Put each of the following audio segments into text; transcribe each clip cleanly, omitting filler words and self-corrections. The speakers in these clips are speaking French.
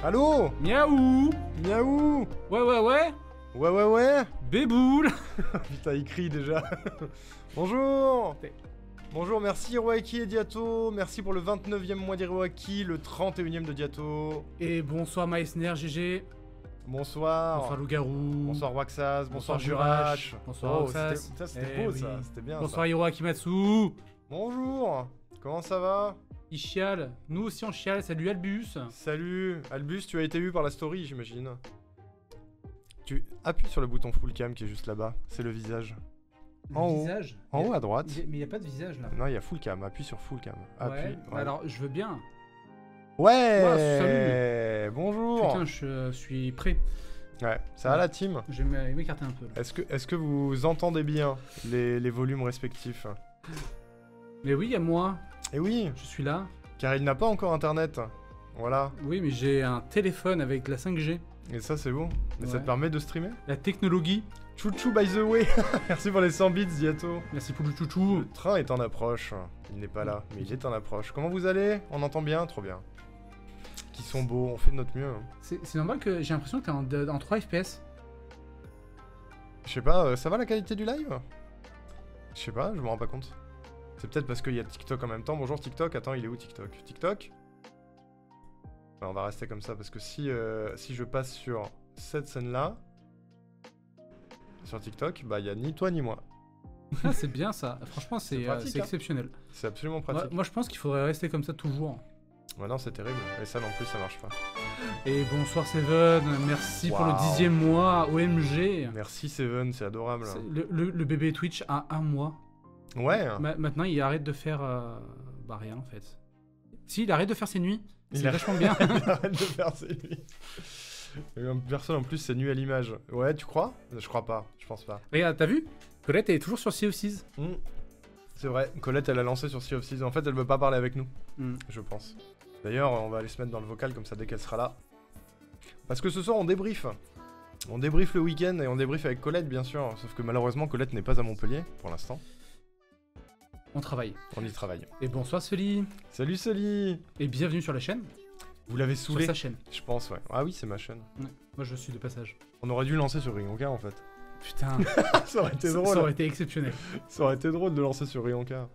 Allô? Miaou. Miaou? Ouais. Ouais. Béboule. Putain, il crie déjà. Bonjour. Bonjour, merci Hiroaki et Diato. Merci pour le 29e mois d'Hiroaki, le 31e de Diato. Et bonsoir Meissner, GG. Bonsoir. Bonsoir Loup-Garou. Bonsoir Waxas. Bonsoir Jurash. Jurash. Bonsoir Roxas. C'était beau ça, c'était bien. Bonsoir ça. Hiro Akimatsu. Bonjour. Comment ça va? Il chiale. Nous aussi on chiale. Salut Albus. Salut. Albus, tu as été vu par la story, j'imagine. Tu appuies sur le bouton full cam qui est juste là-bas. C'est le visage. En haut. Visage. En haut à droite. Mais il n'y a pas de visage là. Non, il y a full cam. Appuie sur full cam. Appuie. Ouais. Alors je veux bien. Ouais. Salut. Bonjour. Putain, je suis prêt. Ouais, ça va la team? Je vais m'écarter un peu là. Est-ce que vous entendez bien les volumes respectifs? Mais oui, il y a moi. Eh oui, Je suis là. car il n'a pas encore internet. Voilà. Oui, mais j'ai un téléphone avec la 5G. Et ça c'est bon. Et ça Ouais. te permet de streamer? La technologie. Chouchou by the way. Merci pour les 100 bits Diato. Merci pour le chouchou. Le train est en approche. Il n'est pas là, mais il est en approche. Comment vous allez? On entend bien? Trop bien. Qui sont beaux, on fait de notre mieux. Hein. C'est normal que j'ai l'impression que t'es en 3 FPS. Je sais pas, ça va la qualité du live? Je sais pas, je me rends pas compte. C'est peut-être parce qu'il y a TikTok en même temps. Bonjour TikTok, attends, il est où TikTok? TikTok? Ouais, on va rester comme ça parce que si je passe sur cette scène-là, sur TikTok, bah il y a ni toi ni moi. Ah, c'est bien ça. Franchement, c'est pratique, hein. exceptionnel. C'est absolument Ouais, pratique. moi, je pense qu'il faudrait rester comme ça toujours. Ouais, non, c'est terrible. Et ça non plus, ça marche pas. Et bonsoir Seven, merci pour le Waouh. 10e mois, OMG. Merci Seven, c'est adorable. Le bébé Twitch a 1 mois. Ouais. Maintenant, il arrête de faire... Bah rien en fait. Si, il arrête de faire ses nuits. Il C'est a- vachement bien. Il arrête de faire ses nuits. Personne en plus, c'est nu à l'image. Ouais, tu crois? Je crois pas, je pense pas. Regarde, t'as vu? Colette, elle est toujours sur Sea of Thieves. C'est vrai, Colette elle a lancé sur Sea of Thieves. En fait, elle veut pas parler avec nous, Hmm. je pense. D'ailleurs, on va aller se mettre dans le vocal comme ça dès qu'elle sera là. Parce que ce soir, on débrief. On débrief le week-end et on débrief avec Colette, bien sûr. Sauf que malheureusement, Colette n'est pas à Montpellier pour l'instant. On travaille. On y travaille. Et bonsoir Sully. Salut Soli. Et bienvenue sur la chaîne. Vous l'avez Sur saoulé? sa chaîne. Je pense, ouais. Ah oui, c'est ma chaîne. Ouais. Moi, je suis de passage. On aurait dû lancer sur Rionka en fait. Putain, Ça aurait été ça drôle. aurait été exceptionnel. Ça aurait été drôle de lancer sur Rionka.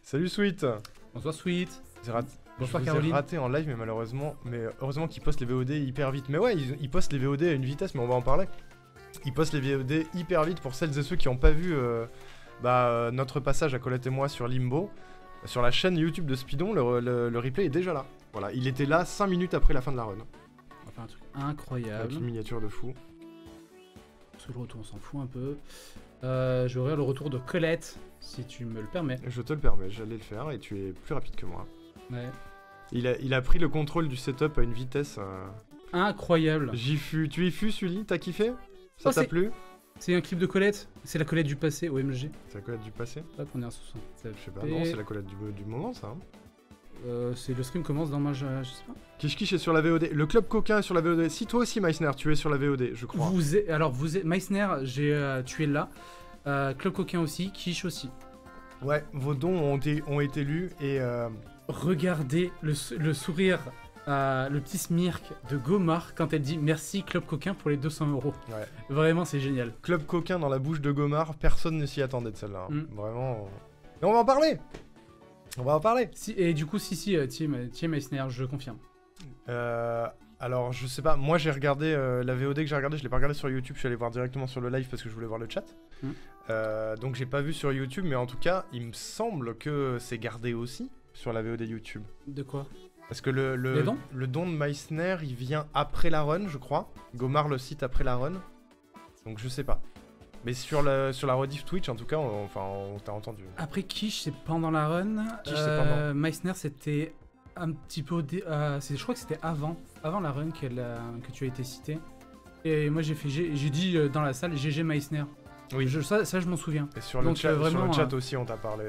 Salut Sweet. Bonsoir Sweet. Bonsoir Je vous ai Caroline. raté en live, mais malheureusement, heureusement qu'ils postent les VOD hyper vite. Mais ouais, ils postent les VOD à une vitesse, mais on va en parler. Ils postent les VOD hyper vite pour celles et ceux qui n'ont pas vu notre passage à Colette et moi sur Limbo. Sur la chaîne YouTube de Speedon, le replay est déjà là. Voilà, il était là 5 minutes après la fin de la run. On va faire un truc Avec incroyable. une miniature de fou. Parce que le retour, on s'en fout un peu. Je vais ouvrir le retour de Colette, si tu me le permets. Je te le permets, j'allais le faire et tu es plus rapide que moi. Ouais. Il a pris le contrôle du setup à une vitesse. Incroyable. Tu y fus, Sully? T'as kiffé? Ça Oh, t'a c'est- plu? C'est un clip de Colette. C'est la Colette du passé, OMG. C'est la Colette du passé? Hop, on est à 60. Je sais pas, non, c'est la Colette du moment ça. Hein. C'est le stream commence dans ma... Je sais pas. Kish est sur la VOD. Le club coquin est sur la VOD. Si toi aussi, Meissner, tu es sur la VOD, je crois. Vous êtes... Meissner, tu es là. Club Coquin aussi. Quiche aussi. Ouais, vos dons ont été lus et Regardez le sourire, le petit smirk de Gomar quand elle dit merci Club Coquin pour les 200 €. ouais. Vraiment, c'est génial. Club coquin dans la bouche de Gomar, personne ne s'y attendait de celle-là. Hein. Mm. Vraiment. Mais on va en parler. On va en parler. Et du coup, Team Meissner, je confirme. Alors, je sais pas, moi j'ai regardé la VOD que j'ai regardé, je l'ai pas regardé sur YouTube, je suis allé voir directement sur le live parce que je voulais voir le chat. Donc j'ai pas vu sur YouTube, mais en tout cas, il me semble que c'est gardé aussi sur la VOD YouTube. De quoi? Parce que Les dons le don de Meissner, il vient après la run, je crois. Gomar le cite après la run. Donc je sais pas. Mais sur la rediff Twitch, en tout cas, on t'a entendu. Après Quiche, c'est pendant la run. Quiche, c'est pendant. Meissner, c'était un petit peu... je crois que c'était avant la run que tu as été cité. Et moi, j'ai dit dans la salle GG Meissner. Oui. Ça, je m'en souviens. Et sur Donc, sur le vraiment, chat aussi, on t'a parlé.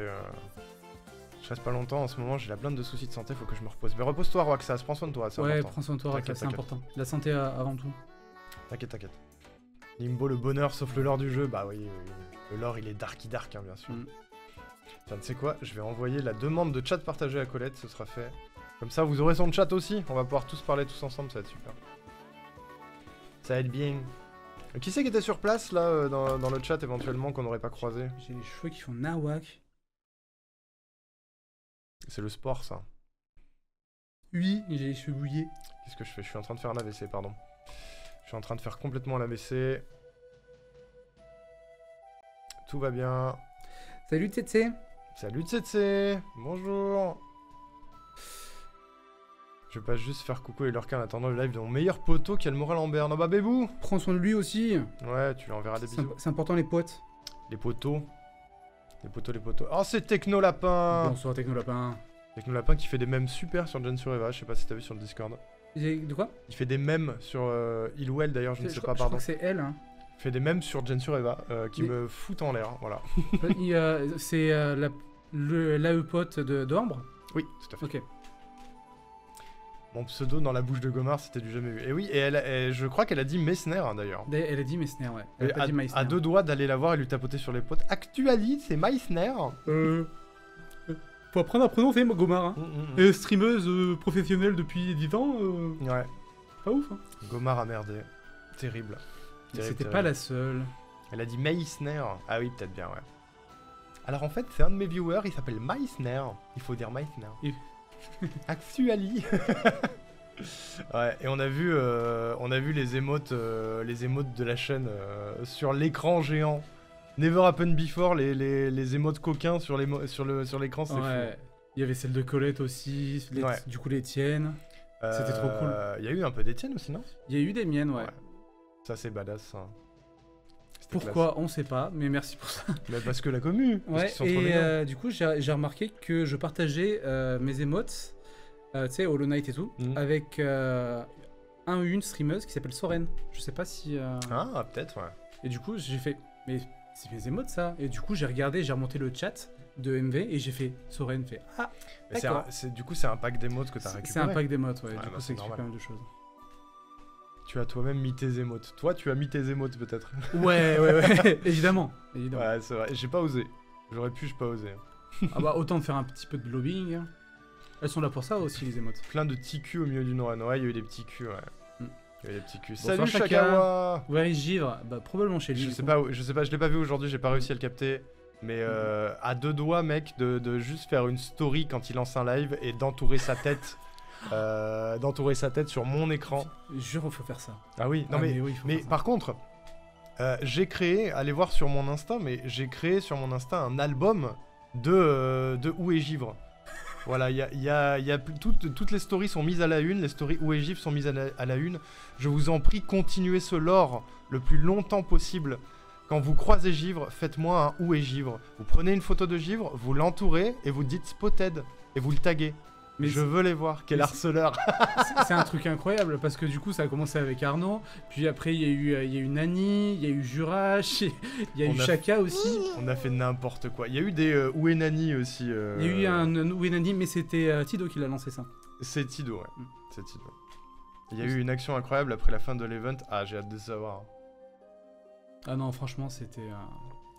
Je reste pas longtemps en ce moment, j'ai la blinde de soucis de santé, faut que je me repose. Mais repose-toi, Roxas, prends soin de toi, c'est Ouais, important. prends soin de toi, T'inquiète, c'est t'inquiète. important. La santé avant tout. T'inquiète. Limbo, le bonheur sauf le lore du jeu, bah oui. Le lore il est darky dark, hein, bien sûr. Mm. Tiens, tu sais quoi, je vais envoyer la demande de chat partagée à Colette, ce sera fait. Comme ça, vous aurez son chat aussi. On va pouvoir tous parler tous ensemble, ça va être super. Ça va être bien. Qui c'est qui était sur place, là, dans le chat, éventuellement, qu'on n'aurait pas croisé? J'ai les cheveux qui font nawak. C'est le sport, ça. Oui, j'ai les cheveux mouillés. Qu'est-ce que je fais? Je suis en train de faire un AVC, pardon. Je suis en train de faire complètement l'AVC. Tout va bien. Salut Tsetse. Salut Tsetse. Bonjour. Je vais pas juste faire coucou et Lurka en attendant le live de mon meilleur poteau qui a le moral en berne. Oh bah bébou. Prends soin de lui aussi. Ouais, tu lui enverras des bisous. C'est important les potes. Les poteaux. Les poteaux, les poteaux. Oh, c'est Techno Lapin. Bonsoir Techno Lapin. Techno Lapin qui fait des mèmes super sur Gen sur Eva. Je sais pas si t'as vu sur le Discord. De quoi? Il fait des mèmes sur il ou elle d'ailleurs, je ne sais pas, Je pardon. crois que c'est elle. Hein. Il fait des mèmes sur Gen sur Eva qui me foutent en l'air. Voilà. C'est l'AE-pote d'Ambre. Oui, tout à fait. Ok. Mon pseudo dans la bouche de Gomard, c'était du jamais vu. Et oui, et je crois qu'elle a dit Messner hein, d'ailleurs. Elle a dit Messner, ouais. Elle a pas dit Meissner. À deux doigts d'aller la voir et lui tapoter sur les potes. Actuali, c'est Meissner. Faut apprendre à prononcer, Gomard. Hein. Streameuse professionnelle depuis 10 ans. Ouais. Pas ouf. Hein. Gomard a merdé. Terrible. C'était pas la seule. Elle a dit Meissner. Ah oui, peut-être bien, ouais. Alors en fait, c'est un de mes viewers, il s'appelle Meissner. Il faut dire Meissner. Actuali. Ouais, et on a vu les émotes de la chaîne sur l'écran géant. Never happened before, les émotes coquins sur l'écran, c'est ouais. fou. Il y avait celle de Colette aussi, Ouais. Du coup les tiennes. C'était trop cool. Il y a eu un peu d'Étienne aussi, non? Il y a eu des miennes, ouais. Ça c'est badass, ça. Pourquoi, classe. On sait pas, mais merci pour ça. Mais parce que la commu. Ouais, et du coup, j'ai remarqué que je partageais mes émotes, tu sais, Hollow Knight et tout, avec un ou une streameuse qui s'appelle Soren. Je sais pas si... Ah, peut-être, ouais. Et du coup, j'ai fait, mais c'est mes émotes ça. Et du coup, j'ai remonté le chat de MV et j'ai fait, Soren fait, ah, d'accord. Du coup, c'est un pack d'émotes que t'as récupéré. C'est un pack d'émotes, ouais. Du bah, coup, ça explique pas mal de choses. Tu as toi-même mis tes émotes. Toi, tu as mis tes émotes peut-être. Ouais, évidemment. Ouais, c'est vrai. J'ai pas osé. J'aurais pu, j'ai pas osé. Ah bah, autant de faire un petit peu de lobbying. Elles sont là pour ça aussi, les émotes. Plein de petits culs au milieu d'une run. Ouais, il y a eu des petits culs, ouais. Il y a eu des petits culs. Bonsoir, salut Shakawa. Where is Givre? Bah, probablement chez lui. Je sais pas, je l'ai pas vu aujourd'hui, j'ai pas réussi à le capter. Mais à deux doigts, mec, de juste faire une story quand il lance un live et d'entourer sa tête. Sur mon écran. Jure, faut faire ça. Ah oui, non mais oui, mais par contre, j'ai créé, allez voir sur mon Insta, mais j'ai créé sur mon Insta un album de Où est Givre. Voilà, toutes les stories sont mises à la une, les stories Où est Givre sont mises à la une. Je vous en prie, continuez ce lore le plus longtemps possible. Quand vous croisez Givre, faites-moi un Où est Givre. Vous prenez une photo de Givre, vous l'entourez et vous dites Spotted et vous le taguez. Mais je veux les voir, quel harceleur. C'est un truc incroyable parce que du coup ça a commencé avec Arnaud, puis après il y a eu Nani, il y a eu Jurash, il y a eu Chaka aussi. On a fait n'importe quoi. Il y a eu des Où est Nani aussi. Il y a eu un Où est Nani, mais c'était Tido qui l'a lancé ça. C'est Tido, ouais. C'est Tido. Il y a eu une action incroyable après la fin de l'event. Ah, j'ai hâte de savoir. Ah non, franchement c'était...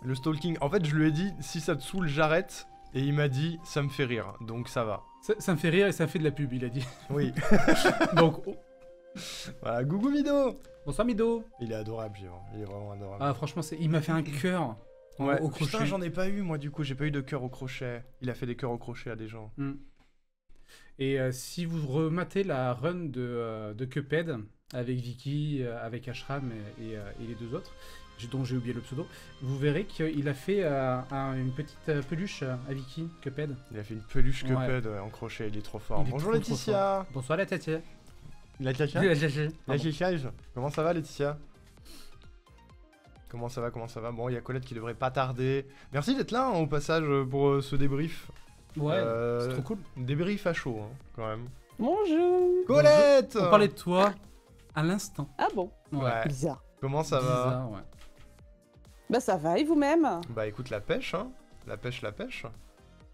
Le stalking, en fait je lui ai dit si ça te saoule j'arrête. Et il m'a dit, ça me fait rire, donc ça va. Ça me fait rire et ça fait de la pub, il a dit. Oui. Donc... Voilà, Gougou Mido. Bonsoir Mido. Il est adorable, Givre. Il est vraiment adorable. Ah franchement, il m'a fait un cœur au crochet. Putain, j'en ai pas eu, moi, du coup. J'ai pas eu de cœur au crochet. Il a fait des cœurs au crochet à des gens. Et si vous rematez la run de Cuphead, avec Vicky, avec Ashram et les deux autres, dont j'ai oublié le pseudo, vous verrez qu'il a fait une petite peluche à Vicky, Cuphead. Il a fait une peluche Cuphead en crochet, il est trop fort. Bonjour Laetitia. Bonsoir Laetitia. Laetitia. Comment ça va Laetitia? Comment ça va? Bon, il y a Colette qui devrait pas tarder. Merci d'être là au passage pour ce débrief. Ouais, c'est trop cool. Débrief à chaud, quand même. Bonjour. Colette. On parlait de toi à l'instant. Ah bon? Ouais. Bizarre. Comment ça va? Ouais. Bah ça va, et vous-même? Bah écoute, la pêche, hein. La pêche.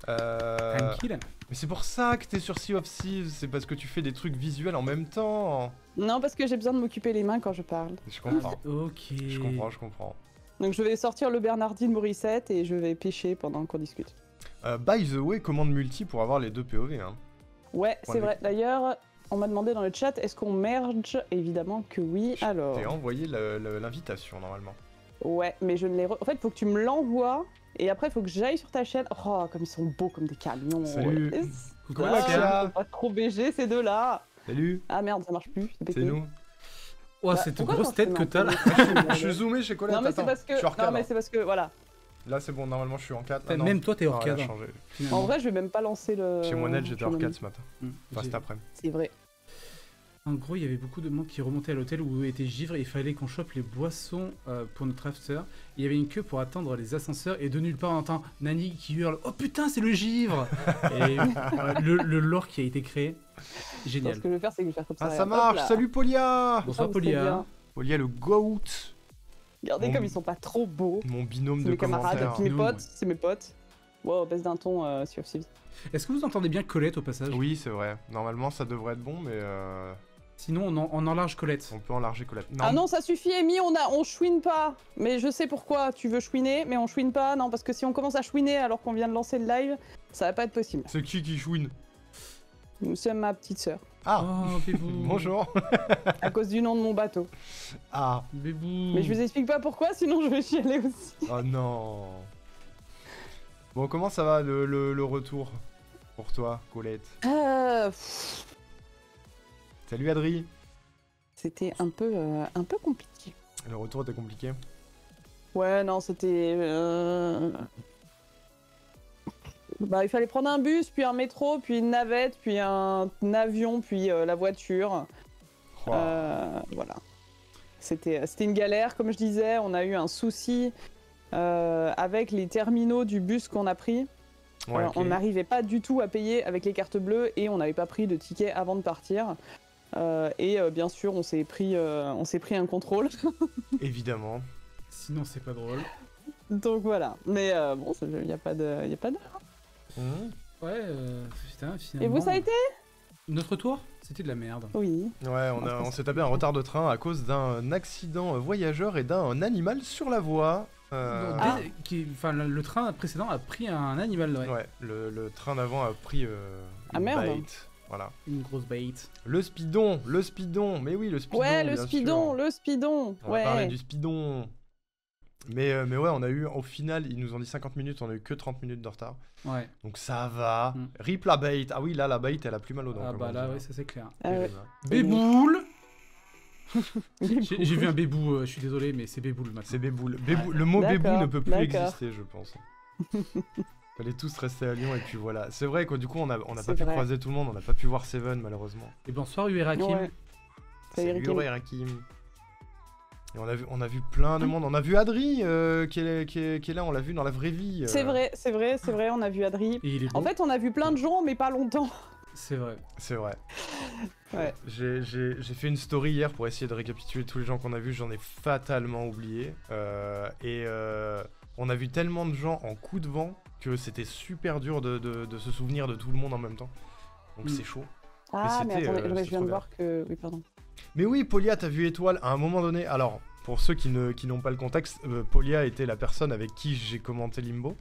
Tranquille. Mais c'est pour ça que t'es sur Sea of Thieves, c'est parce que tu fais des trucs visuels en même temps. Non, parce que j'ai besoin de m'occuper les mains quand je parle. Je comprends. Ok. Je comprends. Donc je vais sortir le Bernardine Morissette et je vais pêcher pendant qu'on discute. By the way, commande multi pour avoir les deux POV, hein. Ouais, Point c'est de vrai. D'ailleurs, on m'a demandé dans le chat, est-ce qu'on merge? Évidemment que oui. Alors, T'es envoyé l'invitation normalement. ouais, mais je ne l'ai... En fait, il faut que tu me l'envoies, et après, il faut que j'aille sur ta chaîne. Oh, comme ils sont beaux comme des camions. Salut. Ouais. Coucou Ah, Maxia. Maxia. ils sont pas trop BG, ces deux-là. Salut, Ah merde, ça marche plus. c'est pété. nous. Oh, Bah, cette pourquoi grosse quand tête tu que t'as là. Je suis zoomé chez Colette, Non, mais c'est attends. parce que... Je suis hors Non, cadre. mais c'est parce que, voilà. Là c'est bon, normalement je suis en 4. Même toi, t'es hors cadre. finalement. En vrai, je vais même pas lancer le... Chez Moinette j'étais hors je- 4 ce matin. Hmm, Enfin j'ai- cet après-midi. C'est vrai. En gros, il y avait beaucoup de monde qui remontait à l'hôtel où était Givre et il fallait qu'on chope les boissons pour notre after. Il y avait une queue pour attendre les ascenseurs et de nulle part on entend Nani qui hurle « Oh putain, c'est le Givre !» Et le lore qui a été créé, Donc, génial. ce que je vais faire, c'est que je vais faire comme ça. Ah ça Hop marche, là. salut Polia. Bonsoir Oh, c'est Polia. bien. Polia le goat. Regardez Mon- comme ils sont pas trop beaux. Mon binôme C'est de mes camarades, commentaires. puis mes Binôme, potes, ouais. c'est mes potes. Wow, baisse d'un ton, Sea of Thieves. Est-ce que vous entendez bien Colette au passage? Oui c'est vrai, normalement ça devrait être bon mais Sinon, on enlarge Colette. on peut enlarger Colette. Ah non, ça suffit, Amy, on chouine pas. Mais je sais pourquoi tu veux chouiner, mais on chouine pas. Non, parce que si on commence à chouiner alors qu'on vient de lancer le live, ça va pas être possible. C'est qui chouine? C'est ma petite sœur, Ah Oh, bébou. bonjour. à cause du nom de mon bateau. Ah Bébou. Mais je vous explique pas pourquoi, sinon je vais chialer aussi. oh non. Bon comment ça va le retour pour toi Colette? Salut Adri. C'était un peu compliqué. Le retour était compliqué. Ouais, non, c'était... Bah, il fallait prendre un bus, puis un métro, puis une navette, puis un avion, puis la voiture. Oh. Voilà. C'était une galère, comme je disais. On a eu un souci avec les terminaux du bus qu'on a pris. Ouais, ok. On n'arrivait pas du tout à payer avec les cartes bleues et on n'avait pas pris de ticket avant de partir. Bien sûr, on s'est pris un contrôle. Évidemment. Sinon, c'est pas drôle. Donc voilà. Mais bon, il n'y a pas de... Mhm. Ouais, putain, Et finalement... vous, ça a été? Notre tour, c'était de la merde. Oui. Ouais, on s'est tapé un retard de train à cause d'un accident voyageur et d'un animal sur la voie. Non, Ah. Enfin, le train précédent a pris un animal, ouais. Ouais, le train d'avant a pris Ah, une merde. bête. Voilà. Une grosse bait. Le speedon, mais oui, le speedon. Ouais, le bien speedon, sûr. le speedon. On va parler Ouais. du speedon. Mais ouais, on a eu, au final, ils nous ont dit 50 minutes, on a eu que 30 minutes de retard. Ouais. Donc ça va. Mm. Rip la bait. Ah oui, là, la bait, elle a plus mal aux dents. Ah comme bah on là, dit, ouais, hein. ça c'est clair. Ah ouais. Terrible, hein. Béboule. J'ai vu un bébou, je suis désolé, mais c'est béboule maintenant. C'est béboule. Le mot D'accord, bébou ne peut plus d'accord. exister, je pense. Fallait tous rester à Lyon et puis voilà. C'est vrai que du coup, on n'a C'est pas pu vrai. croiser tout le monde, on n'a pas pu voir Seven malheureusement. Et bonsoir Uerakim. Ouais. Salut, Rakim. Salut Rakim. Et on a vu plein de monde. On a vu Adri qui est là, on l'a vu dans la vraie vie. C'est vrai, on a vu Adri. Et il est beau. En fait, on a vu plein de gens, mais pas longtemps. C'est vrai. C'est vrai. Ouais. J'ai fait une story hier pour essayer de récapituler tous les gens qu'on a vus. J'en ai fatalement oublié. On a vu tellement de gens en coup de vent que c'était super dur de se souvenir de tout le monde en même temps. Donc c'est chaud. Ah, mais c'était, attendez, c'était je viens trop de bien. voir que... Oui, pardon. Mais oui, Polia, t'as vu Étoile à un moment donné. Alors, pour ceux qui n'ont pas le contexte, Polia était la personne avec qui j'ai commenté Limbo,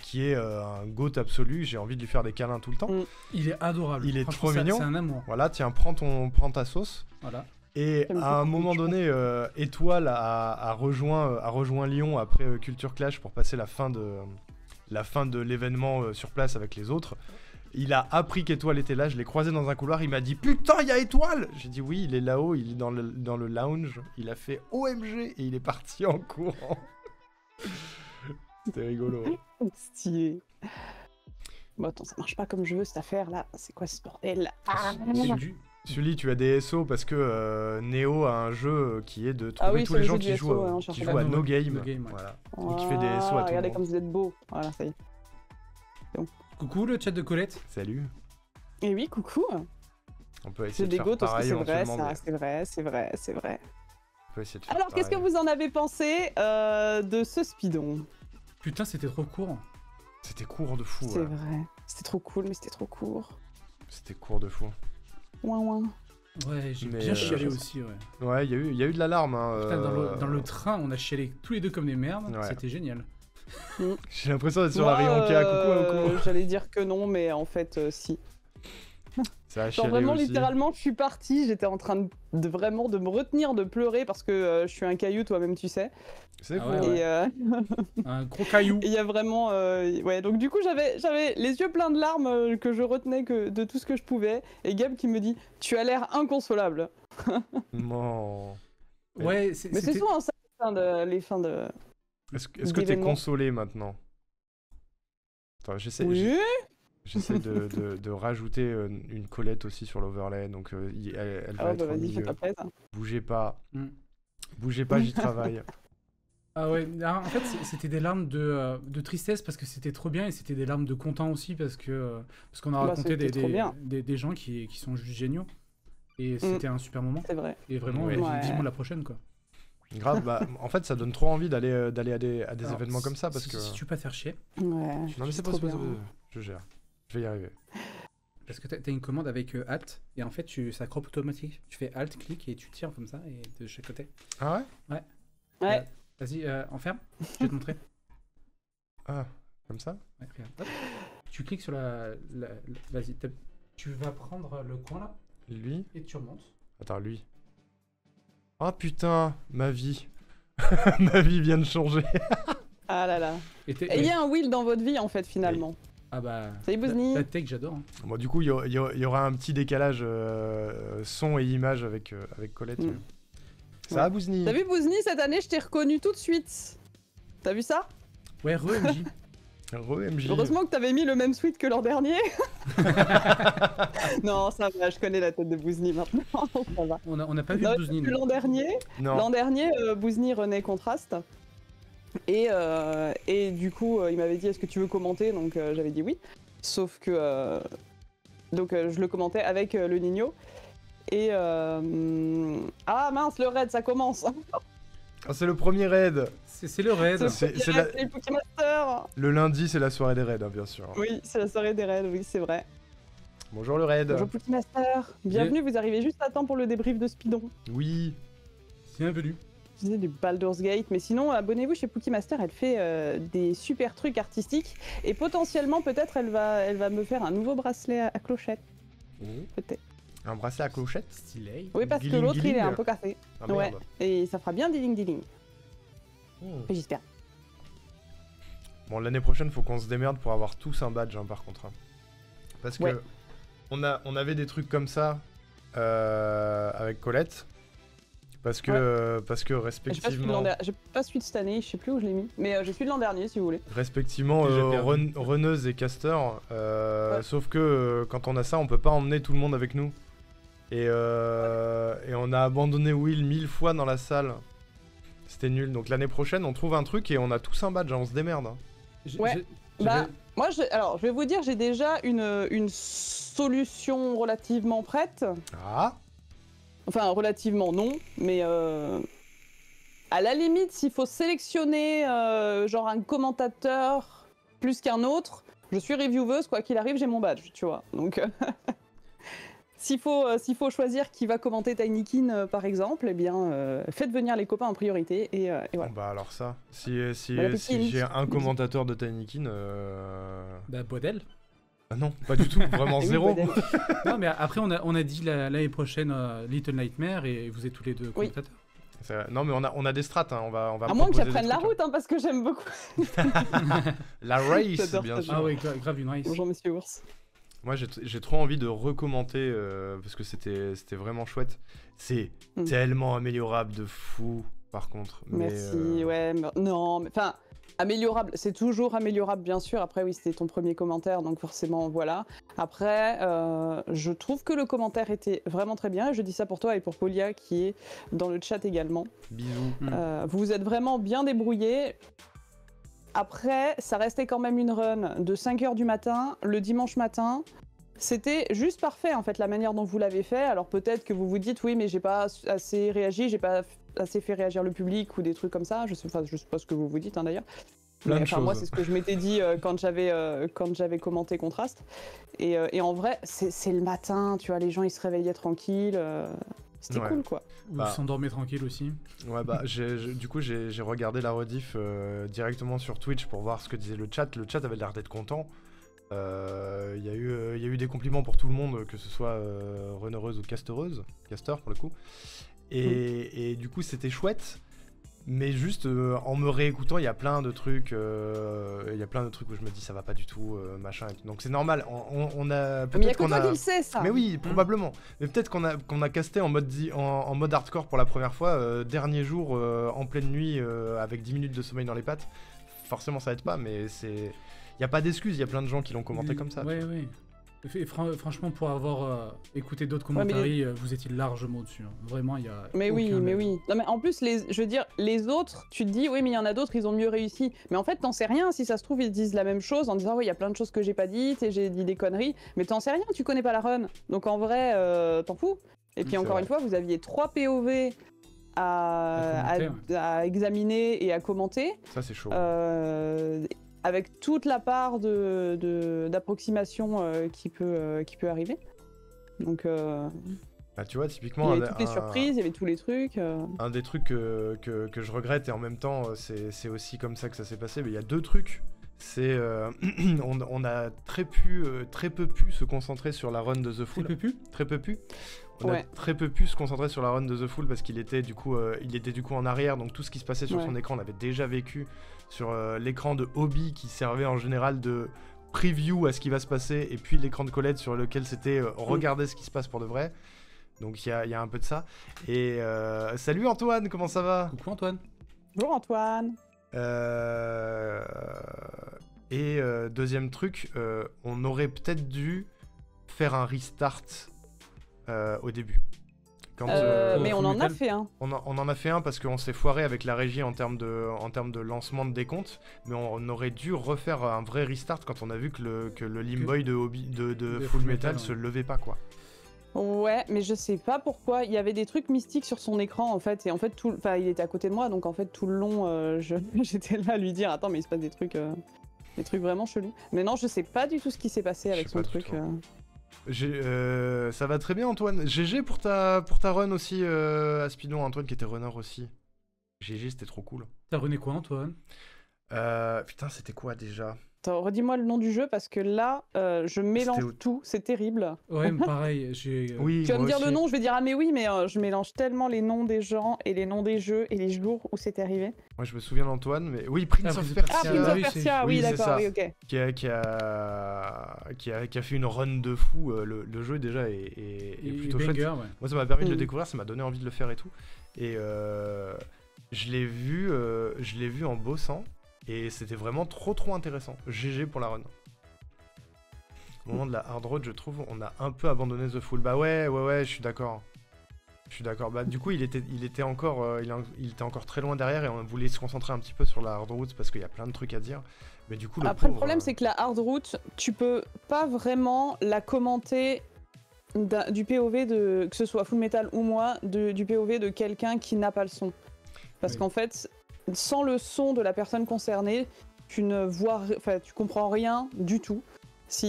qui est un goat absolu. J'ai envie de lui faire des câlins tout le temps. Il est adorable. Il est Franchement, trop mignon. C'est un amour. Voilà, tiens, prends ta sauce. Voilà. Et J'aime à un beaucoup, moment je donné, Étoile a rejoint Lyon après Culture Clash pour passer la fin de l'événement sur place avec les autres. Il a appris qu'Étoile était là, je l'ai croisé dans un couloir, il m'a dit « Putain, il y a Étoile !» J'ai dit « Oui, il est là-haut, il est dans le lounge. » Il a fait « OMG !» et il est parti en courant. C'était rigolo. Stylé. Bon, attends, ça marche pas comme je veux cette affaire là. C'est quoi ce bordel? Sully, tu as des SO parce que Neo a un jeu qui est de trouver Ah oui, tous c'est les le gens jeu qui du jouent, SO, hein, on cherche qui pas jouent à le No nom. Game. No Game, ouais. Voilà. Et qui fait des SO à tout le Regardez monde. comme vous êtes beaux. Voilà, ça y est. Coucou le chat de Colette. Salut. Et oui, coucou. On peut C'est essayer de des faire goats parce que pareil c'est vrai, éventuellement. ça. C'est vrai. On peut essayer de faire Alors, qu'est-ce que pareil. vous en avez pensé de ce speedon? Putain, c'était trop court. C'était court de fou. C'est Ouais. vrai. C'était trop cool, mais c'était trop court. C'était court de fou. Ouin ouin. Ouais, j'ai Mais, bien chialé aussi, ouais. Ouais, il y a eu de l'alarme. Hein, Putain, dans le train, on a chialé tous les deux comme des merdes. Ouais. C'était génial. J'ai l'impression d'être sur Moi, la Rionka. Coucou. J'allais dire que non, mais en fait, si. Ça a Genre chialé vraiment, aussi. littéralement, je suis partie, j'étais en train vraiment de me retenir de pleurer parce que je suis un caillou, toi-même tu sais. C'est Ah fou. ouais, Et Un gros caillou. il y a vraiment... ouais, donc du coup, j'avais les yeux pleins de larmes que je retenais de tout ce que je pouvais. Et Gab qui me dit, tu as l'air inconsolable. Non. Ouais, Mais c'est c'était... souvent ça, les fins de... Est-ce que t'es d'événements. consolé maintenant? Attends, Oui. j'essaie de rajouter une Colette aussi sur l'overlay, donc elle va Ah être bah au vas-y, milieu. fais ta prête. Bougez pas. Mm. Bougez pas, j'y travaille. Ah ouais, en fait, c'était des larmes de tristesse parce que c'était trop bien et c'était des larmes de content aussi parce qu'on a Bah, raconté c'était trop bien. des gens qui sont juste géniaux. Et c'était un super moment. C'est vrai. Et vraiment, Ouais. vivement la prochaine, quoi. Grave, bah en fait ça donne trop envie d'aller à des Alors, événements comme ça parce si, que... Si tu veux pas te faire chier, Ouais. Non mais c'est pas trop c'est pas- bien. je gère. Je vais y arriver. parce que t'as une commande avec Alt et en fait, ça crop automatique. Tu fais Alt, clic et tu tires comme ça et de chaque côté. Ah ouais? Ouais. Vas-y, enferme, je vais te montrer. Ah, comme ça? Ouais, regarde. Hop. Tu cliques sur vas-y, tu vas prendre le coin là Lui? et tu remontes. Attends, lui. Oh putain, ma vie. Ma vie vient de changer. Ah là là. Et Et il y a un Will dans votre vie en fait finalement. Ah bah. Salut Bouzni. La tech, j'adore. Hein. Bon, du coup, il y aura un petit décalage son et image avec Colette. Mm. mais- Ça va, Bouzni? T'as vu Bouzni, cette année je t'ai reconnu tout de suite. T'as vu ça? Ouais, re-MJ. Re-MJ. Heureusement que t'avais mis le même sweat que l'an dernier. Non, ça va, je connais la tête de Bouzni maintenant. Ça va. On a pas vu Non, de Bouzni. L'an dernier, Non. Bouzni renaît contraste. Et du coup, il m'avait dit est-ce que tu veux commenter? Donc j'avais dit oui. Sauf que. Je le commentais avec le Nino. Et. Ah mince, le raid, ça commence! Ah, c'est le premier raid. C'est le raid. C'est C'est la- les Pokémaster. Le lundi, c'est la soirée des raids, hein, bien sûr. Oui, c'est la soirée des raids, oui, c'est vrai. Bonjour le raid. Bonjour Pokémaster. Bienvenue, vous arrivez juste à temps pour le débrief de Speedon. Oui. Bienvenue. Je disais du Baldur's Gate, mais sinon, abonnez-vous chez Pokémaster, elle fait des super trucs artistiques. Et potentiellement, peut-être, elle va me faire un nouveau bracelet à clochette. Peut-être. Un bracelet à clochette? Stylé. Oui, parce que Guiling, l'autre, il est guiling. un peu cassé. Ah Ouais. merde. Et ça fera bien diling. Oh. J'espère. Bon, l'année prochaine, faut qu'on se démerde pour avoir tous un badge, hein, par contre. hein. Parce que Ouais. on avait des trucs comme ça avec Colette. Parce que J'ai pas celui de respectivement, j'ai pas celui de cette année, je sais plus où je l'ai mis. Mais j'ai celui de l'an dernier, si vous voulez. respectivement Déjà perdu. Reneuse et Caster. Ouais. Sauf que quand on a ça, on peut pas emmener tout le monde avec nous. Et on a abandonné Will 1000 fois dans la salle. C'était nul. Donc l'année prochaine, on trouve un truc et on a tous un badge, hein, on se démerde. hein. Ouais. Bah, moi, alors, je vais vous dire, j'ai déjà une solution relativement prête. Ah. Enfin, relativement non, mais à la limite, s'il faut sélectionner genre un commentateur plus qu'un autre, je suis revieweuse, quoi qu'il arrive, j'ai mon badge, tu vois. Donc, s'il faut choisir qui va commenter Tinykin, par exemple, eh bien, faites venir les copains en priorité et voilà. Bah alors ça, si Bon appétit. j'ai un commentateur de Tinykin, Bah, Bodel. ah non, pas du tout, vraiment Et oui, zéro. Bodel. Non, mais après, on a dit l'année prochaine Little Nightmare et vous êtes tous les deux Oui. commentateurs. Non mais on a des strats, hein, on va À moins que proposer des j'apprenne la trucs, route, hein, parce que j'aime beaucoup. hein. La race, J'adore bien ça, sûr. Ah ouais, grave une race. Bonjour, monsieur Ours. Moi j'ai trop envie de recommenter parce que c'était vraiment chouette. C'est Mm. tellement améliorable de fou par contre. Mais, Merci, ouais, non, mais enfin, améliorable, c'est toujours améliorable, bien sûr. Après, oui, c'était ton premier commentaire, donc forcément, voilà. Après, je trouve que le commentaire était vraiment très bien, et je dis ça pour toi et pour Polia, qui est dans le chat également. Bisous. Vous vous êtes vraiment bien débrouillés. Après, ça restait quand même une run de 5h du matin, le dimanche matin. C'était juste parfait, en fait, la manière dont vous l'avez fait. Alors peut-être que vous vous dites, oui, mais j'ai pas assez réagi, j'ai pas assez fait réagir le public ou des trucs comme ça. Je sais pas ce que vous vous dites, hein, d'ailleurs. Plein Mais, de enfin, moi, choses. c'est ce que je m'étais dit quand j'avais commenté Contraste. Et en vrai, c'est le matin, tu vois, les gens, ils se réveillaient tranquilles. C'était Ouais. cool, quoi. Ou Bah. s'endormir tranquille aussi. Ouais bah du coup j'ai regardé la rediff directement sur Twitch pour voir ce que disait le chat. Le chat avait l'air d'être content. Il y a eu des compliments pour tout le monde, que ce soit runnereuse ou casteur pour le coup. Et du coup, c'était chouette. Mais juste en me réécoutant, il y a plein de trucs où je me dis ça va pas du tout, machin. Et tout. Donc c'est normal. On a Mais il y a peut-être que qu'on toi a. qui le sais, ça. Mais oui, probablement. Mais peut-être qu'on a casté en mode hardcore pour la première fois, dernier jour, en pleine nuit, avec 10 minutes de sommeil dans les pattes. Forcément, ça aide pas, mais c'est. Il y a pas d'excuses. Il y a plein de gens qui l'ont commenté comme ça. Oui, oui. Et franchement, pour avoir écouté d'autres commentaires, vous étiez largement au-dessus. Hein. Vraiment, il y a. Mais oui. Non, mais en plus, je veux dire, les autres, tu te dis, oui, mais il y en a d'autres, ils ont mieux réussi. Mais en fait, t'en sais rien. Si ça se trouve, ils disent la même chose en disant, oui, il y a plein de choses que j'ai pas dites et j'ai dit des conneries. Mais t'en sais rien, tu connais pas la run. Donc en vrai, t'en fous. Et puis encore une fois, vous aviez 3 POV à examiner et à commenter. Ça, c'est chaud. Avec toute la part d'approximation qui peut arriver. Donc, bah, tu vois, typiquement, il y avait toutes les surprises, il y avait tous les trucs. Un des trucs que je regrette, et en même temps, c'est aussi comme ça que ça s'est passé, mais il y a 2 trucs. C'est on a très peu pu se concentrer sur la run de The Fool. Très peu pu. On a très peu pu se concentrer sur la run de The Fool parce qu'il était du coup en arrière, donc tout ce qui se passait sur son écran, on avait déjà vécu sur l'écran de Hobby qui servait en général de preview à ce qui va se passer, et puis l'écran de Colette sur lequel c'était regarder ce qui se passe pour de vrai. Donc il y a un peu de ça. Et salut Antoine, comment ça va? Coucou Antoine. Bonjour Antoine. Et deuxième truc, on aurait peut-être dû faire un restart au début. Mais on en a fait un. On en a fait un parce qu'on s'est foiré avec la régie en termes de lancement de décompte, mais on aurait dû refaire un vrai restart quand on a vu que le Limboy de Full Metal se levait pas, quoi. Ouais, mais je sais pas pourquoi. Il y avait des trucs mystiques sur son écran en fait, et en fait il était à côté de moi, donc en fait tout le long, j'étais là à lui dire attends mais il se passe des trucs vraiment chelous. Mais non, je sais pas du tout ce qui s'est passé avec son truc. Ça va très bien Antoine. GG pour ta run aussi, Aspidon, Antoine qui était runner aussi. GG, c'était trop cool. T'as runné quoi Antoine? Putain, c'était quoi déjà? Attends, redis-moi le nom du jeu parce que là, je mélange tout, c'est terrible. Ouais, mais pareil, Oui, tu vas me dire aussi. le nom, je vais dire ah mais oui, mais je mélange tellement les noms des gens et les noms des jeux et les jours où c'est arrivé. Moi, je me souviens d'Antoine, mais oui, Prince of Persia. Ah, Prince of Persia, oui, d'accord, oui, ok. Qui a fait une run de fou. Le jeu déjà est plutôt chouette. Ouais. Moi, ça m'a permis de le découvrir, ça m'a donné envie de le faire et tout. Et je l'ai vu en bossant. Et c'était vraiment trop intéressant. GG pour la run. Au moment de la hard road, je trouve, on a un peu abandonné The Fool. Bah ouais, je suis d'accord. Bah du coup, il était encore très loin derrière et on voulait se concentrer un petit peu sur la hard route parce qu'il y a plein de trucs à dire. Mais du coup, le problème, c'est que la hard route, tu peux pas vraiment la commenter du POV de, que ce soit Full Metal ou moi, du POV de quelqu'un qui n'a pas le son. Parce qu'en fait, sans le son de la personne concernée, tu comprends rien du tout.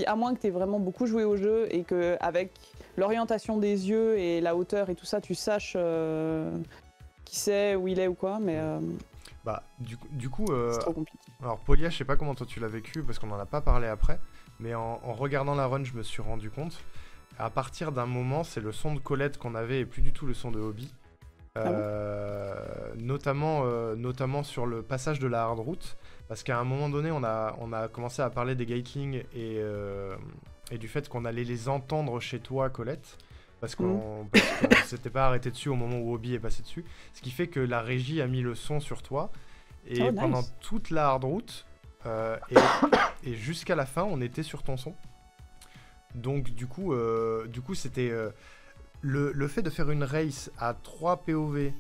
À moins que tu aies vraiment beaucoup joué au jeu et que avec l'orientation des yeux et la hauteur et tout ça, tu saches qui c'est, où il est ou quoi, mais bah du coup c'est trop compliqué. Alors Polia, je sais pas comment toi tu l'as vécu parce qu'on en a pas parlé après, mais en regardant la run, je me suis rendu compte. À partir d'un moment, c'est le son de Colette qu'on avait et plus du tout le son de Hobby. Notamment sur le passage de la hard route, parce qu'à un moment donné on a commencé à parler des Gatling et du fait qu'on allait les entendre chez toi Colette, parce qu'on s'était pas arrêté dessus au moment où Hobby est passé dessus, ce qui fait que la régie a mis le son sur toi et pendant toute la hard route et jusqu'à la fin on était sur ton son, donc du coup c'était le fait de faire une race à 3 POV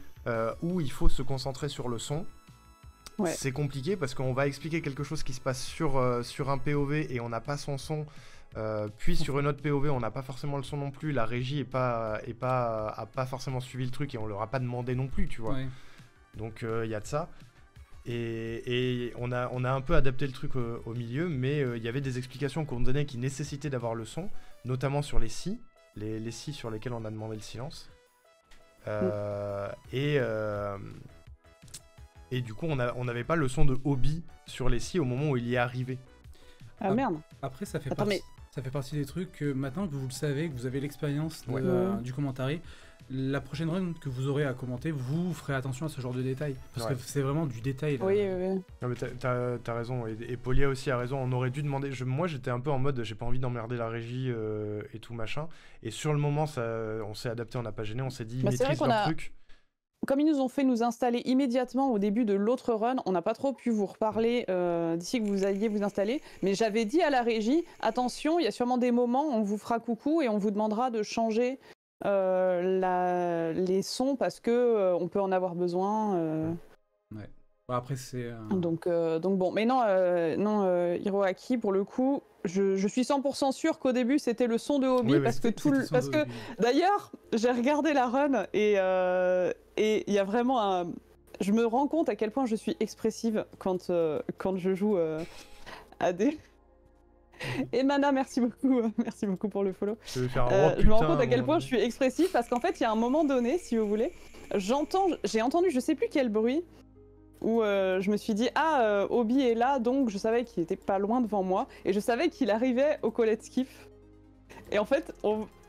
où il faut se concentrer sur le son, c'est compliqué parce qu'on va expliquer quelque chose qui se passe sur un POV et on n'a pas son son, puis sur une autre POV on n'a pas forcément le son non plus, la régie a pas forcément suivi le truc et on leur a pas demandé non plus, tu vois. Donc il y a de ça. Et on a un peu adapté le truc au milieu, mais il y avait des explications qu'on donnait qui nécessitaient d'avoir le son, notamment sur les si. Les si sur lesquels on a demandé le silence. Et du coup, on n'avait pas le son de Hobby sur les si au moment où il y est arrivé. Ah merde. Après, ça fait, Attends, ça fait partie des trucs que maintenant que vous le savez, que vous avez l'expérience Ouais. du commentary, la prochaine run que vous aurez à commenter, vous ferez attention à ce genre de détails. Parce Ouais. que c'est vraiment du détail. Là. Oui, oui, oui. Non mais t'as raison, et Polia aussi a raison, on aurait dû demander, moi j'étais un peu en mode j'ai pas envie d'emmerder la régie et tout machin, et sur le moment on s'est adapté, on n'a pas gêné, on s'est dit ils Bah, c'est vrai maîtrisent qu'on leur a- truc. Comme ils nous ont fait nous installer immédiatement au début de l'autre run, on n'a pas trop pu vous reparler d'ici que vous alliez vous installer. Mais j'avais dit à la régie, attention, il y a sûrement des moments où on vous fera coucou et on vous demandera de changer les sons parce que on peut en avoir besoin. Ouais. Bon, après, c'est. Donc bon, mais non, Hiroaki, pour le coup, je suis 100% sûr qu'au début c'était le son de Obi Oui, mais parce que c'était son parce que Obi. d'ailleurs j'ai regardé la run et il y a vraiment un, je me rends compte à quel point je suis expressive quand je joue à des. Et Mana, merci beaucoup pour le follow. Je vais faire un Je me rends compte à quel point je suis expressive parce qu'en fait il y a un moment donné, si vous voulez, j'ai entendu je sais plus quel bruit où je me suis dit Obi est là, donc je savais qu'il était pas loin devant moi et je savais qu'il arrivait au Colette Skiff. Et en fait,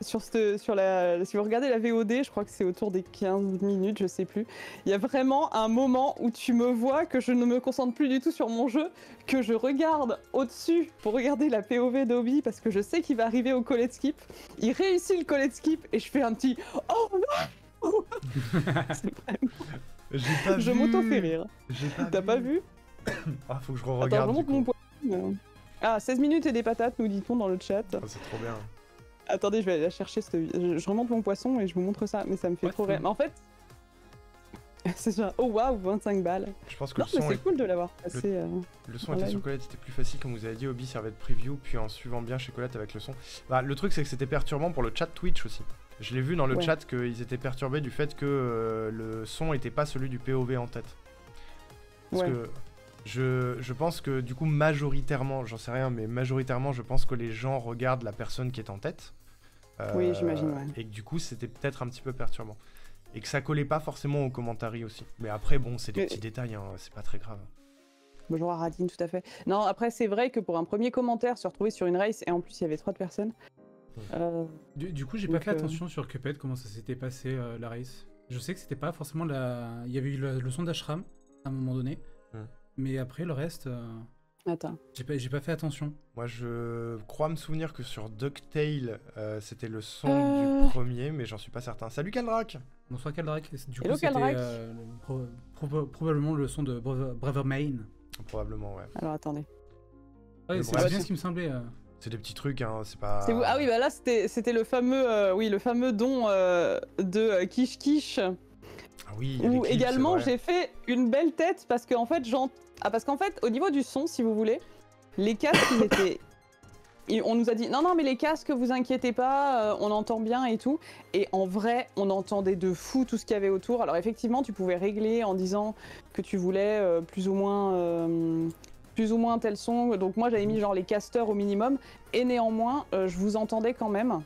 si vous regardez la VOD, je crois que c'est autour des 15 minutes, je sais plus, il y a vraiment un moment où tu me vois que je ne me concentre plus du tout sur mon jeu, que je regarde au-dessus pour regarder la POV d'Obi parce que je sais qu'il va arriver au Colette Skip. Il réussit le Colette Skip et je fais un petit « Oh non !» C'est vraiment... J'ai pas Je vu. m'auto-fais rire. T'as pas vu? Ah, faut que je Attends, re-regarde. je du monte mon coup. poisson. Ah, 16 minutes et des patates, nous dit-on dans le chat. Ah, c'est trop bien. Attendez, je vais aller la chercher. Je remonte mon poisson et je vous montre ça, mais ça me fait Ouais, trop c'est rire. Mais en fait, c'est ça. Oh waouh, 25 balles. Je pense que Non, le mais son, c'est cool de l'avoir passé. le son en était live. sur Colette, c'était plus facile comme vous avez dit. Obi servait de preview, puis en suivant bien chez Colette avec le son. Bah, le truc c'est que c'était perturbant pour le chat Twitch aussi. Je l'ai vu dans le Ouais. chat qu'ils étaient perturbés du fait que le son était pas celui du POV en tête. Parce Ouais. que je pense que du coup majoritairement, j'en sais rien, mais majoritairement je pense que les gens regardent la personne qui est en tête. Oui, j'imagine, ouais. Et que du coup c'était peut-être un petit peu perturbant. Et que ça collait pas forcément aux commentaires aussi. Mais après bon, c'est des Mais- petits détails, hein, c'est pas très grave. Bonjour à Radine, tout à fait. Non, après, c'est vrai que pour un premier commentaire, se retrouver sur une race, et en plus, il y avait 3 personnes. Du coup, j'ai Donc, pas fait attention sur Cuphead, comment ça s'était passé la race. Je sais que c'était pas forcément la. Il y avait eu le son d'Ashram à un moment donné. Mais après, le reste, Attends. j'ai pas fait attention. Moi, je crois me souvenir que sur DuckTale, c'était le son du premier, mais j'en suis pas certain. Salut Kaldrak! Bonsoir Kaldrak. Du coup, Hello, c'était Kaldrak. probablement le son de Bravermain. Probablement, ouais. Alors, attendez. Ouais, Le c'est bref. bien ce qui me semblait. C'est des petits trucs, hein, c'est pas... C'est vous. Ah oui, bah là, c'était le fameux, le fameux don de Kish Kish. Ah oui, il y a les Où clips, également c'est vrai. j'ai fait une belle tête parce qu'en fait, au niveau du son, si vous voulez, les casques ils étaient. On nous a dit non mais les casques vous inquiétez pas, on entend bien et tout. Et en vrai, on entendait de fou tout ce qu'il y avait autour. Alors effectivement, tu pouvais régler en disant que tu voulais plus ou moins tel son. Donc moi j'avais mis genre les casters au minimum. Et néanmoins, je vous entendais quand même.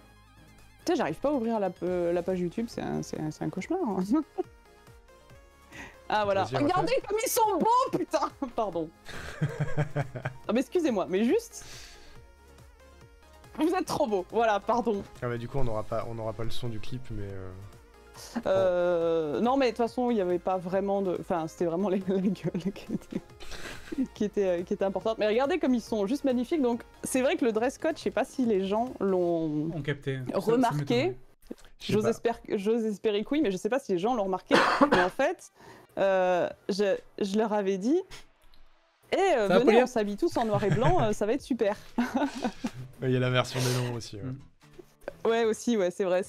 Tu sais, j'arrive pas à ouvrir la page YouTube, c'est un cauchemar. Hein. Ah voilà, Vas-y, regardez comme ils sont beaux, putain. Pardon. Non mais excusez-moi, mais juste... Vous êtes trop beaux, voilà, pardon. Ah bah du coup, on n'aura pas le son du clip, mais... Non mais de toute façon, il n'y avait pas vraiment de... Enfin, c'était vraiment la gueule qui était importante. Mais regardez comme ils sont juste magnifiques. Donc c'est vrai que le dress code, je sais pas si les gens l'ont On captait. remarqué. je sais pas. J'ose espérer que oui, mais je sais pas si les gens l'ont remarqué. Mais en fait, je leur avais dit... va, venez, Pauline on s'habille tous en noir et blanc, ça va être super. Il y a la version des noms aussi. Ouais. Ouais, aussi, ouais, c'est vrai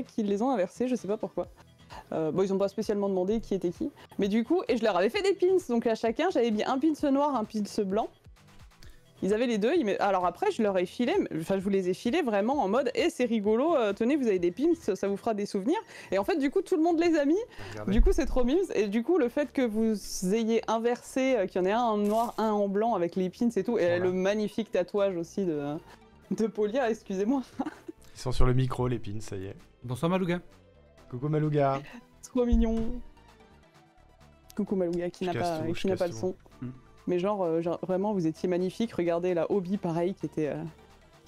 qu'ils les ont inversés, je sais pas pourquoi. Bon, ils ont pas spécialement demandé qui était qui. Mais du coup, et je leur avais fait des pins, donc à chacun, j'avais mis un pins noir, un pins blanc. Ils avaient les deux, alors après, je leur ai filé, enfin, je vous les ai filés vraiment en mode, c'est rigolo, tenez, vous avez des pins, ça vous fera des souvenirs. Et en fait, du coup, tout le monde les a mis. Regardez. Du coup, c'est trop mimes. Et du coup, le fait que vous ayez inversé, qu'il y en ait un en noir, un en blanc avec les pins et tout, et Voilà. le magnifique tatouage aussi de Polia, excusez-moi. Ils sont sur le micro, les pins, ça y est. Bonsoir Malouga. Coucou Malouga. Trop mignon. Coucou Malouga qui Je n'a casse pas, tout, je qui n'a casse pas le tout. son. Mais genre, vraiment, vous étiez magnifique. Regardez la Obi, pareil, qui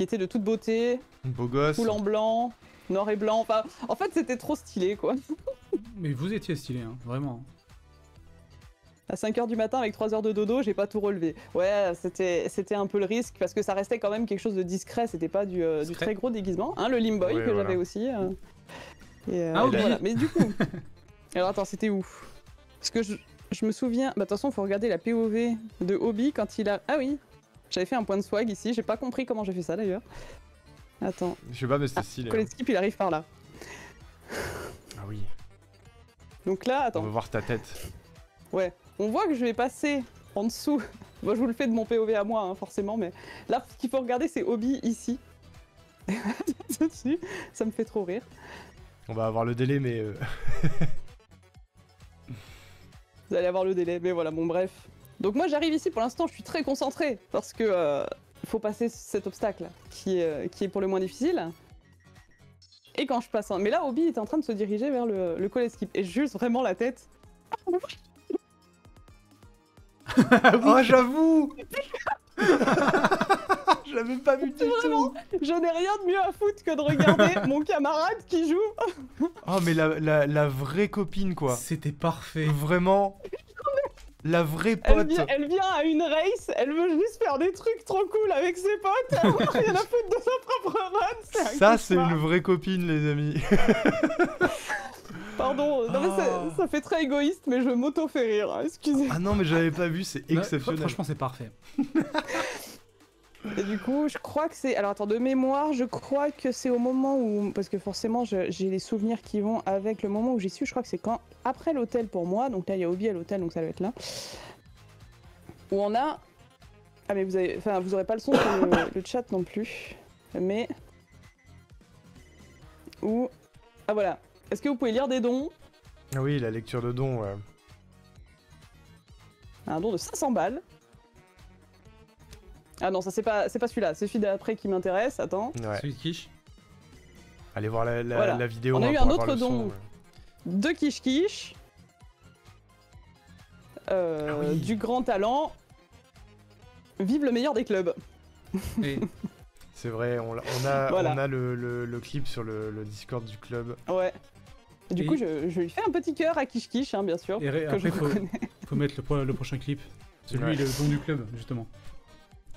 était de toute beauté, Beau gosse. full en blanc, noir et blanc. Enfin, en fait, c'était trop stylé, quoi. Mais vous étiez stylé, hein, vraiment. À 5h du matin, avec 3 heures de dodo, j'ai pas tout relevé. Ouais, c'était un peu le risque, parce que ça restait quand même quelque chose de discret. C'était pas du très gros déguisement. Hein, le Limboy Ouais, que voilà. j'avais aussi. Ah, Obi. voilà. Mais du coup... Alors attends, c'était où? Parce que je me souviens... Bah de toute façon, faut regarder la POV de Obi quand il a... Ah oui, j'avais fait un point de swag ici. J'ai pas compris comment j'ai fait ça, d'ailleurs. Attends. Je sais pas, mais c'était stylé. Colette Skip, il arrive par là. Ah oui. Donc là, On attends. va voir ta tête. Ouais. On voit que je vais passer en dessous. Moi, je vous le fais de mon POV à moi, hein, forcément, mais là, ce qu'il faut regarder, c'est Obi ici. Dessus, ça me fait trop rire. On va avoir le délai, mais... Vous allez avoir le délai, mais voilà, bon, bref. Donc moi, j'arrive ici, pour l'instant, je suis très concentrée, parce que faut passer cet obstacle, qui est pour le moins difficile. Et quand je passe... Mais là, Obi est en train de se diriger vers le Colette Skip, et juste vraiment la tête... Oh, j'avoue. Je l'avais pas vu du Vraiment, tout. je n'ai rien de mieux à foutre que de regarder mon camarade qui joue. Oh, mais la vraie copine, quoi. C'était parfait. Vraiment. La vraie pote. Elle vient à une race, elle veut juste faire des trucs trop cool avec ses potes. Rien à foutre de sa propre run. Ça, c'est une vraie copine, les amis. Pardon, non, mais ça fait très égoïste, mais je m'auto-fais rire, hein, excusez. Ah non, mais j'avais pas vu, c'est exceptionnel. Franchement, c'est parfait. Et du coup, je crois que c'est... Alors attends, de mémoire, je crois que c'est au moment où... Parce que forcément, j'ai les souvenirs qui vont avec le moment où j'y suis. Je crois que c'est quand... Après l'hôtel pour moi. Donc là, il y a Obi à l'hôtel, donc ça doit être là. Où on a... Ah mais vous avez... Enfin, vous aurez pas le son sur le chat non plus. Mais... Où... Ah voilà. Est-ce que vous pouvez lire des dons? Ah oui, la lecture de dons, ouais. Un don de 500 balles. Ah non, ça c'est pas celui-là, c'est celui d'après qui m'intéresse, attends. Ouais. Celui de quiche. Allez voir Voilà. la vidéo. On a hein, eu pour un avoir autre le son, don. ouais. De Kish Kish. oui. Du grand talent. Vive le meilleur des clubs. Et C'est vrai, on a, Voilà. on a le clip sur le Discord du club. Ouais. Du Et- coup, je lui fais un petit cœur à Kish Kish, hein, bien sûr. Et que je après, reconnais. faut mettre le prochain clip. Celui, Ouais. le don du club, justement.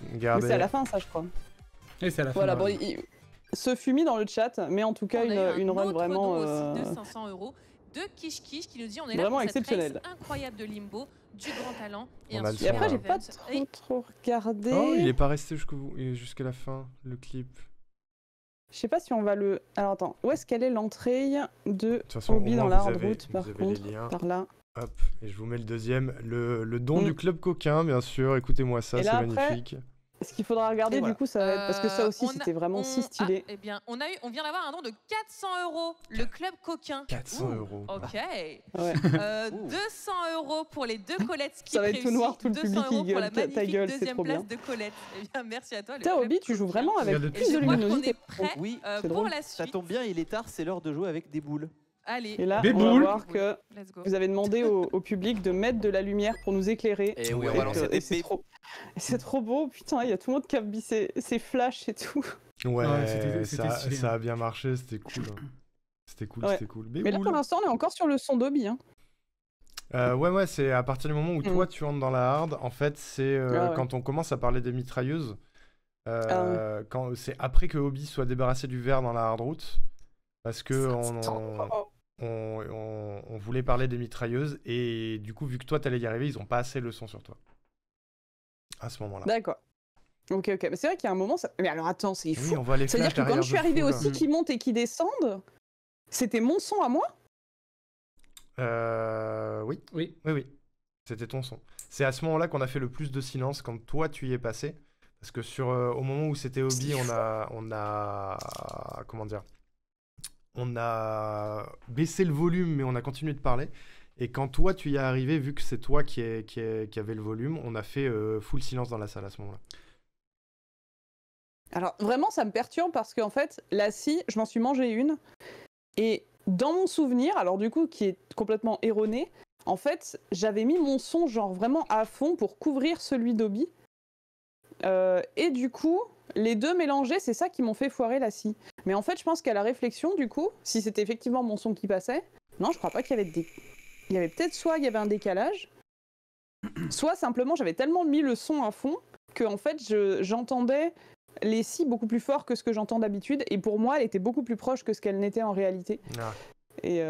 Mais Regardez. c'est à la fin, ça, je crois. Et c'est à la fin. Voilà, bon, ouais. ce fut mis dans le chat, mais en tout cas, On a eu une un run autre vraiment. don aussi de 500 € de Kish Kish qui nous dit on est là Vraiment pour cette exceptionnel. race incroyable de Limbo, du grand talent et On un a le Et son, super après, là. j'ai pas event. Et trop regardé. Oh, il est pas resté jusqu'à la fin, le clip. Je sais pas si on va le. Alors attends, où est-ce qu'elle est l'entrée de toute façon, Obi au dans moins, la vous hard avez- route, par vous avez les contre, liens. par là. Hop, et je vous mets le deuxième, le don Mm. du club coquin, bien sûr. Écoutez-moi ça, Et c'est là, après, magnifique. Ce qu'il faudra regarder, Et voilà. du coup, ça va être. Parce que ça aussi, On a- c'était vraiment si stylé. eh bien, on vient d'avoir un don de 400 €, le club coquin. 400 €. Ok. Ouais. 200 € pour les deux Colette Skip Ça va être tout réussis, noir, tout le 200 public qui € pour la gueule, ta magnifique gueule, c'est deuxième trop place bien. de Colette. Eh bien, merci à toi. le Putain, club Obi, tu joues coquin. vraiment avec Regarde le Et plus je de crois qu'on luminosité. est prêt Oui, c'est pour drôle. la ça suite. tombe bien, il est tard, c'est l'heure de jouer avec des boules. Allez, Et là, Des on va boules. voir que let's go. vous avez demandé au public de mettre de la lumière pour nous éclairer. Et oui, on Ouais. va lancer Et des c'est pépés. trop... c'est trop beau, putain, il y a tout le monde qui a mis ses flashs et tout. Ouais, Ouais, c'était stylé, ça hein. a bien marché, c'était cool. hein. C'était cool, Ouais. c'était cool. Mais là, boule. pour l'instant, on est encore sur le son d'Obi. Hein. Ouais, c'est à partir du moment où toi tu entres dans la hard, en fait, c'est Ah ouais. quand on commence à parler des mitrailleuses. Ah Quand c'est après que Obi soit débarrassé du verre dans la hard route, parce que on voulait parler des mitrailleuses et du coup, vu que toi t'allais y arriver, ils ont pas assez le son sur toi. À ce moment-là. D'accord. Ok. Mais c'est vrai qu'il y a un moment. Mais alors attends, c'est Oui, fou. on voit les C'est-à-dire flashs que quand derrière je suis de arrivée fou, là. aussi qui montent et qui descendent, c'était mon son à moi? Oui. Oui. C'était ton son. C'est à ce moment-là qu'on a fait le plus de silence quand toi tu y es passé. Parce que au moment où c'était Obi, on a comment dire, on a baissé le volume, mais on a continué de parler. Et quand toi tu y es arrivé, vu que c'est toi qui avait le volume, on a fait full silence dans la salle à ce moment-là. Alors vraiment, ça me perturbe parce qu'en fait, la scie, je m'en suis mangé une. Et dans mon souvenir, alors du coup, qui est complètement erroné, en fait, j'avais mis mon son genre vraiment à fond pour couvrir celui d'Obi. Et du coup, les deux mélangés, c'est ça qui m'ont fait foirer la scie. Mais en fait, je pense qu'à la réflexion, du coup, si c'était effectivement mon son qui passait, non, je crois pas qu'il y avait il y avait peut-être soit il y avait un décalage, soit simplement j'avais tellement mis le son à fond que en fait j'entendais les scies beaucoup plus fort que ce que j'entends d'habitude, et pour moi, elle était beaucoup plus proche que ce qu'elle n'était en réalité. Ah. Et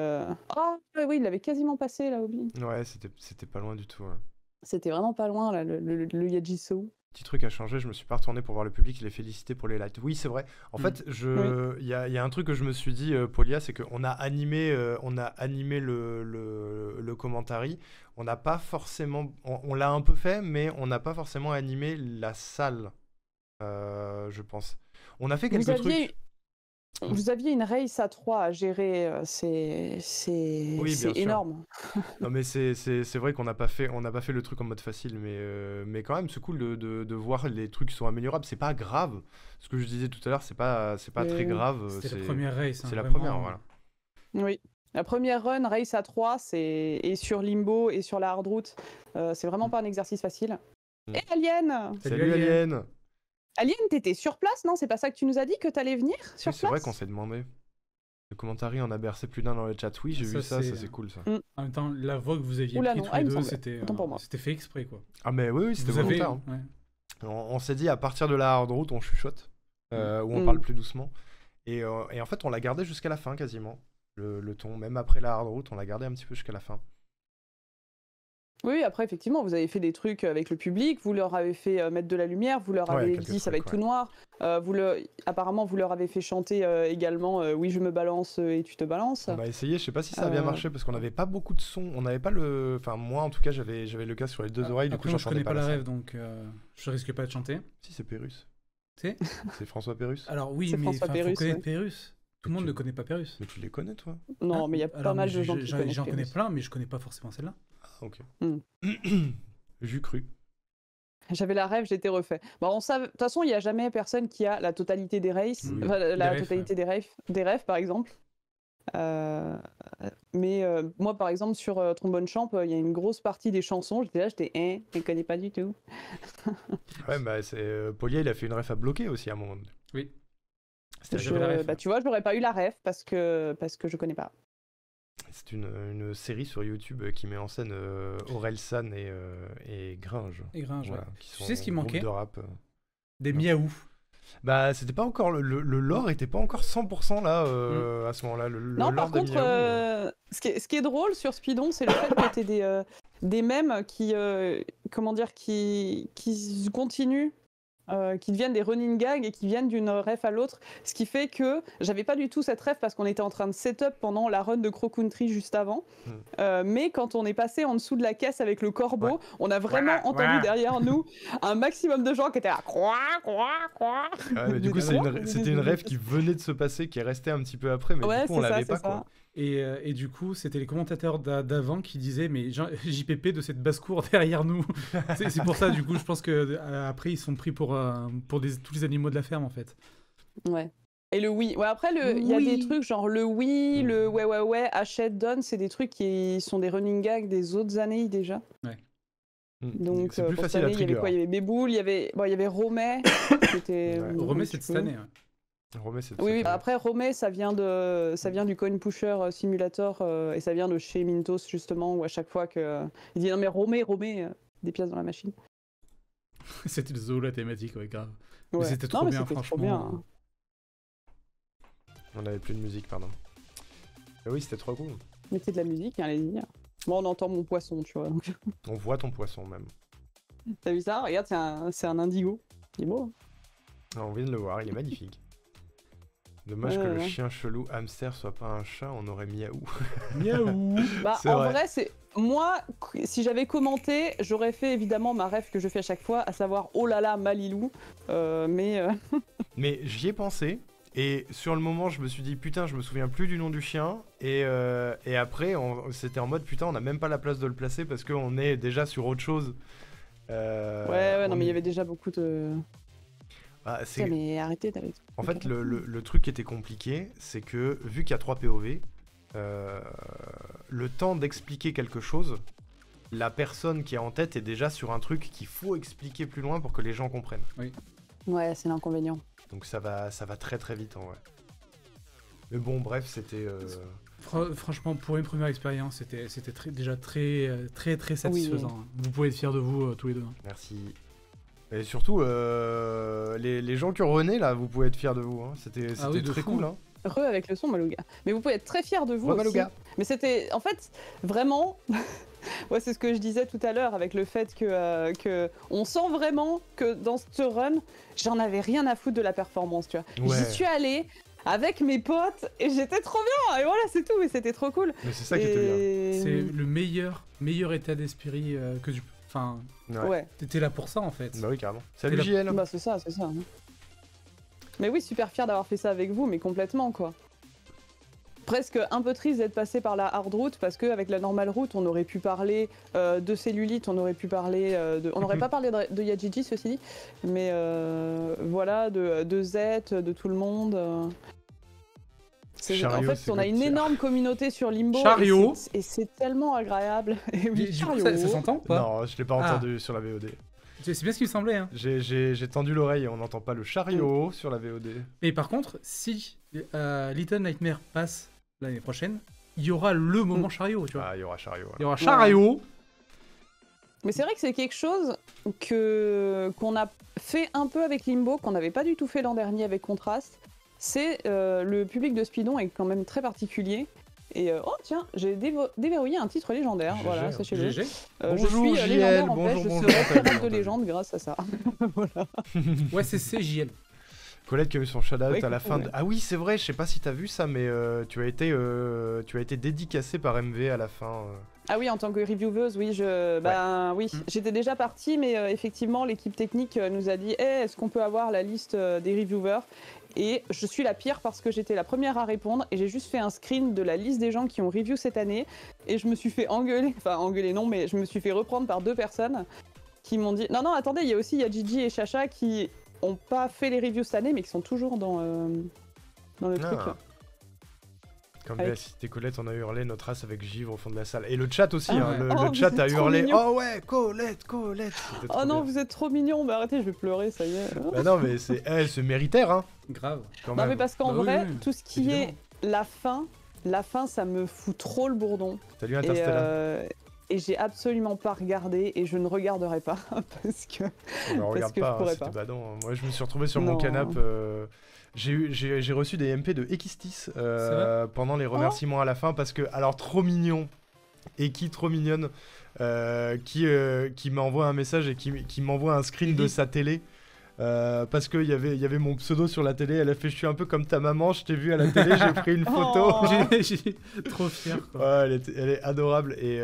oh oui, il l'avait quasiment passé là, Obi. Ouais, c'était pas loin du tout. Ouais. C'était vraiment pas loin là, le Yajiso. Petit truc à changer, je me suis pas retourné pour voir le public, il est félicité pour les lights. Oui, c'est vrai. En fait, il y a un truc que je me suis dit, Polia, c'est qu'on a animé, le commentary. On n'a pas forcément, on l'a un peu fait, mais on n'a pas forcément animé la salle, je pense. On a fait quelques trucs. Vous aviez une race à 3 à gérer, c'est Oui, bien sûr. énorme. Non, mais c'est vrai qu'on n'a pas fait le truc en mode facile, mais quand même c'est cool de voir les trucs qui sont améliorables. C'est pas grave. Ce que je disais tout à l'heure, c'est pas très grave. C'était la première race. C'est la vraiment. première, voilà. Oui. La première run, race à 3, et sur Limbo et sur la hard route, c'est vraiment pas un exercice facile. Mm. Et Alien! Salut Alien! Alien, t'étais sur place, non? C'est pas ça que tu nous as dit, que t'allais venir sur Oui, c'est vrai place? qu'on s'est demandé. Le commentary en a bercé plus d'un dans le chat. Oui, j'ai vu ça, c'est cool ça. En même temps, la voix que vous aviez Oula, pris non. tous les il me deux, semblait. Autant pour moi. c'était fait exprès, quoi. Ah, mais oui, c'était Vous avez- volontaire. Hein. ouais. On s'est dit à partir de la hard route, on chuchote, où on parle plus doucement. Et en fait, on l'a gardé jusqu'à la fin quasiment. Le ton, même après la hard route, on l'a gardé un petit peu jusqu'à la fin. Oui, après, effectivement, vous avez fait des trucs avec le public, vous leur avez fait mettre de la lumière, vous leur avez quelques dit ça va trucs, être tout noir, apparemment, vous leur avez fait chanter également oui, je me balance et tu te balances. On va essayer, je sais pas si ça a bien marché parce qu'on n'avait pas beaucoup de son, on n'avait pas le... Enfin moi en tout cas j'avais le casque sur les deux oreilles, du coup Après, moi, je j'entendais connais pas la scène. rêve, donc je risque pas de chanter. Si c'est Pérus. C'est C'est François Pérus. Alors oui, C'est mais François faut Pérus, connaître ouais. Pérus. Tout le monde ne connaît pas Pérus. Mais tu les connais toi? Non, Hein mais il y a pas Alors, mal mais de gens qui connaissent J'en connais Pérus. plein, mais je connais pas forcément celle-là. Ah ok. Hmm. J'eus cru. J'avais la rêve, j'étais refait. Bon, de toute façon, il n'y a jamais personne qui a la totalité des races, Oui. enfin, la Des refs, totalité des refs, par exemple. Mais moi, par exemple, sur Trombone Champ, il y a une grosse partie des chansons. J'étais je ne connais pas du tout. Ouais bah c'est... Polia il a fait une ref à bloquer aussi à un moment donné. Oui. C'était J'avais la ref. Bah, tu vois, je n'aurais pas eu la ref parce que je connais pas. C'est une série sur YouTube qui met en scène Orelsan et Gringe. Et Gringe, Voilà, ouais. qui Tu sont sais ce qui un groupe manquait de rap. Des miaou. Bah c'était pas encore... Le lore était pas encore 100% là à ce moment-là. Le Non, lore par des contre, Miaou, ce qui est drôle sur Speedon, c'est le fait que tu aies des mèmes qui continuent, qui deviennent des running gags et qui viennent d'une ref à l'autre. Ce qui fait que j'avais pas du tout cette ref parce qu'on était en train de setup pendant la run de Crow Country juste avant. Mais quand on est passé en dessous de la caisse avec le corbeau, on a vraiment entendu derrière nous un maximum de gens qui étaient là. Ouais, mais du coup, c'était une rêve qui venait de se passer, qui est restée un petit peu après, mais Ouais, du coup, on c'est ça, l'avait c'est pas, ça. quoi. Et du coup, c'était les commentateurs d'avant qui disaient mais JPP de cette basse-cour derrière nous. C'est pour ça, du coup, je pense que après ils sont pris pour tous les animaux de la ferme en fait. Ouais. Et le oui. Ouais, après, il y a des trucs genre le oui, le ouais, achète, donne, c'est des trucs qui sont des running gags des autres années déjà. Donc, c'est plus pour facile cette à année, il y avait trigger. quoi? Il y avait Béboul, il y avait Romet. C'était. Ouais. Romet, c'est de cette année. Ouais. Romet, c'est Oui, cette année. après Romet, ça vient du Coin Pusher Simulator et ça vient de chez Mintos justement, où à chaque fois que il dit non mais Romet, des pièces dans la machine. C'était le zoo la thématique, ouais, grave. Ouais. Mais c'était trop Non, mais bien, c'était franchement. trop bien, hein. On avait plus de musique, pardon. Mais oui, c'était trop cool. Mettez de la musique, hein, allez-y. Moi, on entend mon poisson, tu vois. Donc... On voit ton poisson, même. T'as vu ça? Regarde, c'est un indigo. Il est beau. Ah, on vient de le voir, il est magnifique. Dommage que le chien chelou hamster soit pas un chat, on aurait miaou. Miaou. Bah, C'est en vrai. vrai, c'est moi, si j'avais commenté, j'aurais fait évidemment ma ref que je fais à chaque fois, à savoir oh là là, Malilou. Mais j'y ai pensé, et sur le moment, je me suis dit putain, je me souviens plus du nom du chien, et après, c'était en mode putain, on a même pas la place de le placer parce qu'on est déjà sur autre chose. ouais, non, mais il y avait déjà beaucoup de. Bah, Putain, mais arrêtez d'aller. En fait, le truc qui était compliqué, c'est que vu qu'il y a 3 POV, le temps d'expliquer quelque chose, la personne qui est en tête est déjà sur un truc qu'il faut expliquer plus loin pour que les gens comprennent. Ouais, c'est l'inconvénient. Donc ça va très très vite en vrai. Mais bon, bref, c'était... Franchement, pour une première expérience, c'était déjà très satisfaisant. Vous pouvez être fiers de vous tous les deux. Merci. Et surtout, les gens qui ont René, là, vous pouvez être fiers de vous. Hein. C'était très fou. cool. Hein. Heureux avec le son, Malouga. Mais vous pouvez être très fiers de vous Ouais, aussi. Malouga. Mais c'était, en fait, vraiment... Ouais, c'est ce que je disais tout à l'heure avec le fait que on sent vraiment que dans ce run, j'en avais rien à foutre de la performance, tu vois. Ouais. J'y suis allée avec mes potes et j'étais trop bien. Et voilà, c'est tout. Et c'était trop cool. Mais c'est ça qui était bien. C'est le meilleur état d'esprit que tu... Enfin, Ouais. t'étais là pour ça en fait. Bah oui, carrément. Salut la- JL. Bah c'est ça. Hein. Mais oui, super fier d'avoir fait ça avec vous, mais complètement quoi. Presque un peu triste d'être passé par la hard route parce qu'avec la normale route, on aurait pu parler de cellulite, on aurait pu parler de... On n'aurait pas parlé de Yajiji, ceci dit, mais voilà, de Z, de tout le monde. Chariot, en fait, c'est on a une Gauthier. énorme communauté sur Limbo. Chariot. Et c'est tellement agréable. Et oui, Du coup, Chariot. ça s'entend ou pas? Non, je l'ai pas entendu sur la VOD. C'est bien ce qui me semblait. Hein. J'ai tendu l'oreille et on n'entend pas le chariot sur la VOD. Et par contre, si Little Nightmare passe l'année prochaine, il y aura le moment chariot, tu vois. Ah, il y aura chariot. Il y aura chariot. Mais c'est vrai que c'est quelque chose qu'on a fait un peu avec Limbo, qu'on n'avait pas du tout fait l'an dernier avec Contrast. C'est le public de Speedon est quand même très particulier. Et oh tiens, j'ai déverrouillé un titre légendaire, GG, voilà, hein. sachez-le. GG. Je suis JL, légendaire en fait, bonjour, je bonjour, serai Nathalie, pirate de Nathalie. légende grâce à ça. Voilà. Ouais, c'est CJL. Colette qui a eu son shout-out Ouais, à la fin de... ouais. Ah oui, c'est vrai, je sais pas si t'as vu ça, mais tu as été dédicacé par MV à la fin. Ah oui, en tant que revieweuse, oui, oui, j'étais déjà partie, mais effectivement, l'équipe technique nous a dit est-ce qu'on peut avoir la liste des reviewers? Et je suis la pire parce que j'étais la première à répondre et j'ai juste fait un screen de la liste des gens qui ont review cette année et je me suis fait engueuler, enfin engueuler non, mais je me suis fait reprendre par 2 personnes qui m'ont dit non, attendez, il y a aussi Gigi et Chacha qui ont pas fait les reviews cette année mais qui sont toujours dans le truc. Comme Avec- la cité Colette, on a hurlé notre race avec Givre au fond de la salle. Et le chat aussi, Ah hein, ouais. le Oh, chat vous a êtes trop hurlé mignon. oh ouais, Colette. C'était trop Oh non, bien. vous êtes trop mignons, bah arrêtez, je vais pleurer, ça y est. Bah non, mais c'est méritaire, hein, Grave. quand Non même. mais parce qu'en Bah oui, vrai, oui, tout ce qui évidemment. est la fin, ça me fout trop le bourdon. Salut Et, Interstellar. et j'ai absolument pas regardé et je ne regarderai pas parce que On regarde que je pas, hein, pourrais c'était pas. badant. Moi, je me suis retrouvé sur mon Non. canapé. J'ai reçu des MP de Ekistis pendant les remerciements à la fin parce que, alors, trop mignon. Eki, trop mignonne. Qui m'envoie un message et qui m'envoie un screen de sa télé. Parce qu'il y avait mon pseudo sur la télé. Elle a fait je suis un peu comme ta maman, je t'ai vu à la télé, j'ai pris une photo. Oh. J'ai trop fier. Quoi. Ouais, elle est adorable et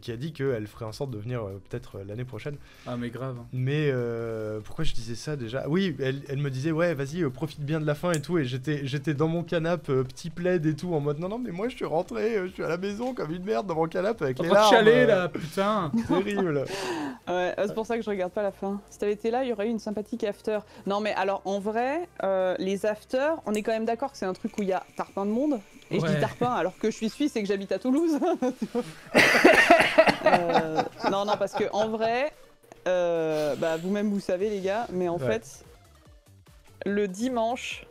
qui a dit qu'elle ferait en sorte de venir peut-être l'année prochaine. Ah mais grave. Mais pourquoi je disais ça déjà? Oui, elle me disait ouais vas-y profite bien de la fin et tout et j'étais dans mon canapé petit plaid et tout en mode non mais moi je suis rentré, je suis à la maison comme une merde dans mon canapé avec En les train de larmes. chialer là, putain. Terrible. Ouais, c'est pour ça que je regarde pas la fin. Si t'avais été là, il y aurait eu une sympathique after. Non mais alors en vrai, les afters, on est quand même d'accord que c'est un truc où il y a tarpin de monde. Et je Ouais. dis tarpin alors que je suis suisse et que j'habite à Toulouse. Non parce que en vrai, bah vous-même vous savez les gars, mais en Ouais. fait, le dimanche,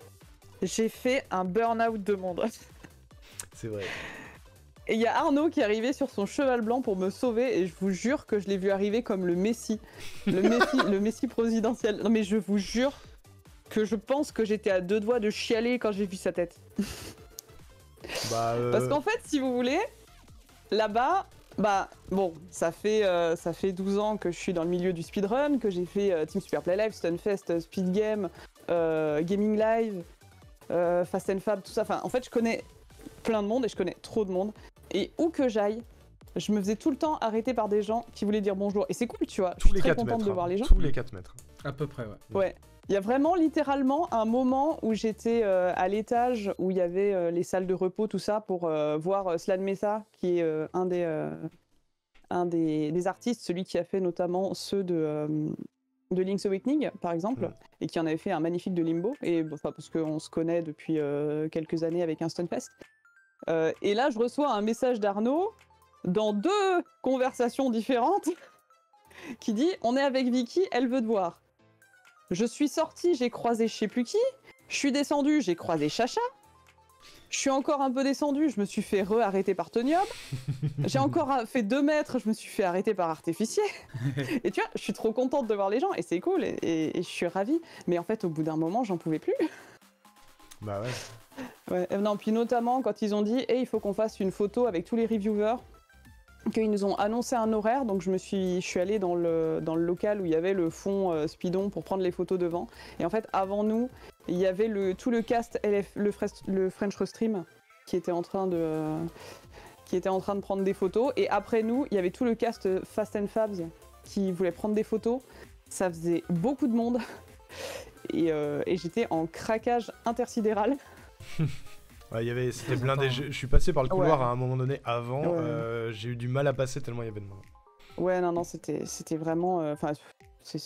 j'ai fait un burn-out de monde. C'est vrai. Et il y a Arnaud qui est arrivé sur son cheval blanc pour me sauver et je vous jure que je l'ai vu arriver comme le Messie. Le Messie présidentiel. Non mais je vous jure que je pense que j'étais à 2 doigts de chialer quand j'ai vu sa tête. Bah, Parce qu'en fait, si vous voulez, là-bas, bah bon, ça fait 12 ans que je suis dans le milieu du speedrun, que j'ai fait Team Super Play Live, Stunfest, Speed Game, Gaming Live, Fast and Fab, tout ça. Enfin, en fait, je connais plein de monde et je connais trop de monde. Et où que j'aille, je me faisais tout le temps arrêter par des gens qui voulaient dire bonjour. Et c'est cool, tu vois. Je tous suis les très 4 contente mètres. de voir les gens. Tous les 4 mètres. À peu près, ouais. Ouais. Il y a vraiment littéralement un moment où j'étais à l'étage où il y avait les salles de repos, tout ça, pour voir Slan Mesa, qui est un des artistes, celui qui a fait notamment ceux de Link's Awakening, par exemple, Mm. et qui en avait fait un magnifique de Limbo, et bon, enfin, parce qu'on se connaît depuis quelques années avec un Stunfest. Et là, je reçois un message d'Arnaud dans 2 conversations différentes qui dit « On est avec Vicky, elle veut te voir ». Je suis sortie, j'ai croisé je sais plus qui. Je suis descendue, j'ai croisé Chacha. Je suis encore un peu descendue, je me suis fait arrêter par Tonium. J'ai encore fait 2 mètres, je me suis fait arrêter par Artificier. Et tu vois, je suis trop contente de voir les gens et c'est cool et je suis ravie. Mais en fait, au bout d'un moment, j'en pouvais plus. Bah ouais. Ouais, non, puis notamment quand ils ont dit il faut qu'on fasse une photo avec tous les reviewers, qu'ils nous ont annoncé un horaire, donc je suis allée dans le local où il y avait le fond Speedon pour prendre les photos devant. Et en fait, avant nous, il y avait tout le cast le French Restream qui était en train de prendre des photos. Et après nous, il y avait tout le cast Fast and Fabs qui voulait prendre des photos. Ça faisait beaucoup de monde. Et j'étais en craquage intersidéral. Ouais, c'était blindé. Je suis passé par le couloir Ouais. à un moment donné avant. Ouais. J'ai eu du mal à passer tellement il y avait de monde. Ouais, non, c'était vraiment... Enfin, c'est...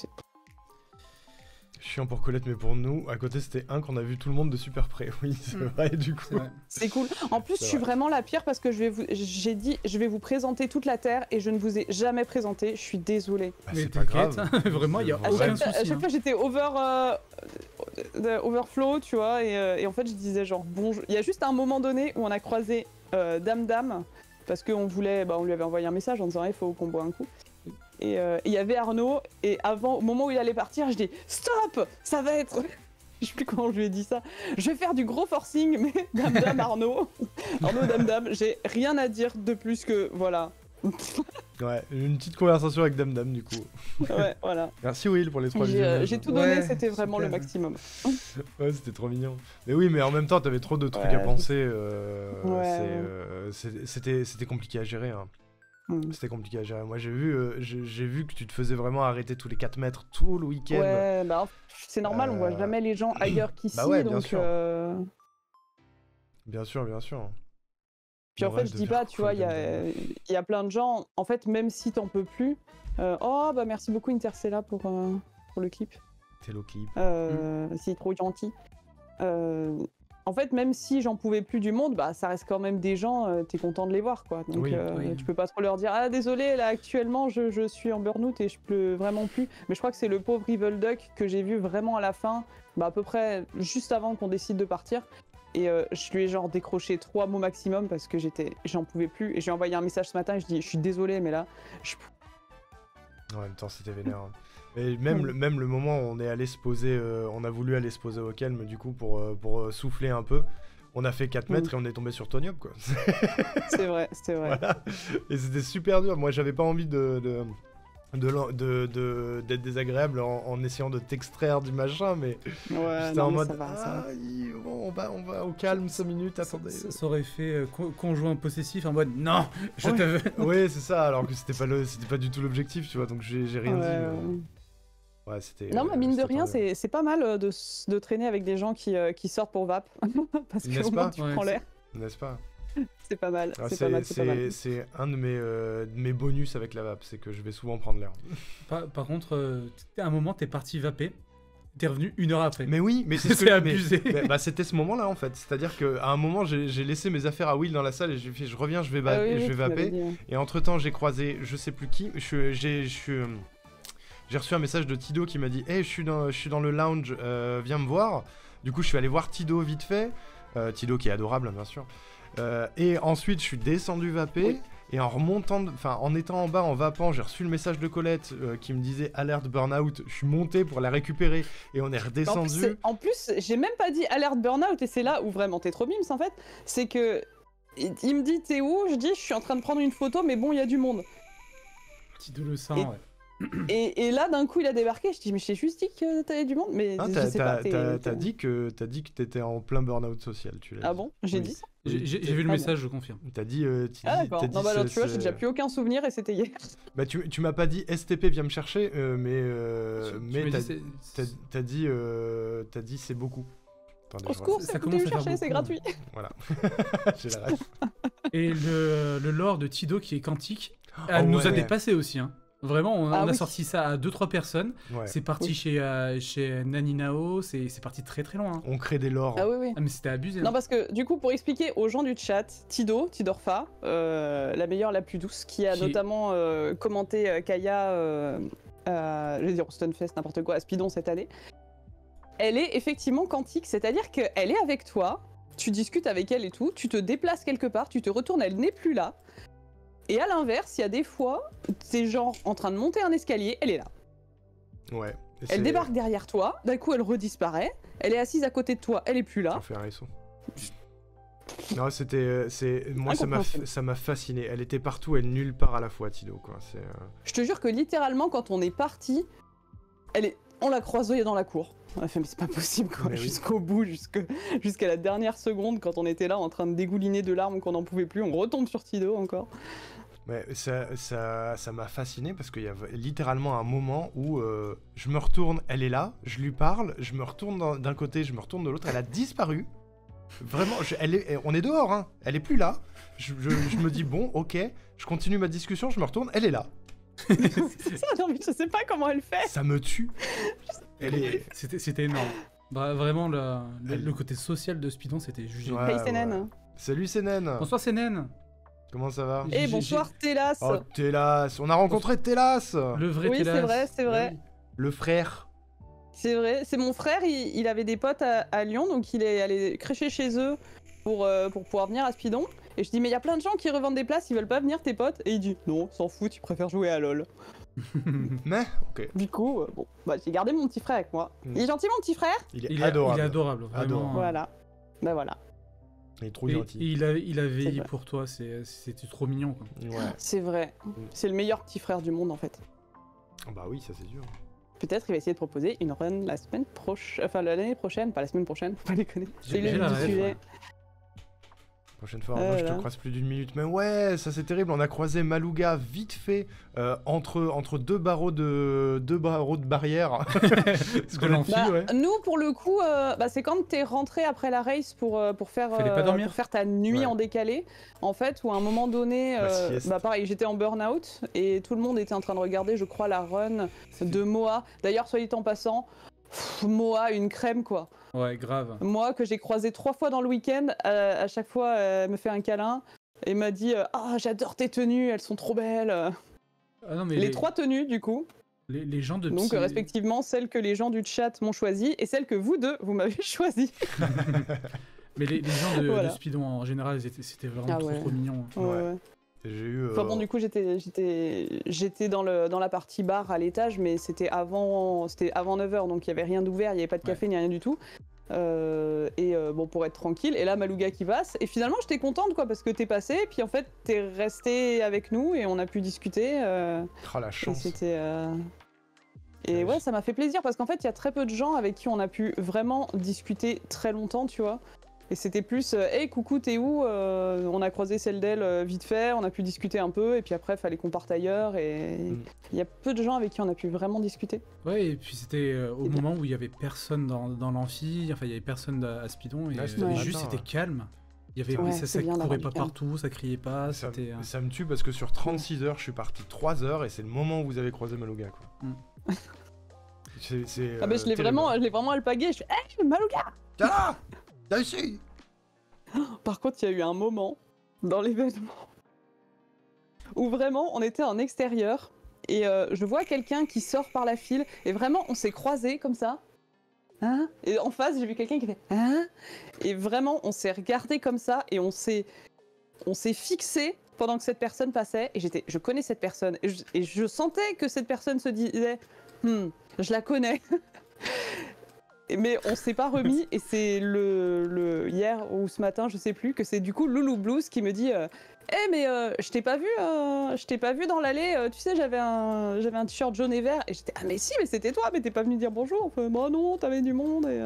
Chiant pour Colette, mais pour nous, à côté, c'était qu'on a vu tout le monde de super près. Oui, c'est vrai, du coup. C'est vrai. C'est cool. En plus, C'est je suis vrai. vraiment la pire parce que j'ai dit je vais vous présenter toute la Terre et je ne vous ai jamais présenté. Je suis désolée. Bah, Mais c'est pas t'inquiète, grave. hein, vraiment, il y a À aucun À souci. chaque fois, j'étais overflow, tu vois, et en fait, je disais genre bonjour. Il y a juste un moment donné où on a croisé Dame Dame parce qu'on voulait, on lui avait envoyé un message en disant il faut qu'on boit un coup. Et il y avait Arnaud, et au moment où il allait partir, je dis stop, ça va être. Je sais plus comment je lui ai dit ça. Je vais faire du gros forcing, mais Dame Dame Arnaud, Dame Dame, j'ai rien à dire de plus que voilà. Ouais, une petite conversation avec Dame Dame, du coup. Ouais, voilà. Merci Will pour les 3 visionnages. J'ai tout donné, Ouais, c'était vraiment super. le maximum. Ouais, c'était trop mignon. Mais oui, mais en même temps, t'avais trop de trucs Ouais. à penser. Ouais. C'était compliqué à gérer. Hein. Mm. C'était compliqué à gérer. Moi, j'ai vu que tu te faisais vraiment arrêter tous les 4 mètres tout le week-end. Ouais, c'est normal, on voit jamais les gens ailleurs qu'ici, Bah ouais, bien donc... sûr. Bien sûr, bien sûr. Puis en Mon fait, rêve je de dis faire pas, tu vois, il coucou y a plein de gens, en fait, même si t'en peux plus, oh, bah merci beaucoup Intercella pour le clip, Tello clip. c'est trop gentil. En fait, même si j'en pouvais plus du monde, bah ça reste quand même des gens, t'es content de les voir, quoi. Donc Oui. Oui. tu peux pas trop leur dire, ah désolé, là actuellement je suis en burn-out et je peux vraiment plus. Mais je crois que c'est le pauvre Evil Duck que j'ai vu vraiment à la fin, à peu près juste avant qu'on décide de partir. Et je lui ai genre décroché 3 mots maximum parce que j'en pouvais plus. Et j'ai envoyé un message ce matin et je dis je suis désolé mais là, En même temps, c'était vénère. Hein. Mais même le moment où on est allé se poser, on a voulu aller se poser au calme, du coup, pour souffler un peu, on a fait 4 mètres et on est tombé sur Toniop, quoi. c'est vrai, c'était vrai. Voilà. Et c'était super dur. Moi, j'avais pas envie d'être désagréable en essayant de t'extraire du machin, mais Ouais, j'étais non, en mais mode ça va, ça va. bon, on va au calme 5 minutes, attendez. Ça aurait fait conjoint possessif en mode non, je te veux. Ouais, c'est ça, alors que c'était pas du tout l'objectif, tu vois, donc j'ai rien Ouais, dit. ouais. Ouais, c'était. Non, mais mine de c'était rien, tendu. c'est pas mal de traîner avec des gens qui sortent pour VAP. Parce N'est-ce que au moins, pas tu Ouais, prends c'est- l'air. N'est-ce pas? C'est pas mal. Ah, C'est pas mal, c'est pas mal. c'est un de mes bonus avec la vape, c'est que je vais souvent prendre l'air. Par contre, à un moment, t'es parti vaper, t'es revenu 1 heure après. Mais oui, mais c'est ce C'est que abusé. bah, c'était ce moment-là en fait. C'est-à-dire qu'à un moment, j'ai laissé mes affaires à Will dans la salle et j'ai fait je reviens, je vais, Ah oui, je oui, vais tu m'avais vaper. dit, ouais. Et entre-temps, j'ai croisé je sais plus qui. J'ai reçu un message de Tido qui m'a dit hey, je suis dans le lounge, viens me voir. Du coup, je suis allé voir Tido vite fait. Tido qui est adorable, bien sûr. Et ensuite, je suis descendu vaper. Oui. Et en étant en bas, en vapant, j'ai reçu le message de Colette qui me disait alerte burn-out. Je suis monté pour la récupérer et on est redescendu. En plus, j'ai même pas dit alerte burn-out et c'est là où vraiment t'es trop mimes en fait. C'est que il me dit t'es où? Je dis je suis en train de prendre une photo mais bon il y a du monde. Petit de le sang, Et- ouais. Et là d'un coup il a débarqué. Je dis mais j'ai juste dit que t'avais du monde mais Ah, je sais pas. t'as dit que t'étais en plein burn-out social, tu l'as Ah dit. bon? J'ai Oui. dit ça? J'ai vu le Ah message, je confirme. T'as dit. Ah d'accord. t'as dit Non bah alors ce- tu vois j'ai ce- déjà plus aucun souvenir et c'était hier. Bah tu m'as pas dit STP viens me chercher, mais Tu m'as t'as dit, t'as dit c'est beaucoup. Attendez, Au je secours, regarde. ça c'est commence écoutez à faire chercher, c'est beaucoup, gratuit. Voilà. J'ai la ref. Et le lore de Tido qui est quantique Oh nous a ouais. dépassé aussi. Hein. Vraiment, on Ah a oui. sorti ça à 2-3 personnes. Ouais. C'est parti Oui. chez Naninao, c'est parti très très loin. Hein. On crée des lores. Ah oui, oui. Ah, mais c'était abusé. Non, hein. parce que du coup, pour expliquer aux gens du chat, Tidorfa, la meilleure, la plus douce, qui a Qui- notamment commenté Kaya, je vais dire au Stunfest, n'importe quoi, à Spidon cette année, elle est effectivement quantique, c'est-à-dire qu'elle est avec toi, tu discutes avec elle et tout, tu te déplaces quelque part, tu te retournes, elle n'est plus là. Et à l'inverse, il y a des fois, t'es genre en train de monter un escalier, elle est là. Ouais. Et Elle c'est- débarque derrière toi, d'un coup elle redisparaît, elle est assise à côté de toi, elle est plus là. On fait un hérisson. Non, c'était. Moi, Incompréhensible. ça m'a fasciné. Elle était partout et nulle part à la fois, Tido, quoi. C'est. Je te jure que littéralement, quand on est parti, on l'a croisée dans la cour. On a fait, mais c'est pas possible, quoi. Mais oui. Jusqu'au bout, jusqu'à la dernière seconde, quand on était là en train de dégouliner de larmes qu'on n'en pouvait plus, on retombe sur Tido encore. Mais ça m'a fasciné parce qu'il y a littéralement un moment où je me retourne, elle est là, je lui parle, je me retourne d'un côté, je me retourne de l'autre, elle a disparu. Vraiment, on est dehors, hein. Elle est plus là. Je me dis, bon, ok, je continue ma discussion, je me retourne, elle est là. C'est ça, non, mais je sais pas comment elle fait. Ça me tue. Elle est. C'était énorme. Bah, vraiment, le côté social de Spidon, c'était juste génial. Ouais, Hey, Senen. Salut Senen. Bonsoir, Sénène. Comment ça va? Et J'ai- bonsoir, Télas. Oh, Télas. On a rencontré Télas. Le vrai Oui, Télas. c'est vrai, c'est vrai. Oui. Le frère. C'est vrai, c'est mon frère, il avait des potes à Lyon, donc il est allé crécher chez eux pour pouvoir venir à Spidon. Et je dis, mais il y a plein de gens qui revendent des places, ils veulent pas venir, tes potes? Et il dit, non, s'en fout, ils préfèrent jouer à LoL. Mais, ok. Du coup, bon, bah, j'ai gardé mon petit frère avec moi. Mm. Il est gentil, mon petit frère? Il est Il est adorable. Il est adorable, vraiment. Adorable. Voilà. Bah voilà. Il est trop Et, gentil. il a veillé vrai. pour toi, c'était trop mignon. Quoi. Ouais. C'est vrai. C'est le meilleur petit frère du monde, en fait. Bah oui, ça c'est sûr. Peut-être il va essayer de proposer une run la semaine prochaine, enfin l'année prochaine, pas la semaine prochaine, faut pas déconner. C'est J'ai le la du rêve, sujet. ouais. Prochaine fois, moi je te Voilà. croise plus d'une minute. Mais ouais, ça c'est terrible. On a croisé Malouga vite fait entre deux barreaux de barrière. De l'amphi, Bah, ouais. nous, pour le coup, bah, c'est quand t'es rentré après la race pour faire pour faire ta nuit Ouais. en décalé, en fait, où à un moment donné, La sieste. bah pareil, j'étais en burn-out et tout le monde était en train de regarder, je crois, la run de Moa. D'ailleurs, soit dit en passant, Moa, une crème quoi. Ouais, grave. Moi, que j'ai croisé 3 fois dans le week-end, à chaque fois, elle me fait un câlin et m'a dit ah, j'adore tes tenues, elles sont trop belles. Ah non, mais Les 3 tenues, du coup. les gens de Donc, Psy- respectivement, celles que les gens du chat m'ont choisies et celles que vous deux, vous m'avez choisies. Mais les gens de Voilà. Spidon en général, c'était vraiment Ah trop ouais. trop mignon. Ouais, Ouais. ouais. J'ai eu. Enfin bon, du coup, j'étais dans la partie bar à l'étage, mais c'était avant 9h, donc il n'y avait rien d'ouvert, il n'y avait pas de café ni rien du tout. Bon, pour être tranquille, et là, Malouga qui passe, et finalement, j'étais contente, quoi, parce que t'es passé, et puis en fait, t'es resté avec nous, et on a pu discuter. Oh la Et chance. c'était. Et ouais, ça m'a fait plaisir, parce qu'en fait, il y a très peu de gens avec qui on a pu vraiment discuter très longtemps, tu vois. Et c'était plus, hey coucou, t'es où? On a croisé celle d'elle vite fait, on a pu discuter un peu, et puis après, fallait qu'on parte ailleurs, et il y a peu de gens avec qui on a pu vraiment discuter. Ouais, et puis c'était au C'est bien. moment où il y avait personne dans l'amphi, enfin il y avait personne à Spidon, et Ouais, c'était le juste matin, c'était calme. Il y avait, Ouais, ça c'est bien courait d'avoir pas du calme. partout, ça criait pas, Ça, c'était... ça me tue parce que sur 36 heures, je suis parti 3 heures et c'est le moment où vous avez croisé Malouga, quoi. C'est, Ah, mais je l'ai terrible. vraiment alpagué, je fais, hey Malouga! Ah, t'as ici. Par contre, il y a eu un moment dans l'événement où vraiment on était en extérieur et je vois quelqu'un qui sort par la file et vraiment on s'est croisés comme ça. Hein? Et en face, j'ai vu quelqu'un qui fait hein? Et vraiment on s'est regardé comme ça et on s'est fixé pendant que cette personne passait et je connais cette personne et je sentais que cette personne se disait je la connais. Mais on s'est pas remis et c'est le hier ou ce matin, je sais plus, que c'est du coup Loulou Blues qui me dit mais je t'ai pas vu dans l'allée, tu sais j'avais un t-shirt jaune et vert et j'étais ah mais si mais c'était toi mais t'es pas venu dire bonjour. Enfin, bah non, t'avais du monde et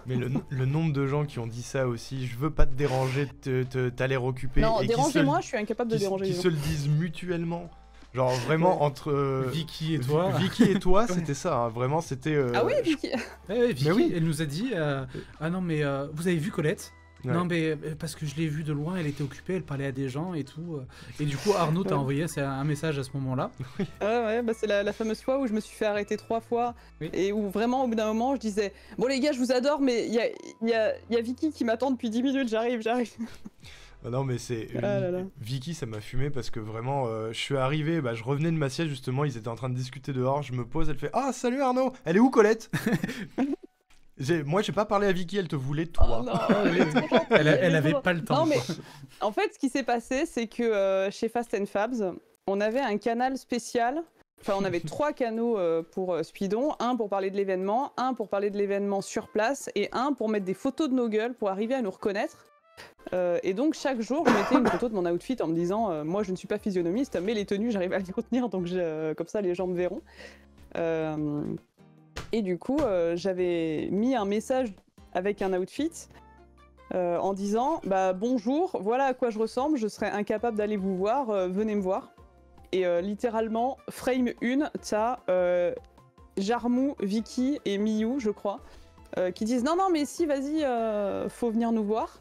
Mais le nombre de gens qui ont dit ça aussi, je veux pas te déranger, t'as l'air occupé. non, et qui dérangez-moi, se je suis incapable de qui, déranger qui les gens. se le disent mutuellement. Genre vraiment Ouais. entre Vicky et toi... Vicky et toi, c'était ça. Hein. Vraiment, c'était. Ah oui, Vicky. Ouais, Vicky, Mais oui. elle nous a dit ah non mais vous avez vu Colette? Ouais. Non, mais parce que je l'ai vue de loin, elle était occupée, elle parlait à des gens et tout. Et du coup, Arnaud t'a Ouais. envoyé un message à ce moment-là. Ouais, bah c'est la fameuse fois où je me suis fait arrêter 3 fois Oui. et où vraiment au bout d'un moment je disais bon les gars je vous adore mais il y a Vicky qui m'attend depuis 10 minutes, j'arrive. Ah non, mais c'est. Ah là là. Vicky, ça m'a fumé parce que vraiment, je suis arrivé, je revenais de ma sieste justement, ils étaient en train de discuter dehors. Je me pose, elle fait ah, salut Arnaud, elle est où Colette? Moi, j'ai pas parlé à Vicky, elle te voulait toi. Oh non, elle est trop gentille, Elle est avait trop pas le temps. Non mais quoi. en fait ce qui s'est passé c'est que chez Fast and Fabs on avait un canal spécial. Enfin, on avait 3 canaux pour Speedon, un pour parler de l'événement, un pour parler de l'événement sur place et un pour mettre des photos de nos gueules pour arriver à nous reconnaître. Et donc chaque jour, je mettais une photo de mon outfit en me disant moi je ne suis pas physionomiste, mais les tenues j'arrive à les retenir donc comme ça les gens me verront. Et du coup, j'avais mis un message avec un outfit en disant bonjour, voilà à quoi je ressemble, je serais incapable d'aller vous voir, venez me voir. Et littéralement, frame 1, t'as Jarmou, Vicky et Miyu, je crois, qui disent non, mais si, vas-y, faut venir nous voir.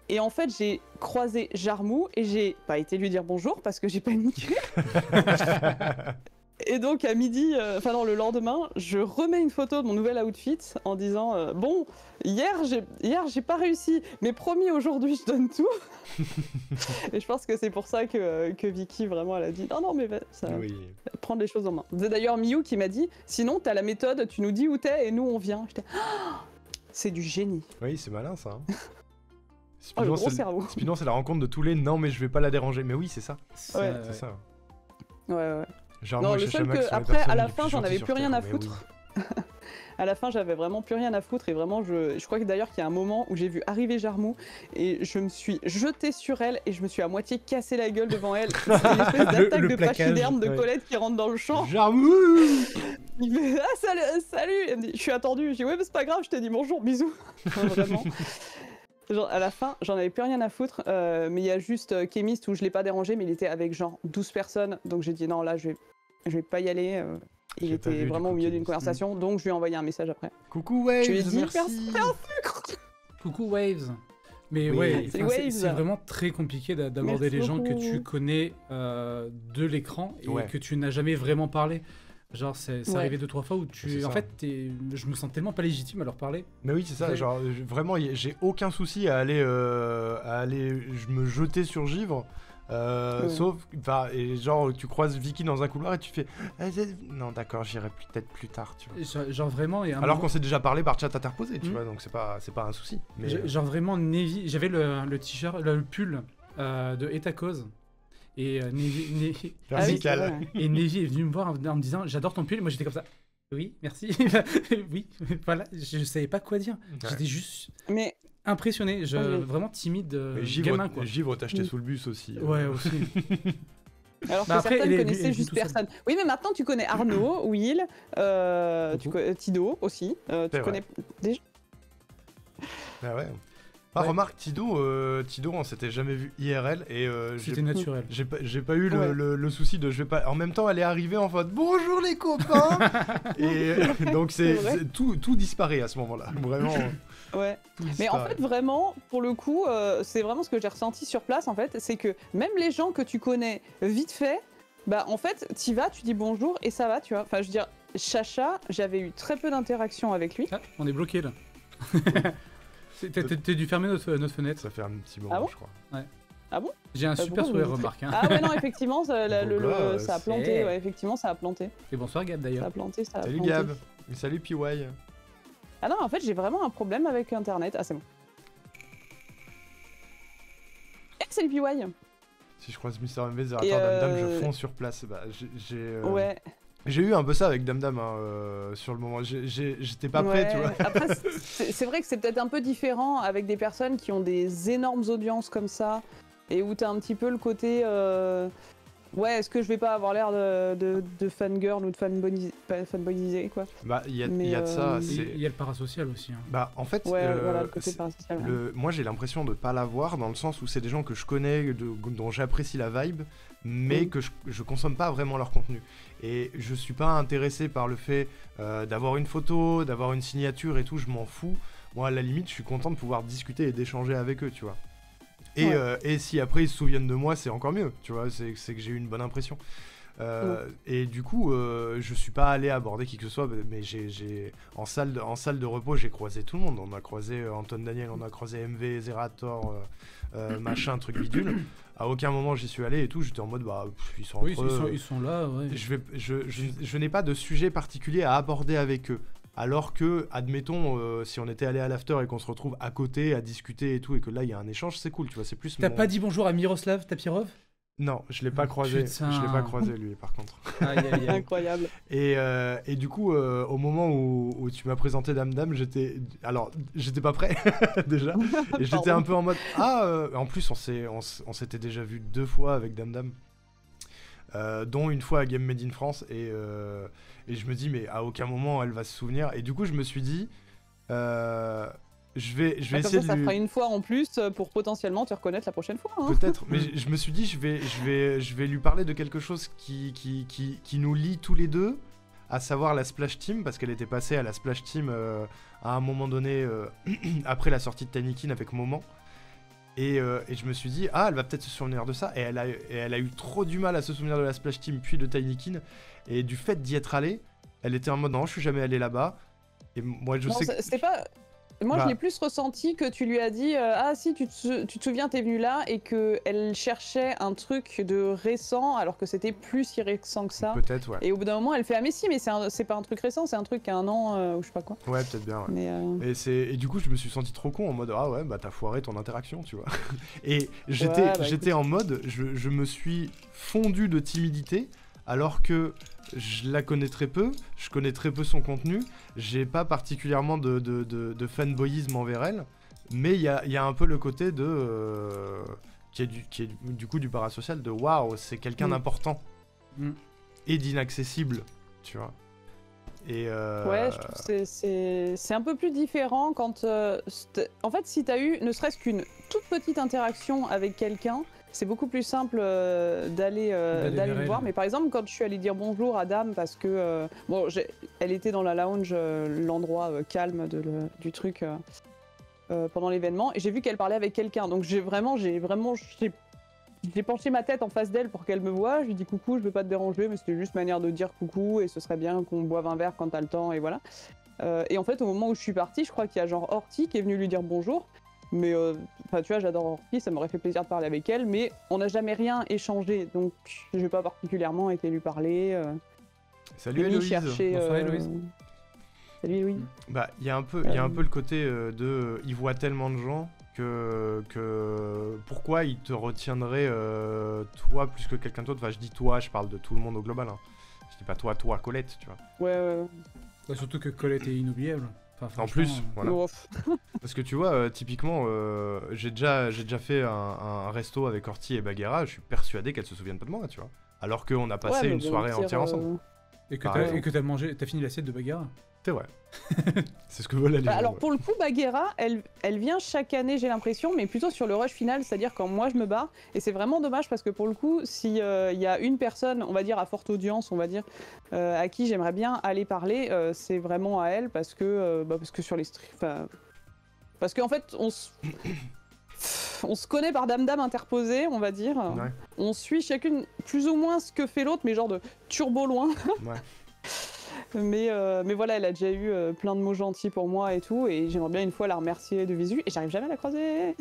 Et en fait, j'ai croisé Jarmou et j'ai pas été lui dire bonjour parce que j'ai paniqué. Et donc à midi, le lendemain, je remets une photo de mon nouvel outfit en disant bon, hier j'ai pas réussi, mais promis aujourd'hui je donne tout. Et je pense que c'est pour ça que Vicky vraiment elle a dit non mais ça Oui. prendre les choses en main. C'est d'ailleurs Miyu qui m'a dit sinon t'as la méthode, tu nous dis où t'es et nous on vient. J'étais c'est du génie. Oui, c'est malin ça. Hein. Oh, le Spinon, gros c'est cerveau. Spinon, c'est la rencontre de tous les non, mais je vais pas la déranger. Mais oui, c'est ça. Ouais. C'est ça. Ouais. Genre, Non, moi, le chez seul Chamax, que sont les après à personnes la les fin plus j'en avais gentilles plus sur rien à Terre, mais foutre. À la fin, j'avais vraiment plus rien à foutre et vraiment, je crois que d'ailleurs qu'il y a un moment où j'ai vu arriver Jarmou et je me suis jetée sur elle et je me suis à moitié cassé la gueule devant elle. C'est une espèce d'attaque le de plaquage, pachyderme de ouais. Colette qui rentre dans le champ. Jarmou. Il fait salut. Elle me dit je suis attendue. Je dis ouais mais c'est pas grave, je t'ai dit bonjour, bisous. Enfin, vraiment. Genre, à la fin, j'en avais plus rien à foutre, mais il y a juste Chemist où je l'ai pas dérangé, mais il était avec genre 12 personnes, donc j'ai dit non là je vais pas y aller. Il J'ai pas était vu, du vraiment coup, au milieu d'une Chemist. conversation, donc je lui ai envoyé un message après. Coucou Waves, Je lui ai dit merci. Coucou Waves. Mais Oui. ouais, C'est enfin, Waves. c'est vraiment très compliqué d'aborder Merci les gens que beaucoup. tu connais de l'écran et Ouais. que tu n'as jamais vraiment parlé. Genre, c'est Ouais. arrivé 2-3 fois où C'est ça. en fait, je me sens tellement pas légitime à leur parler. Mais oui, c'est ça. Ouais. Genre, vraiment, j'ai aucun souci à aller me jeter sur Givre. Ouais. Sauf, enfin, et genre, tu croises Vicky dans un couloir et tu fais non, d'accord, j'irai peut-être plus tard, tu vois. Genre vraiment, et Alors qu'on s'est déjà parlé par chat interposé, tu Mhm. vois, donc c'est pas un souci. Mais Genre vraiment Nevi, j'avais le t-shirt, le pull de Etacause et Nevi Ah oui, Vertical. c'est vrai. et Nevi est venue me voir en me disant j'adore ton pull et moi j'étais comme ça. Oui, merci. Oui, voilà, je savais pas quoi dire. Ouais. J'étais juste Mais impressionné, Ok. vraiment timide, Mais gamin quoi. Givre t'as acheté Mm. sous le bus aussi. Ouais, aussi. alors Bah que après, certaines elle est connaissaient venue juste tout seul. personne. Oui, mais maintenant tu connais Arnaud, Will, Tido aussi. Tu C'est connais déjà. Ah ouais. Ah, Ouais. remarque, Tido, on s'était jamais vu IRL et C'était naturel. j'ai pas eu Ouais. le souci de je vais pas. En même temps, elle est arrivée en mode bonjour les copains et donc C'est vrai. tout disparaît à ce moment-là. Vraiment. Ouais. Tout Mais en disparaît. fait, vraiment, pour le coup, c'est vraiment ce que j'ai ressenti sur place, en fait, c'est que même les gens que tu connais vite fait, bah en fait, t'y vas, tu dis bonjour et ça va, tu vois. Enfin, je veux dire, Chacha, j'avais eu très peu d'interactions avec lui. Ah, on est bloqué là. T'as dû fermer notre fenêtre. Ça fait un petit moment, Ah bon je crois. J'ai un super pourquoi vous sourire, me dites- remarque. Hein. Ah ouais, non, effectivement, ça, Beau gosse. ça a planté, ouais, effectivement, ça a planté. Et bonsoir Gab Ça d'ailleurs. a planté, ça a Salut planté. Gab. Salut PY. Ah non, en fait, j'ai vraiment un problème avec Internet. Ah, c'est bon. Eh, salut PY. Si je croise Mister MV, Zerator, Et, Dame, je fonds sur place. Bah, Ouais. j'ai eu un peu ça avec Dame sur le moment. J'étais pas prêt, Ouais. tu vois. Après, c'est vrai que c'est peut-être un peu différent avec des personnes qui ont des énormes audiences comme ça et où t'as un petit peu le côté. Ouais, est-ce que je vais pas avoir l'air de fangirl ou de fanboyisé, quoi. Bah, il y a Mais, de ça. Il y a le parasocial aussi. Hein. Bah, en fait, Ouais, voilà, le côté c'est- parasocial. ouais. moi j'ai l'impression de pas l'avoir dans le sens où c'est des gens que je connais, dont j'apprécie la vibe, mais Mm. que je consomme pas vraiment leur contenu. Et je suis pas intéressé par le fait d'avoir une photo, d'avoir une signature et tout, je m'en fous. moi, à la limite, je suis content de pouvoir discuter et d'échanger avec eux, tu vois. Ouais. Et si après ils se souviennent de moi, c'est encore mieux, tu vois, c'est que j'ai eu une bonne impression. Et du coup, je suis pas allé aborder qui que ce soit, mais en salle de repos, j'ai croisé tout le monde. On a croisé Anton Daniel, on a croisé MV, Zerator, machin, truc bidule. À aucun moment j'y suis allé et tout, j'étais en mode bah ils sont entre eux. Ils sont là, ouais. Je n'ai pas de sujet particulier à aborder avec eux. Alors que, admettons, si on était allé à l'after et qu'on se retrouve à côté à discuter et tout, et que là il y a un échange, c'est cool, tu vois, c'est plus. T'as pas dit bonjour à Miroslav Tapirov? Non, je l'ai pas croisé. Putain. Je l'ai pas croisé lui, par contre. Aïe, aïe, aïe. Incroyable. Et du coup, au moment où tu m'as présenté Dame Dame, j'étais pas prêt déjà. Et j'étais un peu en mode en plus on s'était déjà vu 2 fois avec Dame Dame. Dont une fois à Game Made in France et je me dis mais à aucun moment elle va se souvenir et du coup je me suis dit je vais Comme essayer ça de lui... fera une fois en plus pour potentiellement te reconnaître la prochaine fois. Hein. Peut-être, mais je me suis dit je vais lui parler de quelque chose qui nous lie tous les deux, à savoir la Splash Team, parce qu'elle était passée à la Splash Team à un moment donné après la sortie de Tinykin avec Moment. Et je me suis dit, elle va peut-être se souvenir de ça. Et elle a eu trop du mal à se souvenir de la Splash Team puis de Tinykin. Et du fait d'y être allée, elle était en mode non, je suis jamais allé là-bas. Et moi, je sais que... C'était pas... Moi, je l'ai plus ressenti que tu lui as dit si, tu te souviens, t'es venu là, et qu'elle cherchait un truc de récent, alors que c'était plus si récent que ça. Peut-être, ouais. Et au bout d'un moment, elle fait mais si, mais c'est pas un truc récent, c'est un truc qui a 1 an, ou je sais pas quoi. Ouais, peut-être bien, ouais. Mais et du coup, je me suis senti trop con en mode ouais, bah t'as foiré ton interaction, tu vois. Et j'étais en mode, je me suis fondu de timidité, alors que je la connais très peu, je connais très peu son contenu, j'ai pas particulièrement de fanboyisme envers elle, mais il y a un peu le côté qui est du coup du parasocial, de waouh, c'est quelqu'un d'important et d'inaccessible, tu vois. Et ouais, je trouve que c'est un peu plus différent quand... en fait, si t'as eu ne serait-ce qu'une toute petite interaction avec quelqu'un, c'est beaucoup plus simple d'aller le voir. Mais par exemple, quand je suis allée dire bonjour à Dame, parce que elle était dans la lounge, l'endroit calme du truc pendant l'événement, et j'ai vu qu'elle parlait avec quelqu'un. Donc j'ai penché ma tête en face d'elle pour qu'elle me voie. Je lui dis coucou, je veux pas te déranger, mais c'était juste manière de dire coucou et ce serait bien qu'on boive un verre quand t'as le temps et voilà. Et en fait, au moment où je suis partie, je crois qu'il y a genre Horty qui est venu lui dire bonjour. Mais tu vois, j'adore Horty, ça m'aurait fait plaisir de parler avec elle, mais on n'a jamais rien échangé, donc je n'ai pas particulièrement été lui parler. Salut Héloïse. Bonsoir Héloïse. Salut Héloïse. Bah, il y a un peu le côté il voit tellement de gens que pourquoi il te retiendrait toi plus que quelqu'un d'autre. Enfin, je dis toi, je parle de tout le monde au global. Hein. Je dis pas toi, Colette, tu vois. Ouais. Bah, surtout que Colette est inoubliable. Enfin, en plus, voilà. Parce que tu vois, typiquement, j'ai déjà fait un resto avec Horty et Bagheera, je suis persuadé qu'elles se souviennent pas de moi, tu vois. Alors qu'on a passé une soirée entière ensemble. Et que t'as fini l'assiette de Bagheera. C'est vrai. C'est ce que veut la légende. Alors pour le coup, Bagheera, elle vient chaque année, j'ai l'impression, mais plutôt sur le rush final, c'est-à-dire quand moi je me bats. Et c'est vraiment dommage parce que pour le coup, s'il y a une personne, on va dire à forte audience, on va dire, à qui j'aimerais bien aller parler, c'est vraiment à elle parce que sur les streams... Parce qu'en fait, on se connaît par Dame interposé, on va dire. Ouais. On suit chacune plus ou moins ce que fait l'autre, mais genre de turbo loin. Ouais. Mais voilà, elle a déjà eu plein de mots gentils pour moi et tout, et j'aimerais bien une fois la remercier de visu, et j'arrive jamais à la croiser.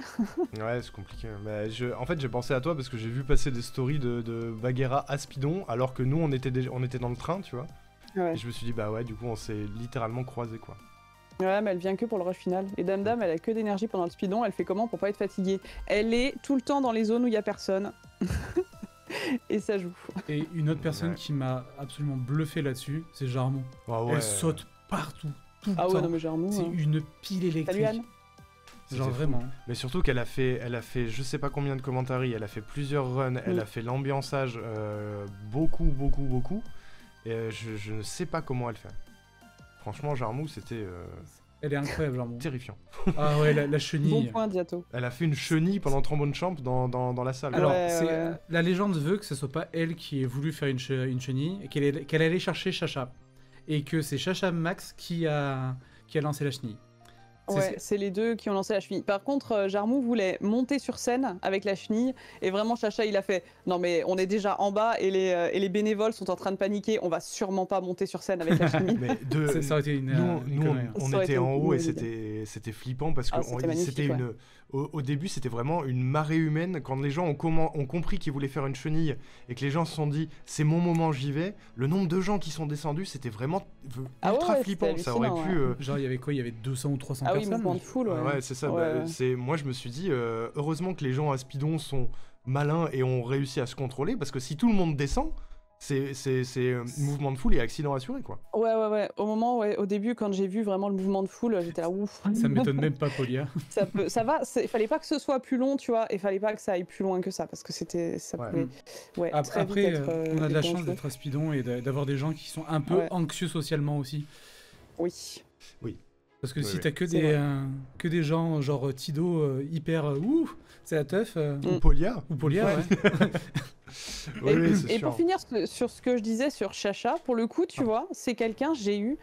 Ouais, c'est compliqué. Mais en fait, j'ai pensé à toi parce que j'ai vu passer des stories de Bagheera à Spidon, alors que nous, on était dans le train, tu vois. Ouais. Et je me suis dit, bah ouais, du coup, on s'est littéralement croisés, quoi. Ouais, mais elle vient que pour le rush final. Et Dame, elle a que d'énergie pendant le speedon, elle fait comment pour pas être fatiguée? Elle est tout le temps dans les zones où il y a personne. Et ça joue. Et une autre personne qui m'a absolument bluffé là-dessus, c'est Jarmou. Oh ouais. Elle saute partout, tout le temps. Ah ouais, non mais Jarmou... C'est une pile électrique. Salut Anne. Genre vraiment. Mais surtout qu'elle a fait je sais pas combien de commentaires, elle a fait plusieurs runs, elle a fait l'ambiançage beaucoup. Et je ne sais pas comment elle fait. Franchement, Jarmou, c'était... Elle est incroyable, Jarmou. Terrifiant. Ah ouais, la chenille. Bon point, Diato. Elle a fait une chenille pendant Trombone Champ dans la salle. Alors, la légende veut que ce soit pas elle qui ait voulu faire une chenille, et qu'elle allait chercher Chacha. Et que c'est Chacha Max qui a lancé la chenille. Ouais, c'est les deux qui ont lancé la chenille. Par contre, Jarmou voulait monter sur scène avec la chenille et vraiment Chacha il a fait non mais on est déjà en bas et les bénévoles sont en train de paniquer, on va sûrement pas monter sur scène avec la chenille. Mais Ça aurait été une nous, connerie, hein. on Ça aurait était été en haut et une c'était flippant parce que c'était magnifique, ouais. au début c'était vraiment une marée humaine. Quand les gens ont compris qu'ils voulaient faire une chenille et que les gens se sont dit c'est mon moment, j'y vais, le nombre de gens qui sont descendus c'était vraiment ultra flippant. Ça aurait pu Genre, il y avait quoi? Il y avait 200 ou 300 Ah oui, personnes. mouvement de foule. ouais, c'est ça. Ouais, bah, ouais. moi je me suis dit heureusement que les gens à Speedon sont malins et ont réussi à se contrôler parce que si tout le monde descend c'est mouvement de foule et accident assuré quoi. Ouais. Au début, quand j'ai vu vraiment le mouvement de foule, j'étais là ouf. Ça m'étonne même pas, Polia. Ça va. Il fallait pas que ce soit plus long, tu vois. Et fallait pas que ça aille plus loin que ça, parce que ça Ouais. pouvait. Ouais. très vite Après, être, on a de la chance dangereux. d'être à Speedon et d'avoir des gens qui sont un peu Ouais. anxieux socialement aussi. Oui. Parce que Oui, si oui. t'as que C'est que des gens genre Tido hyper ouh, c'est la teuf Ou Polia. ou Polia, ouais. Oui, c'est Et sûr. pour finir sur ce que je disais sur Chacha, pour le coup, tu vois, c'est quelqu'un, j'ai eu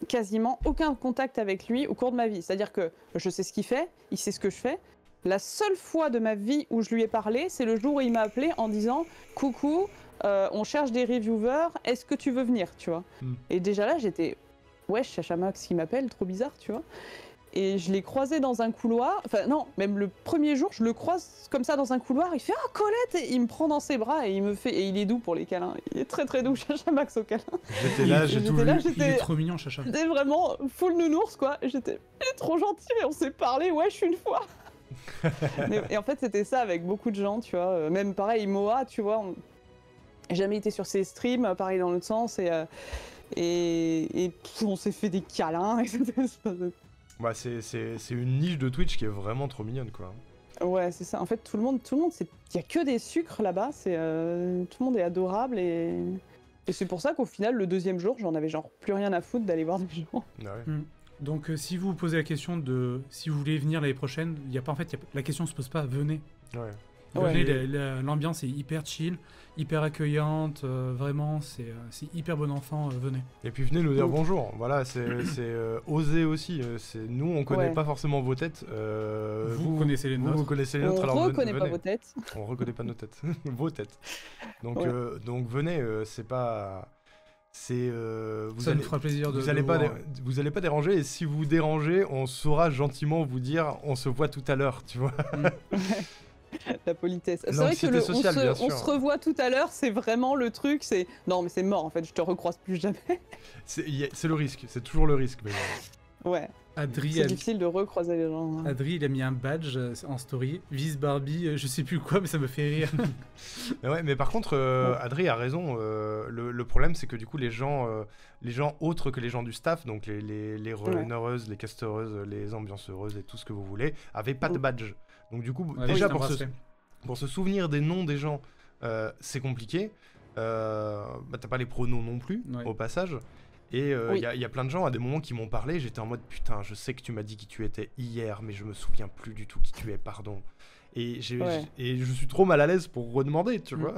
quasiment aucun contact avec lui au cours de ma vie. C'est-à-dire que je sais ce qu'il fait, il sait ce que je fais. La seule fois de ma vie où je lui ai parlé, c'est le jour où il m'a appelé en disant « Coucou, on cherche des reviewers, est-ce que tu veux venir ?» tu vois. Et déjà là, j'étais « Ouais, Chacha Max qui m'appelle, trop bizarre, tu vois. » Et je l'ai croisé dans un couloir, enfin non, même le premier jour, je le croise comme ça dans un couloir, il fait « Ah, Colette !» et il me prend dans ses bras et il me fait... Et il est doux pour les câlins, il est très très doux, Chacha Max au câlin. J'étais là, j'ai tout vu. Il est trop mignon, Chacha. J'étais vraiment full nounours, quoi. Il est trop gentil et on s'est parlé, wesh, une fois. Et en fait, c'était ça avec beaucoup de gens, tu vois. Même pareil, Moa, tu vois, j'ai jamais été sur ses streams, pareil dans l'autre sens, et on s'est fait des câlins. Et Bah, c'est une niche de Twitch qui est vraiment trop mignonne quoi. ouais, c'est ça. En fait, tout le monde, il y a que des sucres là-bas. Tout le monde est adorable et c'est pour ça qu'au final, le deuxième jour, j'en avais genre plus rien à foutre d'aller voir des gens. Ah ouais. Donc si vous vous posez la question de si vous voulez venir l'année prochaine, la question se pose pas, venez. Ouais. Venez, l'ambiance est hyper chill, hyper accueillante, vraiment, c'est hyper bon enfant, venez. Et puis venez nous dire Donc- bonjour. Voilà, c'est oser aussi. Nous, on connaît Ouais. pas forcément vos têtes. Vous connaissez les nôtres. Vous connaissez les On nôtres. Alors reconnaît pas venez. vos têtes. On reconnaît pas nos têtes, vos têtes. Donc, Ouais. donc venez. C'est pas. C'est. Ça nous fera plaisir de Vous allez de pas, voir. vous allez pas déranger. Et si vous dérangez, on saura gentiment vous dire, on se voit tout à l'heure, tu vois. La politesse. C'est vrai que L'anxiété sociale, bien on sûr. se revoit tout à l'heure, c'est vraiment le truc, c'est... Non, mais c'est mort, en fait, je te recroise plus jamais. C'est le risque. C'est toujours le risque. Mais Ouais, Adri, c'est difficile de recroiser les gens. hein. Adri, il a mis un badge en story, vise Barbie, je sais plus quoi, mais ça me fait rire. Mais ouais, mais par contre, Adri a raison. Le problème, c'est que du coup, les gens autres que les gens du staff, donc les runnereuses, les castereuses, les ambianceuses et tout ce que vous voulez, avaient pas de badge. Donc du coup, Ouais, déjà je t'embrasserai. pour se souvenir des noms des gens, c'est compliqué. Bah, t'as pas les pronoms non plus, Ouais. au passage. Et il Oui. y a plein de gens à des moments qui m'ont parlé, j'étais en mode putain, je sais que tu m'as dit qui tu étais hier, mais je me souviens plus du tout qui tu es, pardon. Et, Ouais. et je suis trop mal à l'aise pour redemander, tu vois.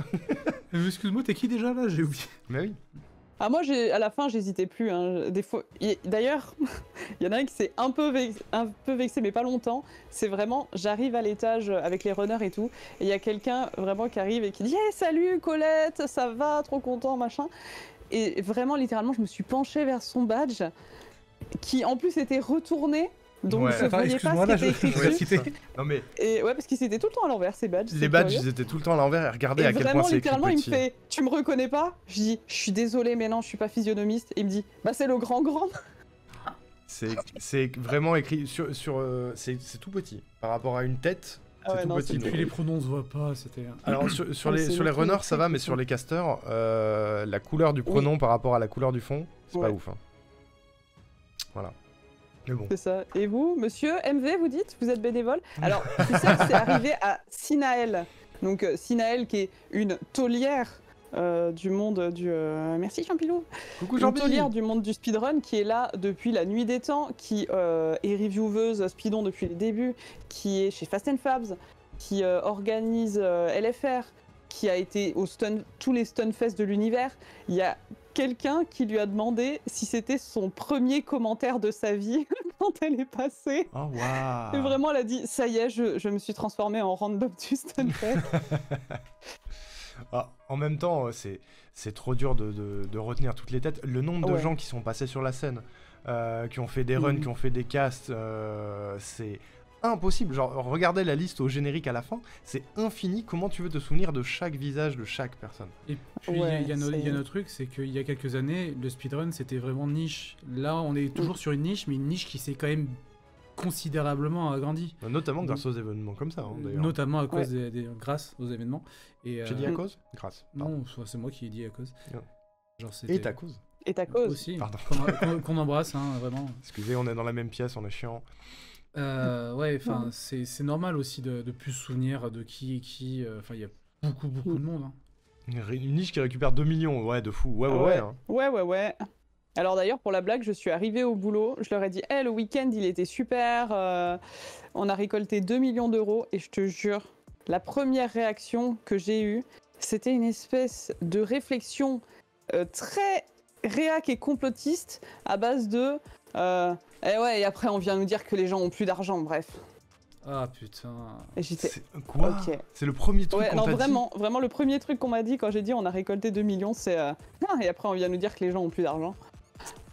Excuse-moi, t'es qui déjà là? J'ai oublié. Mais oui. Ah, moi, à la fin, j'hésitais plus. Hein. Des fois... D'ailleurs, il y en a un qui s'est un peu vexé, mais pas longtemps. C'est vraiment, j'arrive à l'étage avec les runners et tout, et il y a quelqu'un vraiment qui arrive et qui dit hey, « Salut Colette, ça va, trop content, machin ». Et vraiment, littéralement, je me suis penchée vers son badge, qui en plus était retourné, donc Ouais. je Attends, voyais excuse-moi, pas là, ce qui était écrit Ouais, dessus. c'est ça. Non mais Et ouais, parce qu'ils étaient tout le temps à l'envers, ces badges. les c'est badges, curieux. ils étaient tout le temps à l'envers et regardez Et à quel point vraiment, c'est écrit littéralement, il me petit. fait « Tu me reconnais pas ?» Je dis « Je suis désolée, mais non, je suis pas physionomiste. » Et il me dit « Bah c'est le grand grand. » C'est vraiment écrit sur c'est tout petit par rapport à une tête. Ah ouais, c'est tout non, petit. c'est donc. Et puis les pronoms se voient pas, c'était... Alors sur Ah, les c'est sur les le runners truc, ça va, mais c'est sur ça. les casters, la couleur du pronom par rapport à la couleur du fond, c'est pas Ouais. ouf. Hein. Voilà. Mais bon. C'est ça. Et vous, monsieur MV, vous dites, vous êtes bénévole? Alors, tu sais que c'est arrivé à Sinaël. Donc, Sinaël, qui est une taulière du monde du... Merci Champilou. Coucou Une Jean-Pierre. taulière du monde du speedrun qui est là depuis la nuit des temps, qui est revieweuse speedon depuis les débuts, qui est chez Fast and Fabs, qui organise LFR, qui a été au tous les Stunfest de l'univers. Il y a quelqu'un qui lui a demandé si c'était son premier commentaire de sa vie quand elle est passée. Oh, Et waouh. vraiment, elle a dit, ça y est, je me suis transformée en random du Stunfest. Ah, en même temps, c'est trop dur de retenir toutes les têtes. Le nombre de Ouais. gens qui sont passés sur la scène, qui ont fait des runs, Mhm. qui ont fait des casts, c'est impossible. Genre, regardez la liste au générique à la fin, c'est infini. Comment tu veux te souvenir de chaque visage de chaque personne? Et puis Ouais, il y a c'est- un autre truc, c'est qu'il y a quelques années, le speedrun c'était vraiment niche. Là, on est toujours sur une niche, mais une niche qui s'est quand même considérablement agrandie. Notamment grâce aux événements comme ça, hein, d'ailleurs. Notamment à cause grâce aux événements. Et, J'ai dit à cause? Grâce. Pardon. non, c'est moi qui ai dit à cause. Non. Genre, Et c'était ta cause. Et ta cause. aussi. Pardon. Qu'on embrasse, hein, vraiment. Excusez, on est dans la même pièce, on est chiant. Ouais, enfin, c'est normal aussi de plus se souvenir de qui est qui. Enfin, il y a beaucoup de monde. Hein. Une niche qui récupère 2 millions, ouais, de fou. Ouais, ouais, ouais. Hein. Ouais. Alors d'ailleurs, pour la blague, je suis arrivée au boulot, je leur ai dit, hey, le week-end, il était super, on a récolté 2 millions d'euros, et je te jure, la première réaction que j'ai eue, c'était une espèce de réflexion très réac et complotiste à base de, et ouais, et après on vient nous dire que les gens ont plus d'argent, bref. Ah putain. Et j'étais, Quoi? ok. C'est le premier truc Ouais, qu'on non, t'a dit? vraiment, le premier truc qu'on m'a dit quand j'ai dit on a récolté 2 millions, c'est, et après on vient nous dire que les gens ont plus d'argent.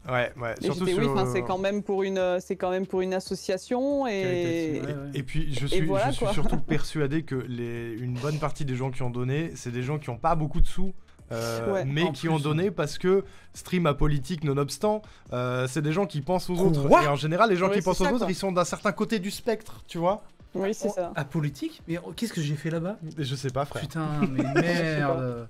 Ouais, Et surtout j'étais, sur... oui, enfin, c'est quand même pour une association et Caritative. Ouais. Et puis je suis voilà, quoi. surtout persuadé que une bonne partie des gens qui ont donné, c'est des gens qui n'ont pas beaucoup de sous, Ouais, mais en qui plus, ont donné parce que stream apolitique nonobstant, c'est des gens qui pensent aux autres. Quoi? Et en général, les gens Oui, qui c'est pensent aux ça, autres, quoi. ils sont d'un certain côté du spectre, tu vois. oui, c'est ça. Apolitique? Mais qu'est-ce que j'ai fait là-bas? Et je sais pas, frère. Putain, mais merde.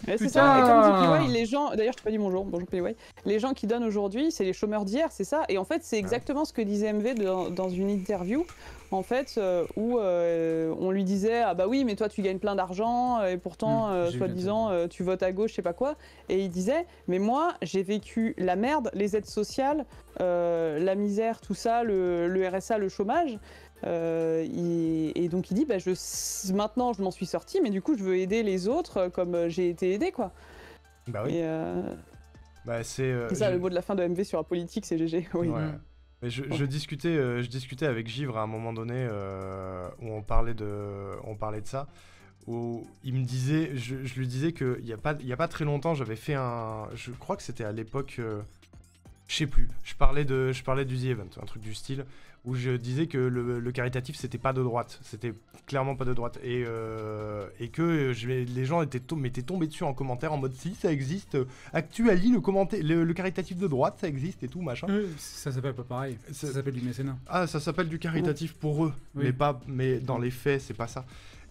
Ouais, c'est Putain. ça. Et comme dit PY, les gens, d'ailleurs, je t'ai pas dit bonjour PY. Les gens qui donnent aujourd'hui, c'est les chômeurs d'hier, c'est ça. Et en fait, c'est exactement ce que disait MV dans une interview, en fait, où on lui disait, ah bah oui, mais toi tu gagnes plein d'argent et pourtant, J'ai vu soi-disant, tu votes à gauche, je sais pas quoi. Et il disait, mais moi, j'ai vécu la merde, les aides sociales, la misère, tout ça, le RSA, le chômage. Et donc il dit, bah, maintenant je m'en suis sorti, mais du coup je veux aider les autres comme j'ai été aidé, quoi. Bah oui. Et Bah c'est ça, le mot de la fin de MV sur la politique, c'est GG. Oui. Ouais. Mais je discutais avec Givre à un moment donné où on parlait de ça, où il me disait, je lui disais qu'il y a pas très longtemps, j'avais fait je crois que c'était à l'époque, je sais plus, je parlais du The Event, un truc du style, où je disais que le caritatif c'était pas de droite, c'était clairement pas de droite, et que les gens m'étaient tombés dessus en commentaire en mode si ça existe, actualis le caritatif de droite, ça existe et tout machin. Ça s'appelle pas pareil. Ça s'appelle du mécénat. Ah, ça s'appelle du caritatif pour eux, Oui. mais dans les faits, c'est pas ça.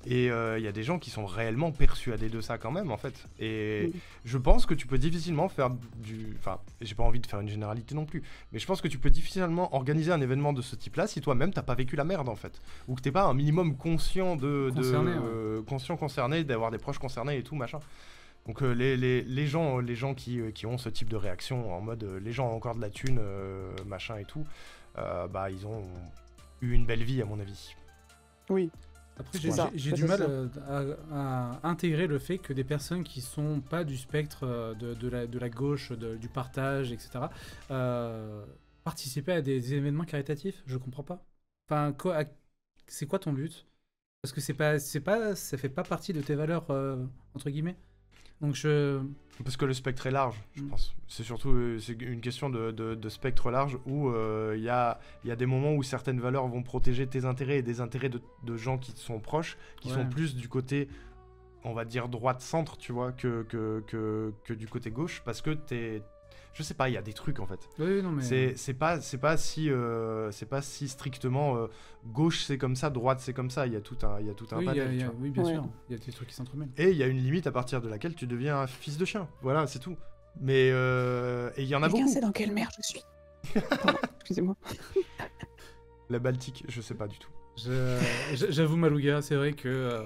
Et il y a des gens qui sont réellement persuadés de ça quand même, en fait. Et Oui. je pense que tu peux difficilement faire Enfin, j'ai pas envie de faire une généralité non plus, mais je pense que tu peux difficilement organiser un événement de ce type-là si toi-même t'as pas vécu la merde, en fait. Ou que t'es pas un minimum conscient concerné, d'avoir des proches concernés et tout, machin. Donc les gens qui ont ce type de réaction, en mode les gens ont encore de la thune, machin et tout, bah ils ont eu une belle vie, à mon avis. Oui. Après, C'est ça, j'ai ça, du c'est mal sûr. à intégrer le fait que des personnes qui sont pas du spectre de la gauche, du partage, etc., participer à des événements caritatifs. Je comprends pas. Enfin, c'est quoi ton but? Parce que ça fait pas partie de tes valeurs, entre guillemets. Donc Parce que le spectre est large, je Mm. pense. C'est surtout c'est une question de spectre large où il y a des moments où certaines valeurs vont protéger tes intérêts et des intérêts de gens qui te sont proches, qui Ouais. sont plus du côté, on va dire, droite-centre, tu vois, que du côté gauche, parce que t'es... Je sais pas, il y a des trucs, en fait. oui, non, mais C'est pas si strictement gauche c'est comme ça, droite c'est comme ça, il y a tout un oui, panel, tu vois. oui, bien Ouais. sûr. Il y a des trucs qui s'entremêlent. Et il y a une limite à partir de laquelle tu deviens un fils de chien. Voilà, c'est tout. Mais et il y en a Quelqu'un beaucoup. sait dans quelle mer je suis? Pardon, excusez-moi. La Baltique, je sais pas du tout. J'avoue, Malouga, c'est vrai que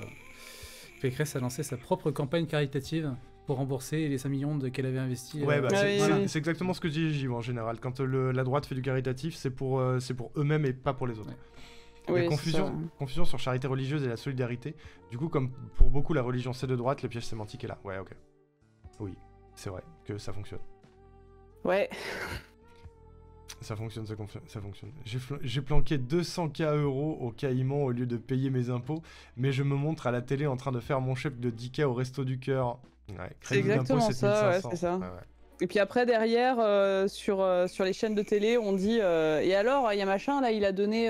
Pécresse a lancé sa propre campagne caritative pour rembourser les 5 millions qu'elle avait investis. Ouais, bah, Ouais, c'est oui. c'est exactement ce que dit Gilles en général. Quand la droite fait du caritatif, c'est pour eux-mêmes et pas pour les autres. Ouais. Il y a Oui, confusion sur charité religieuse et la solidarité. Du coup, comme pour beaucoup, la religion c'est de droite, le piège sémantique est là. Ouais, ok. Oui, c'est vrai que ça fonctionne. Ouais. Ça fonctionne, ça fonctionne. J'ai planqué 200K € au Caïman au lieu de payer mes impôts, mais je me montre à la télé en train de faire mon chèque de 10K au resto du cœur. Ouais, C'est crédit d'impôt, exactement ça, ouais, 7500. c'est ça. Ouais, ouais. Et puis après, derrière, sur les chaînes de télé, on dit et alors, il y a machin, là, il a donné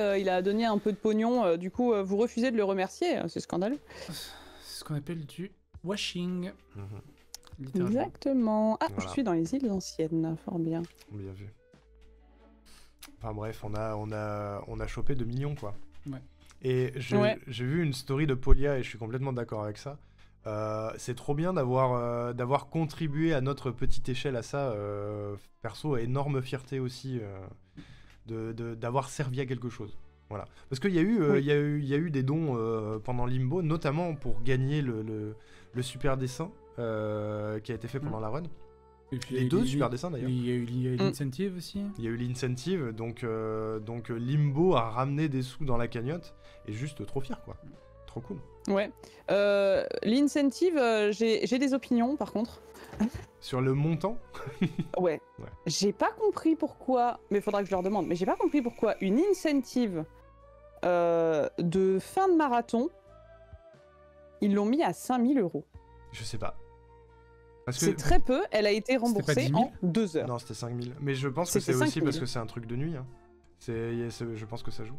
un peu de pognon, du coup, vous refusez de le remercier, c'est scandaleux. C'est ce qu'on appelle du washing. Mhm. Littéralement. Exactement. Ah, Voilà. je suis dans les îles anciennes, fort bien. Bien vu. Enfin bref, on a chopé 2 millions, quoi. Ouais. Et Ouais. j'ai vu une story de Polia et je suis complètement d'accord avec ça. C'est trop bien d'avoir contribué à notre petite échelle à ça. Perso, énorme fierté aussi d'avoir servi à quelque chose. Voilà. Parce qu'il y a eu, Oui. il y a eu des dons pendant Limbo, notamment pour gagner le super dessin qui a été fait pendant la run. Et puis, Les deux super dessins d'ailleurs. Il y a eu l'incentive aussi. Il y a eu l'incentive, donc Limbo a ramené des sous dans la cagnotte, et juste trop fier, quoi. Trop cool. Ouais. L'incentive, j'ai des opinions, par contre. Sur le montant, Ouais. Ouais. J'ai pas compris pourquoi, mais faudra que je leur demande, mais j'ai pas compris pourquoi une incentive de fin de marathon, ils l'ont mis à 5000 €. je sais pas. Parce que... C'est très peu, elle a été pas 10 remboursée 000? en 2 heures. Non, c'était 5000. Mais je pense que C'était c'est aussi 5000. parce que c'est un truc de nuit. Hein. Je pense que ça joue.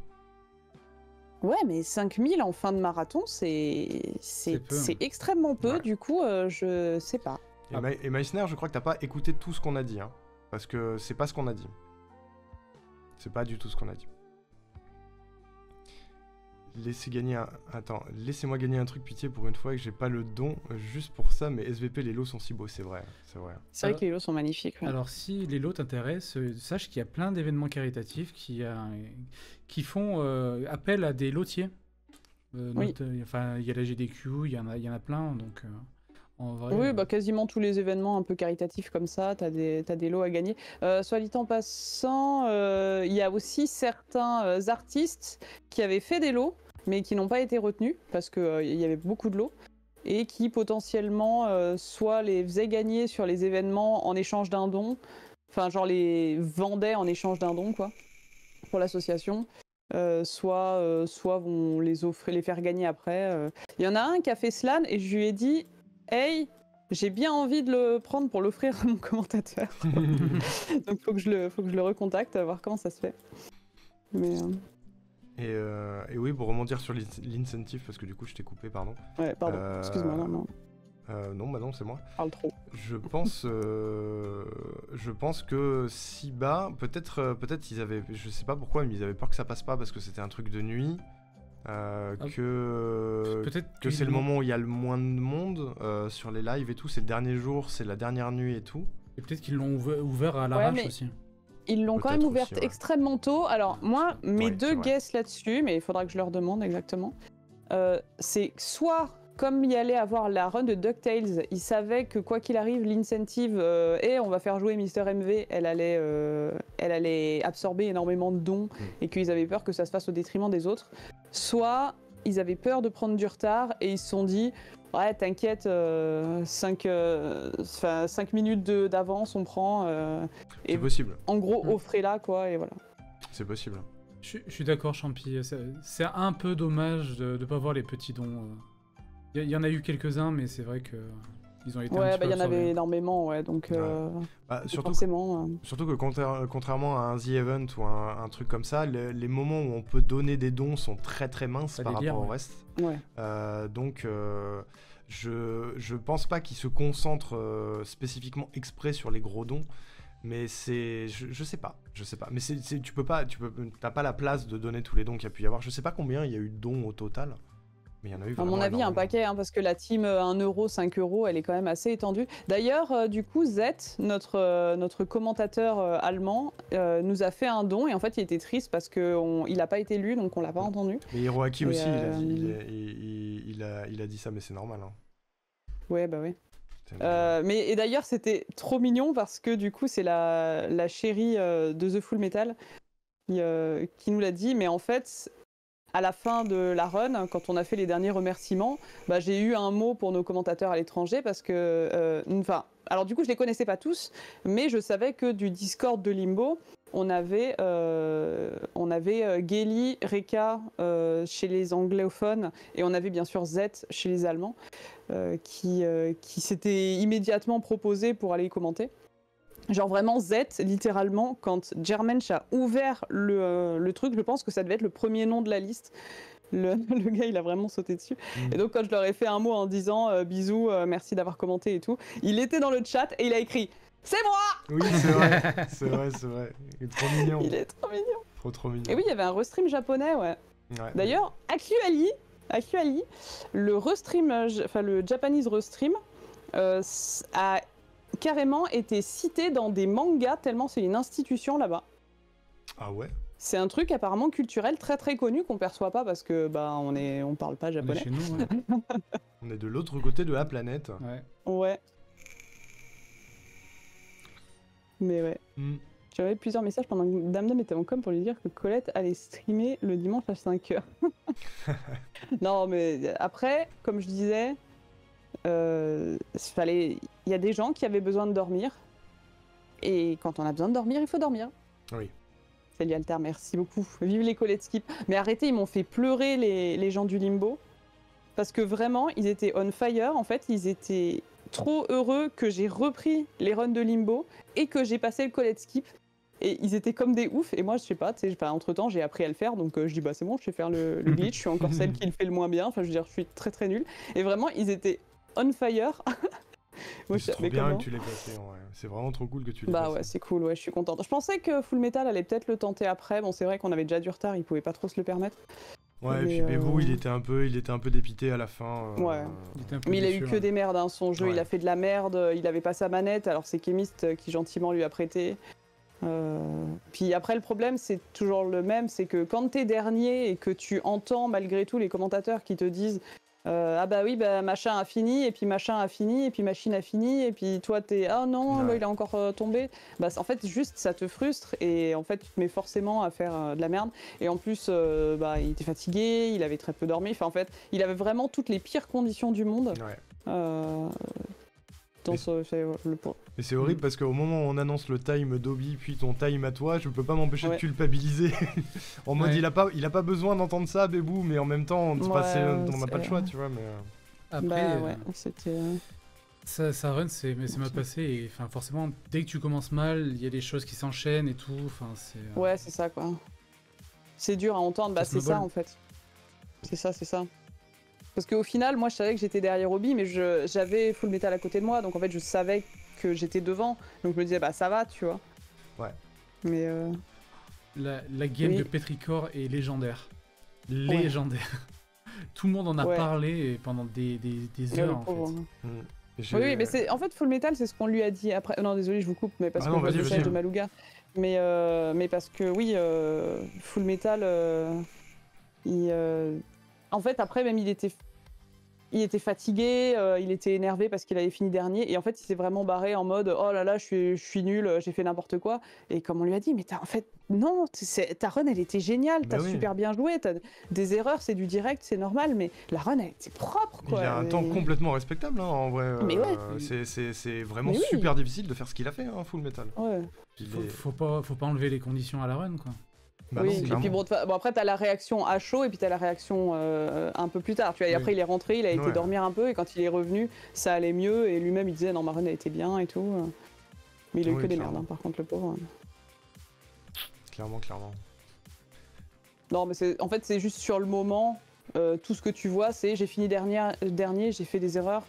Ouais, mais 5000 en fin de marathon, C'est peu, hein. c'est extrêmement peu, Ouais. du coup, je sais pas. Et Meissner, je crois que t'as pas écouté tout ce qu'on a dit. Hein, parce que c'est pas ce qu'on a dit. C'est pas du tout ce qu'on a dit. Laissez-moi gagner un truc, pitié, pour une fois, que j'ai pas le don juste pour ça, mais SVP, les lots sont si beaux, c'est vrai. C'est vrai. C'est vrai que les lots sont magnifiques. Ouais. Alors, si les lots t'intéressent, sache qu'il y a plein d'événements caritatifs qui font appel à des lotiers. Oui. Enfin, il y a la GDQ, il y en a plein, donc en vrai. Oui, bah quasiment tous les événements un peu caritatifs comme ça, t'as des lots à gagner. Soit dit en passant, il y a aussi certains artistes qui avaient fait des lots, mais qui n'ont pas été retenus parce qu'il y avait beaucoup de lots et qui potentiellement soit les faisaient gagner sur les événements en échange d'un don, enfin genre les vendaient en échange d'un don quoi, pour l'association. Soit vont les faire gagner après. Il y en a un qui a fait Slan et je lui ai dit hey, j'ai bien envie de le prendre pour l'offrir à mon commentateur. Donc faut que je le recontacte, à voir comment ça se fait. Mais Et oui, pour rebondir sur l'incentive, parce que du coup je t'ai coupé, pardon. ouais, pardon, excuse-moi, non, Non, bah non, c'est moi. je parle trop. Je pense que si bas, peut-être ils avaient, je sais pas pourquoi, mais ils avaient peur que ça passe pas parce que c'était un truc de nuit. Peut-être Que c'est le moment où il y a le moins de monde sur les lives et tout, c'est le dernier jour, c'est la dernière nuit et tout. Et peut-être qu'ils l'ont ouvert à l'arrache mais- aussi. Ils l'ont quand même Peut-être ouverte aussi, ouais. extrêmement tôt. Alors moi, mes Ouais, deux c'est vrai. guesses là-dessus, mais il faudra que je leur demande exactement. C'est soit comme il y allait avoir la run de DuckTales, ils savaient que quoi qu'il arrive, l'incentive et on va faire jouer Mister MV, elle allait absorber énormément de dons et qu'ils avaient peur que ça se fasse au détriment des autres. Soit ils avaient peur de prendre du retard et ils se sont dit ouais t'inquiète, 5 minutes d'avance on prend C'est et possible, en gros offrez-la quoi et voilà. c'est possible. Je suis d'accord, Champi. C'est un peu dommage de ne pas voir les petits dons. Il y en a eu quelques-uns, mais c'est vrai que ils ont été un Ouais, petit bah peu il y en avait absorbés. énormément, ouais, donc Ouais. Bah, surtout forcément. que contrairement à un The Event ou un truc comme ça, les moments où on peut donner des dons sont très très minces Ça par délire, rapport au ouais. reste. Ouais. Donc je pense pas qu'ils se concentrent spécifiquement exprès sur les gros dons, mais je sais pas, mais t'as pas la place de donner tous les dons qu'il y a pu y avoir. Je sais pas combien il y a eu de dons au total, mais il y en a eu À vraiment mon avis, un énormément. paquet, hein, parce que la team 1 €, 5 €, elle est quand même assez étendue. D'ailleurs, du coup, Zet, notre commentateur allemand, nous a fait un don et en fait, il était triste parce qu'il n'a pas été lu, donc on l'a pas entendu. Mais Hiroaki Et, aussi, il a dit ça, mais c'est normal. Hein. Ouais, bah ouais. C'est normal. Et d'ailleurs, c'était trop mignon parce que du coup, c'est la chérie de The Full Metal qui nous l'a dit. Mais en fait, à la fin de la run, quand on a fait les derniers remerciements, bah, j'ai eu un mot pour nos commentateurs à l'étranger parce que, alors du coup, je les connaissais pas tous, mais je savais que du Discord de Limbo, on avait Geli, Reka chez les anglophones et on avait bien sûr Z chez les Allemands qui s'étaient immédiatement proposés pour aller commenter. Genre vraiment Z, littéralement, quand Germensch a ouvert le truc, je pense que ça devait être le premier nom de la liste. Le gars, il a vraiment sauté dessus. Et donc, quand je leur ai fait un mot en disant bisous, merci d'avoir commenté et tout, il était dans le chat et il a écrit « C'est moi !» Oui, c'est vrai, c'est vrai, c'est vrai. Il est trop mignon. Il est trop mignon. Trop mignon. Et oui, il y avait un restream japonais, ouais. D'ailleurs, Actually, le restream, enfin le Japanese restream, a carrément été cité dans des mangas tellement c'est une institution là-bas. Ah ouais? C'est un truc apparemment culturel très très connu qu'on perçoit pas parce que bah on parle pas On est japonais. chez nous, ouais. On est de l'autre côté de la planète. Ouais. Ouais. Mais ouais. J'avais plusieurs messages pendant que Damdam était en com pour lui dire que Colette allait streamer le dimanche à 5h. Non mais après, comme je disais, il y a des gens qui avaient besoin de dormir. Et quand on a besoin de dormir, il faut dormir. Oui. Salut Alter, merci beaucoup. Vive les Colette Skip. Mais arrêtez, ils m'ont fait pleurer les gens du Limbo. Parce que vraiment, ils étaient on fire. En fait, ils étaient trop heureux que j'ai repris les runs de Limbo et que j'ai passé le Colette Skip. Et ils étaient comme des oufs. Et moi, je sais pas, tu sais, entre temps, j'ai appris à le faire. Donc je dis, bah c'est bon, je sais faire le glitch. Je suis encore celle qui le fait le moins bien. Enfin, je veux dire, je suis très très nulle. Et vraiment, ils étaient on fire. Moi, c'est trop bien que tu l'aies passé. Ouais. C'est vraiment trop cool que tu l'aies passé. Bah ouais, c'est cool, ouais, je suis contente. Je pensais que Full Metal allait peut-être le tenter après. Bon, c'est vrai qu'on avait déjà du retard, il pouvait pas trop se le permettre. Ouais, et puis Bébou, il était un peu dépité à la fin. Ouais. Mais il a eu que des merdes, hein. Son jeu, Ouais. il a fait de la merde, il avait pas sa manette, alors c'est Chemist qui gentiment lui a prêté. Puis après, le problème, c'est toujours le même, c'est que quand t'es dernier et que tu entends malgré tout les commentateurs qui te disent ah bah oui, bah machin a fini, et puis machin a fini, et puis machine a fini, et puis toi t'es ah non, Ouais. bah, il a encore tombé. Bah en fait, juste ça te frustre, et en fait, tu te mets forcément à faire de la merde. Et en plus, bah il était fatigué, il avait très peu dormi. Enfin, en fait, il avait vraiment toutes les pires conditions du monde. Ouais. Dans le point. Et c'est horrible parce qu'au moment où on annonce le time d'Obi puis ton time à toi, je peux pas m'empêcher de Ouais. culpabiliser. En mode Ouais. il a pas besoin d'entendre ça, Bébou, mais en même temps on n'a Ouais, pas le choix, tu vois. Mais Après, Bah ouais, c'était. ça run, c'est mal passé. Et enfin, forcément, dès que tu commences mal, il y a des choses qui s'enchaînent et tout. Enfin, c'est. Ouais, c'est ça quoi. C'est dur à entendre, bah Ça c'est ça snowball. en fait. C'est ça. Parce qu'au final, moi je savais que j'étais derrière Obi, mais j'avais Full Metal à côté de moi, donc en fait je savais que j'étais devant. Donc je me disais, bah ça va, tu vois. Ouais. Mais La game Oui. de Petrichor est légendaire. Légendaire. Tout le monde en a Ouais. parlé pendant des le heures en pauvre. fait. Oui, mais c'est en fait Full Metal, c'est ce qu'on lui a dit après. Non, désolé, je vous coupe, mais parce Ah que non, je vois le vas-y, message vas-y. de Malouga. Mais parce que oui, Full Metal, en fait après même il était fatigué, il était énervé parce qu'il avait fini dernier, et en fait il s'est vraiment barré en mode oh là là je suis nul, j'ai fait n'importe quoi. Et comme on lui a dit, mais en fait non, ta run elle était géniale, Bah t'as oui. super bien joué, t'as des erreurs, c'est du direct, c'est normal, mais la run elle était propre quoi. Il a un temps Et- complètement respectable, hein, en vrai. Mais ouais. C'est vraiment Mais oui. super difficile de faire ce qu'il a fait, hein, Full Metal. Ouais. Il est- Faut pas enlever les conditions à la run, quoi. Bah oui, non, et puis clairement. bon, après t'as la réaction à chaud et puis t'as la réaction un peu plus tard, tu vois. Et Oui. après il est rentré, il a été Ouais. dormir un peu, et quand il est revenu, ça allait mieux, et lui-même il disait non, ma run elle était bien et tout. Mais il a eu Oui, que des clairement. merdes, hein, par contre le pauvre. Clairement. Non, mais en fait c'est juste sur le moment, tout ce que tu vois c'est j'ai fini dernier, j'ai fait des erreurs.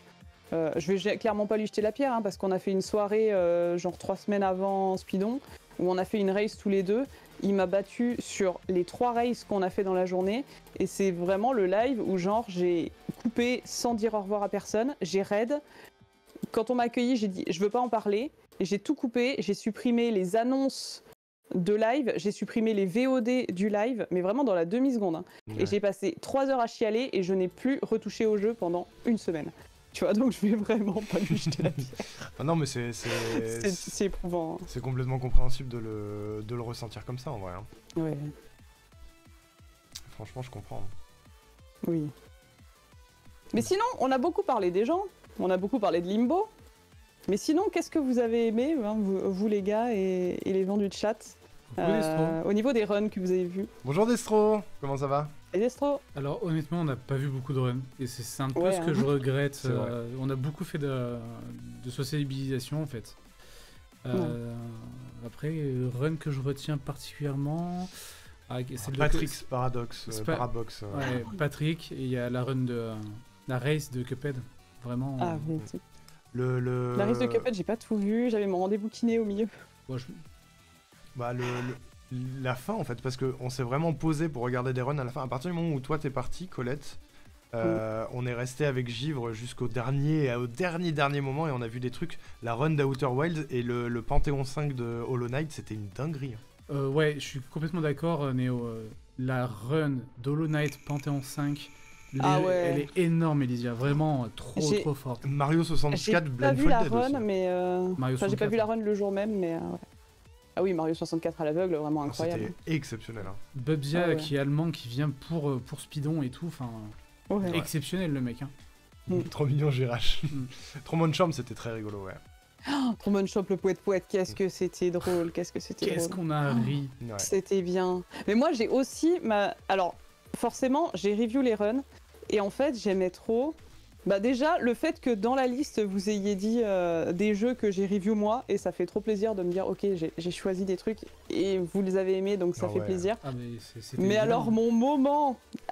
Je vais clairement pas lui jeter la pierre, hein, parce qu'on a fait une soirée genre 3 semaines avant Speedon, où on a fait une race tous les deux. Il m'a battu sur les 3 races qu'on a fait dans la journée, et c'est vraiment le live où genre j'ai coupé sans dire au revoir à personne, j'ai raid. Quand on m'a accueilli, j'ai dit je veux pas en parler, et j'ai tout coupé, j'ai supprimé les annonces de live, j'ai supprimé les VOD du live, mais vraiment dans la demi-seconde, hein. Ouais. Et j'ai passé 3 heures à chialer, et je n'ai plus retouché au jeu pendant une semaine. Tu vois, donc je vais vraiment pas lui jeter la pierre. Ah non, mais c'est C'est éprouvant. c'est complètement compréhensible de le ressentir comme ça, en vrai. Hein. Ouais, Franchement, je comprends. oui. Mais sinon, on a beaucoup parlé des gens, on a beaucoup parlé de Limbo. Mais sinon, qu'est-ce que vous avez aimé, hein, vous les gars et les gens du chat? Coucou, Destro. Au niveau des runs que vous avez vus. Bonjour Destro, comment ça va? Et Destro. Alors honnêtement, on n'a pas vu beaucoup de runs. Et c'est un peu Ouais, ce que hein. je regrette. C'est vrai. On a beaucoup fait de sociabilisation en fait. Après, run que je retiens particulièrement... c'est Patrick's Paradox, C'est pas- Parabox. Ouais, Patrick, et il y a la run de... la race de Cuphead. Vraiment... Ah oui. Le... La race de Cuphead, j'ai pas tout vu. J'avais mon rendez-vous kiné au milieu. bon, je- Bah, la fin en fait, parce qu'on s'est vraiment posé pour regarder des runs à la fin. À partir du moment où toi t'es parti, Colette, on est resté avec Givre jusqu'au dernier moment et on a vu des trucs. La run d'Outer Wilds et le Panthéon 5 de Hollow Knight, c'était une dinguerie. ouais, je suis complètement d'accord, Néo. La run d'Hollow Knight Panthéon 5, Ah ouais. elle est énorme, Elysia. Vraiment J'ai- trop forte. Mario J'ai 64, pas vu la Blindfolded run, aussi. mais. Mario Enfin, j'ai pas 64. vu la run le jour même, mais. Ouais. Ah oui, Mario 64 à l'aveugle, vraiment incroyable. C'était exceptionnel. Hein. Bubzia Ah ouais. qui est allemand, qui vient pour Speedon et tout. Enfin, Ouais. exceptionnel le mec. Hein. Trop mignon, Girache. Mm. Trop bonne chambre, c'était très rigolo, ouais. Trombone Shop, le poète, qu'est-ce que c'était drôle, qu'est-ce que c'était Qu'est-ce drôle. qu'on a ri. Ouais. C'était bien. Mais moi, j'ai aussi ma. Alors, forcément, j'ai review les runs. Et en fait, j'aimais trop. Bah, déjà, le fait que dans la liste, vous ayez dit des jeux que j'ai review moi. Et ça fait trop plaisir de me dire, ok, j'ai choisi des trucs et vous les avez aimés, donc ça Ah fait ouais. plaisir. Ah, mais c'était Mais évident. alors,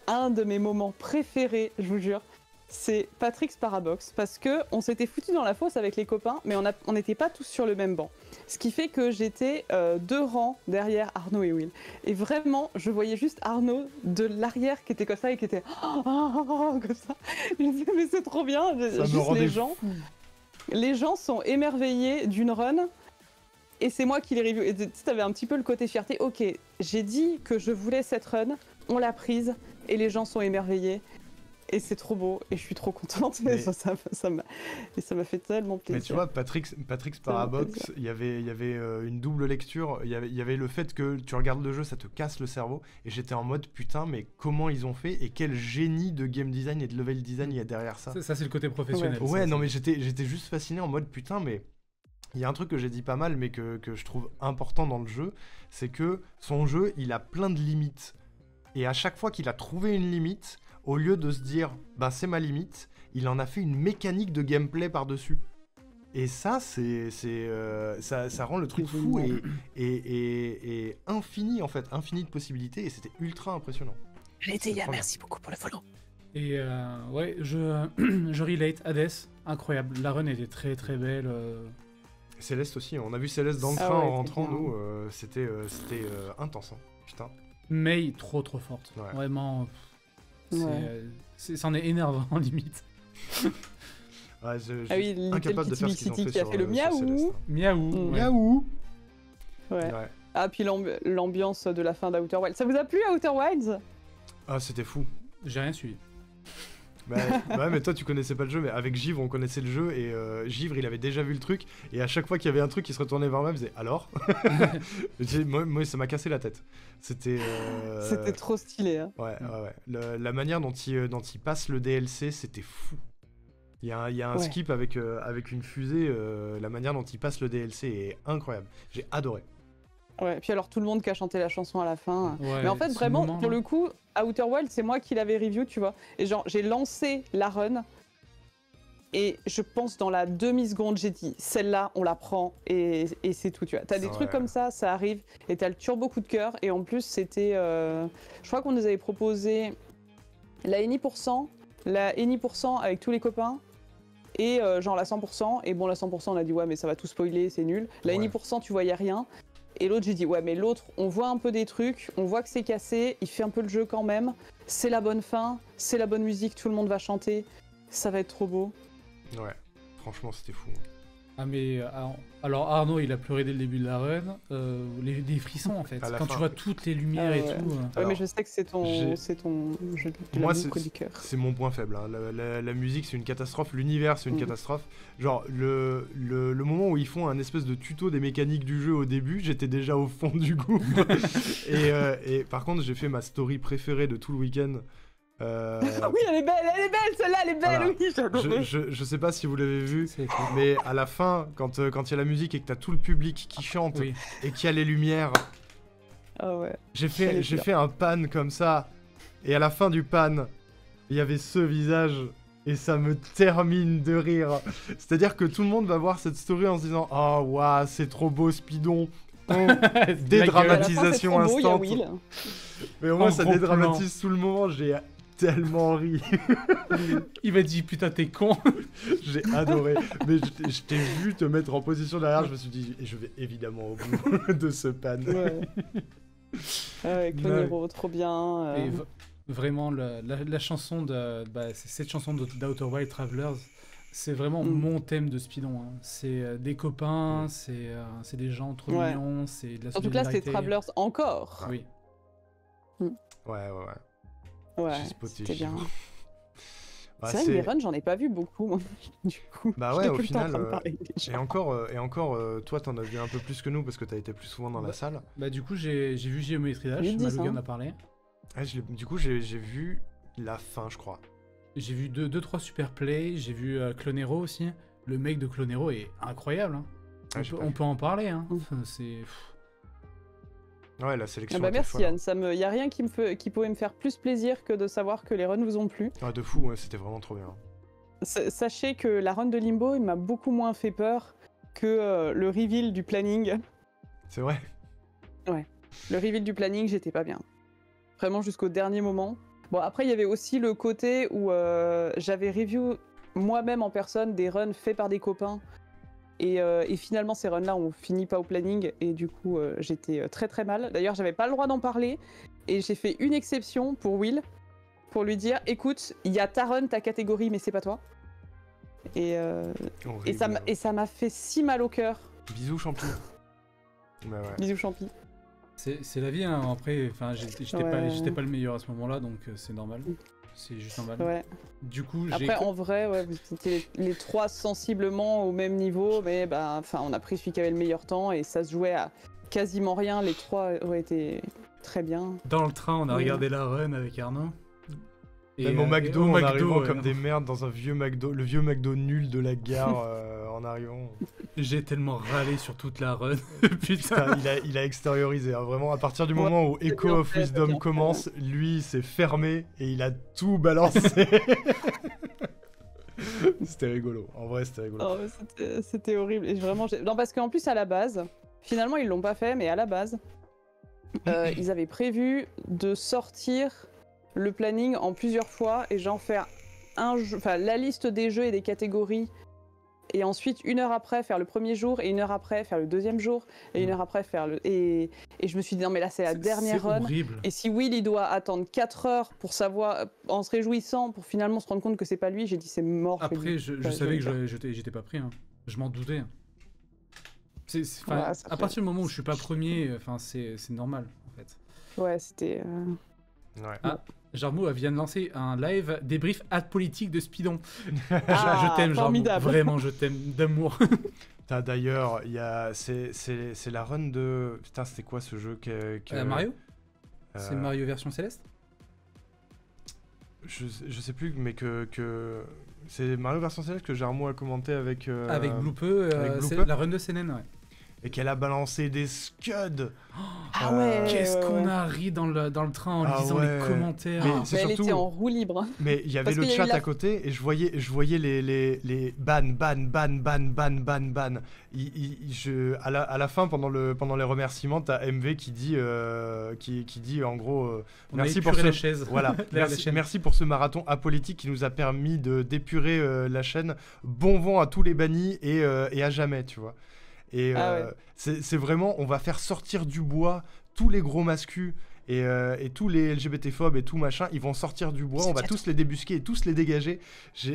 un de mes moments préférés, je vous jure, c'est Patrick's Parabox. Parce que on s'était foutu dans la fosse avec les copains, mais on n'était pas tous sur le même banc. Ce qui fait que j'étais 2 rangs derrière Arnaud et Will. Et vraiment, je voyais juste Arnaud de l'arrière qui était comme ça et qui était comme ça. Je me disais, mais c'est trop bien. Ça me Juste rendait les gens sont émerveillés d'une run. Et c'est moi qui les review. Et tu avais un petit peu le côté fierté. Ok, j'ai dit que je voulais cette run, on l'a prise, et les gens sont émerveillés. Et c'est trop beau, et je suis trop contente. Mais- Ça m'a fait tellement plaisir. Mais tu vois, Patrick's Parabox, il y avait une double lecture. Il y avait le fait que tu regardes le jeu, ça te casse le cerveau. Et j'étais en mode, putain, mais comment ils ont fait et quel génie de game design et de level design il y a derrière ça. Ça, c'est le côté professionnel. Ouais, ça, non, c'est- mais j'étais juste fasciné en mode, putain, mais il y a un truc que j'ai dit pas mal, mais que je trouve important dans le jeu, c'est que son jeu, il a plein de limites. Et à chaque fois qu'il a trouvé une limite, au lieu de se dire, bah c'est ma limite, il en a fait une mécanique de gameplay par-dessus. Et ça, ça rend le truc C'est fou génial. et infini, en fait, infini de possibilités, et c'était ultra impressionnant. Merci beaucoup pour le follow. Et ouais, je relate. Hades, incroyable. La run était très belle. Céleste aussi, on a vu Céleste dans le Ah train ouais, en rentrant, c'était bien. nous, c'était intense, hein. Putain. May, trop forte. Ouais. Vraiment, Ouais. c'en est énervant limite. Ouais, Ah oui, Little incapable de Kitty faire Big ce qu'ils ont City fait qui a sur, fait le sur miaou. Céleste. Miaou. Mm. ouais. Miaou. Ouais. Ouais. Ah, puis l'ambiance de la fin d'Outer Wilds. Ça vous a plu, Outer Wilds? Ah, c'était fou. J'ai rien suivi. Bah, ouais, mais toi tu connaissais pas le jeu, mais avec Givre on connaissait le jeu et Givre il avait déjà vu le truc et à chaque fois qu'il y avait un truc il se retournait vers moi et faisait alors moi ça m'a cassé la tête. C'était C'était trop stylé. Hein. ouais. La manière dont il passe le DLC c'était fou. Il y a un Ouais. skip avec une fusée, la manière dont il passe le DLC est incroyable. J'ai adoré. Ouais, puis alors tout le monde qui a chanté la chanson à la fin. Ouais, Mais en fait, ce vraiment, moment, pour le coup, Outer Wilds, c'est moi qui l'avais review, tu vois. Et genre, j'ai lancé la run. Et je pense dans la demi-seconde, j'ai dit, celle-là, on la prend et c'est tout, tu vois. T'as des Ouais. trucs comme ça arrive, et t'as le turbo coup de cœur. Et en plus, c'était... je crois qu'on nous avait proposé la Eni%, avec tous les copains, et genre la 100%. Et bon, la 100%, on a dit, ouais, mais ça va tout spoiler, c'est nul. La Ouais. Eni%, tu voyais rien. Et l'autre, j'ai dit, ouais, mais l'autre, on voit un peu des trucs, on voit que c'est cassé, il fait un peu le jeu quand même. C'est la bonne fin, c'est la bonne musique, tout le monde va chanter. Ça va être trop beau. Ouais. Franchement c'était fou. Ah mais alors Arnaud il a pleuré dès le début de la run, des frissons en fait. À la Quand fin. tu vois toutes les lumières Ah et ouais. tout. Ouais, Alors, mais je sais que c'est ton jeu de Moi, l'amour du cœur. c'est mon point faible. Hein. La musique, c'est une catastrophe. L'univers, c'est une catastrophe. Genre, le moment où ils font un espèce de tuto des mécaniques du jeu au début, j'étais déjà au fond du gouffre. et par contre, j'ai fait ma story préférée de tout le week-end. Ah oui, elle est belle, celle-là, elle est belle, Voilà. oui, j'adore. Je sais pas si vous l'avez vu, C'est cool. mais à la fin, quand il y a la musique et que t'as tout le public qui chante Oui. et qu'il y a les lumières, Ah ouais. J'ai Quel fait un pan comme ça, et à la fin du pan, il y avait ce visage, et ça me termine de rire. C'est-à-dire que tout le monde va voir cette story en se disant « Oh, waouh, c'est trop beau, Speedon !» Dédramatisation À la fin, c'est trop beau, instant. il y a Will. Mais au moins, En ça gros dédramatise tout le moment, j'ai tellement ri. Il m'a dit putain t'es con. J'ai adoré. Mais je t'ai vu te mettre en position derrière, je me suis dit, je vais évidemment au bout de ce pan. Ouais. Ouais, Clonero, trop bien. Et vraiment la chanson de cette chanson d'Outer Wild Travelers, c'est vraiment mon thème de Speedon. Hein. C'est des copains, c'est des gens trop mignons, c'est de la solidarité. En tout cas, c'est Travelers encore. Oui. Ouais. Ouais, J'ai spoté, c'était j'y bien. vais. Bah, C'est vrai que les runs, j'en ai pas vu beaucoup, moi, du coup. Bah J'étais ouais, au tout le temps en final, train de parler avec les gens. et encore, toi t'en as vu un peu plus que nous parce que t'as été plus souvent dans la salle. Bah du coup j'ai vu Géométrie Dash, Lui dit ça, Malogan hein. a parlé. Ouais, du coup, j'ai vu la fin, je crois. J'ai vu 2-3 super plays, j'ai vu Clonero aussi. Le mec de Clonero est incroyable. Hein. Ah, j'ai pas On vu. peut en parler. Hein. Mm. Enfin, c'est... Ouais, la sélection. Ah bah était merci folle, hein. Yann, y a rien qui pouvait me faire plus plaisir que de savoir que les runs vous ont plu. Ah, de fou, ouais, c'était vraiment trop bien. Sachez que la run de Limbo, il m'a beaucoup moins fait peur que le reveal du planning. C'est vrai. Le reveal du planning, j'étais pas bien. Vraiment jusqu'au dernier moment. Bon, après, il y avait aussi le côté où j'avais review moi-même en personne des runs faits par des copains. Et finalement, ces runs-là ont fini pas au planning. Et du coup, j'étais très très mal. D'ailleurs, j'avais pas le droit d'en parler. Et j'ai fait une exception pour Will. Pour lui dire, écoute, il y a ta run, ta catégorie, mais c'est pas toi. Et Horrible. ça m'a fait si mal au cœur. Bisous, champi. Bah ouais. Bisous, champi. C'est la vie, hein. Après, j'étais Ouais. pas le meilleur à ce moment-là, donc c'est normal. C'est juste normal. Ouais. Du coup, Après, en vrai, ouais, vous étiez les trois sensiblement au même niveau, mais bah, on a pris celui qui avait le meilleur temps et ça se jouait à quasiment rien. Les trois auraient été très bien. dans le train, on a Oui. regardé la run avec Arnaud. Même au McDo, au en arrivant ouais. comme des merdes dans un vieux McDo, le vieux McDo nul de la gare en arrivant. J'ai tellement râlé sur toute la run. Putain. Putain, il a extériorisé. Hein. Vraiment, à partir du moment où Echo bien of fait, Wisdom bien fait. commence, lui, il s'est fermé et il a tout balancé. C'était rigolo. En vrai, c'était rigolo. Oh, c'était horrible. Et vraiment, non, parce qu'en plus, à la base, finalement, ils l'ont pas fait, mais à la base, ils avaient prévu de sortir le planning en plusieurs fois et genre faire la liste des jeux et des catégories. Et ensuite, 1 heure après, faire le premier jour, et 1 heure après, faire le deuxième jour, et 1 heure après, faire le... Et je me suis dit, non mais là, c'est la dernière run. C'est horrible. Et si Will, il doit attendre 4 heures pour savoir, en se réjouissant, pour finalement se rendre compte que c'est pas lui, j'ai dit, c'est mort. Après, je Bah, savais vais que j'étais pas pris. Hein. Je m'en doutais. Ouais, ça À fait- partir du moment où je suis pas premier, c'est normal, en fait. Ouais, c'était... Ouais. Ah, Jarmo vient de lancer un live débrief politique de Speedon. Ah, je t'aime, Jarmo. formidable. Vraiment, je t'aime d'amour. T'as d'ailleurs, c'est la run de... Putain, c'était quoi ce jeu que... Mario euh, C'est Mario version Céleste je sais plus, mais que... C'est Mario version Céleste que Jarmo a commenté avec... Avec Bloopeux, avec c'est Bloopeux la run de CNN, ouais. Et qu'elle a balancé des scuds. Ah ouais. Qu'est-ce qu'on ouais. a ri dans le train en Ah lisant ouais. les commentaires. Mais Mais c'est elle surtout- était en roue libre. Mais il y avait Parce le qu'il y a eu chat la- à côté et je voyais les ban. À la fin, pendant les remerciements, t'as MV qui dit en gros On merci a pour épuré ce la chaise. voilà, La merci, chaîne. merci pour ce marathon apolitique qui nous a permis d'épurer la chaîne. Bon vent à tous les bannis et à jamais, tu vois. Et Ah ouais. c'est vraiment, on va faire sortir du bois tous les gros mascus et tous les LGBT-phobes et tout machin, ils vont sortir du bois, on va tous les débusquer et tous les dégager.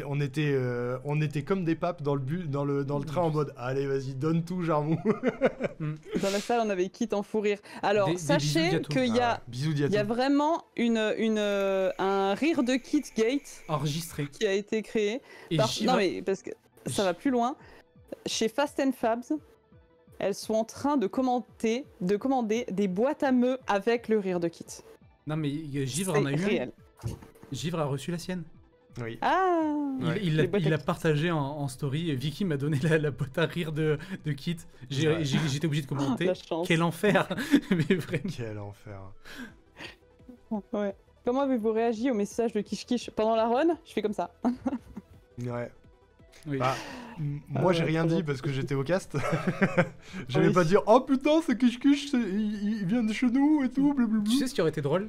On était comme des papes dans le train en mode allez vas-y donne tout Jarmou. Dans la salle, on avait quitte en fou rire. Alors, Des bisous sachez Diatou. qu'il y a... Bisous Il y a Diatou. vraiment un rire de Kit Gate Enregistré. qui a été créé. Et Non mais parce que ça va plus loin. Chez Fast and Fabs, elles sont en train de commander des boîtes à meux avec le rire de Kit. Non mais Givre C'est en a eu réel. une. Givre a reçu la sienne. Oui. Ah Ouais. Il Les boîtes à l'a Kit. partagé en story. Et Vicky m'a donné la boîte à rire de Kit. J'étais obligé de commenter. La chance. Quel enfer. Mais vraiment. Quel enfer. Ouais. Comment avez-vous réagi au message de Kish Kish pendant la run? Je fais comme ça. Ouais. Oui. Bah, moi j'ai ouais, rien très dit bien. parce que j'étais au cast. J'allais Oui. pas dire oh putain c'est Kish Kish, il vient de chez nous et tout blablabla. Tu sais ce qui aurait été drôle?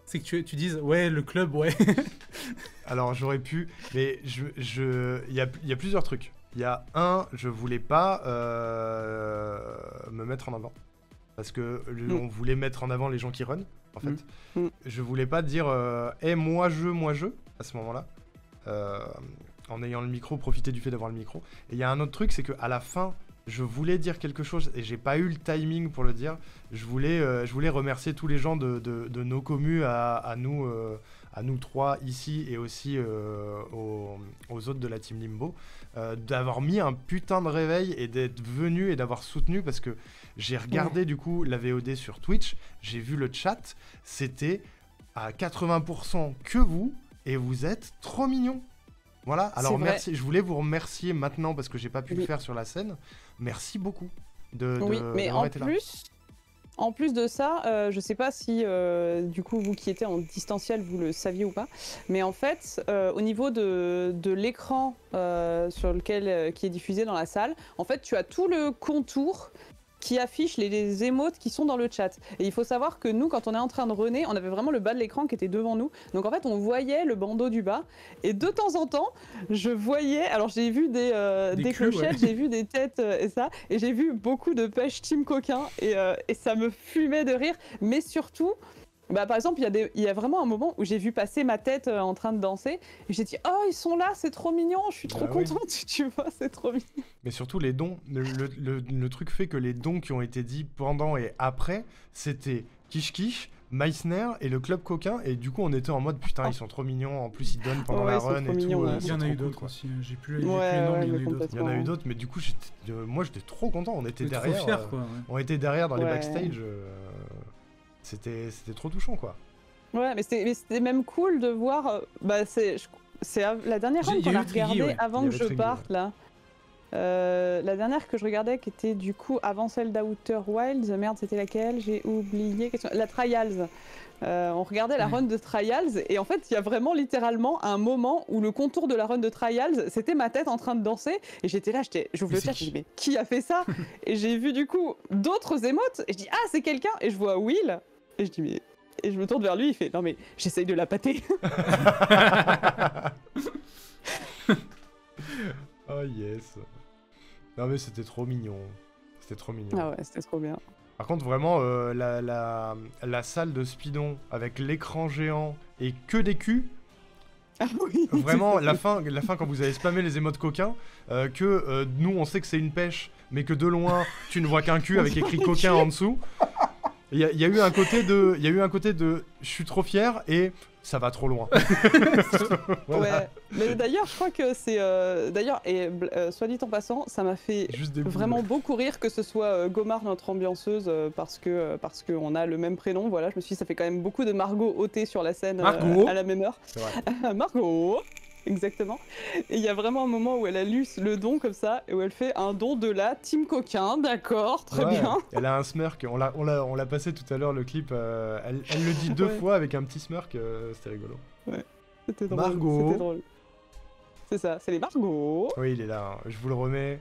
C'est que tu dises ouais le club ouais. Alors j'aurais pu, mais il y a plusieurs trucs. Il y a un, je voulais pas me mettre en avant. Parce que on voulait mettre en avant les gens qui run, en fait. Je voulais pas dire hey, moi je, à ce moment-là. En ayant le micro, profiter du fait d'avoir le micro. Et il y a un autre truc, c'est qu'à la fin, je voulais dire quelque chose et j'ai pas eu le timing pour le dire. Je voulais remercier tous les gens de nos communes à nous trois ici et aussi aux autres de la team Limbo, d'avoir mis un putain de réveil et d'être venu et d'avoir soutenu parce que j'ai regardé du coup la VOD sur Twitch, j'ai vu le chat, c'était à 80% que vous et vous êtes trop mignons. Voilà, alors C'est vrai. merci, je voulais vous remercier maintenant parce que j'ai pas pu le faire sur la scène. Merci beaucoup Oui, mais d'avoir en été là. en plus de ça, je sais pas si du coup vous qui étiez en distanciel vous le saviez ou pas, mais en fait au niveau de l'écran sur lequel qui est diffusé dans la salle, en fait tu as tout le contour qui affiche les émotes qui sont dans le chat. Et il faut savoir que nous, quand on est en train de runner, on avait vraiment le bas de l'écran qui était devant nous. Donc en fait, on voyait le bandeau du bas. Et de temps en temps, je voyais... Alors j'ai vu des clous, clochettes, ouais. j'ai vu des têtes et ça. Et j'ai vu beaucoup de pêche team coquin. Et ça me fumait de rire. Mais surtout... Bah, par exemple, il y a vraiment un moment où j'ai vu passer ma tête en train de danser. Et j'ai dit, oh, ils sont là, c'est trop mignon, je suis trop Bah oui. contente, tu vois, c'est trop mignon. Mais surtout les dons, le truc fait que les dons qui ont été dits pendant et après, c'était Kish Kish, Meissner et le club coquin. Et du coup, on était en mode putain, ils sont trop mignons. En plus, ils donnent pendant Ouais, la ils sont run trop et mignons, tout. ouais. Il y c'est en a trop eu cool, d'autres quoi. aussi. J'ai plus les Ouais, noms, mais ouais, il y en a mais eu d'autres. complètement. Il y en a eu d'autres, mais du coup, moi j'étais trop content. On était J'étais trop derrière. fier quoi. Ouais. On était derrière dans les Ouais. backstage. C'était trop touchant, quoi. Ouais, mais c'était même cool de voir. Bah, c'est la dernière run Il y a qu'on a eu Triggy, regardée ouais. avant Il y que avait je Triggy, parte là. La dernière que je regardais qui était du coup avant celle d'Outer Wilds. Merde, c'était laquelle? J'ai oublié. La Trials. On regardait la Ouais. run de Trials et en fait il y a vraiment littéralement un moment où le contour de la run de Trials c'était ma tête en train de danser et j'étais là, j'ouvre Mais le c'est chat, je dis mais qui a fait ça? Et j'ai vu du coup d'autres émotes et je dis ah c'est quelqu'un et je vois Will et je dis mais... Et je me tourne vers lui, il fait non mais j'essaye de la pâter. Oh yes. Non mais c'était trop mignon. C'était trop mignon. Ah ouais, c'était trop bien. Par contre, vraiment, la salle de Speedon avec l'écran géant et que des culs, Ah oui. vraiment, la fin quand vous avez spammé les émotes coquins, nous on sait que c'est une pêche, mais que de loin tu ne vois qu'un cul avec écrit coquin en dessous. Il y a eu un côté de je suis trop fier et ça va trop loin. Voilà. Ouais. Mais d'ailleurs, je crois que c'est soit dit en passant, ça m'a fait Juste des boules. vraiment beaucoup rire que ce soit Gomar notre ambianceuse parce que on a le même prénom. Voilà, je me suis dit ça fait quand même beaucoup de Margot ôtée sur la scène Margot. à la même heure. C'est vrai. Margot. Exactement. Et il y a vraiment un moment où elle a lu le don comme ça, et où elle fait un don de la team coquin, d'accord, très Ouais, bien. Elle a un smirk, on l'a passé tout à l'heure le clip, elle le dit deux Ouais. fois avec un petit smirk, c'était rigolo. C'était drôle. Margot. C'était drôle. C'est ça, c'est les Margot. Oui, il est là, hein. Je vous le remets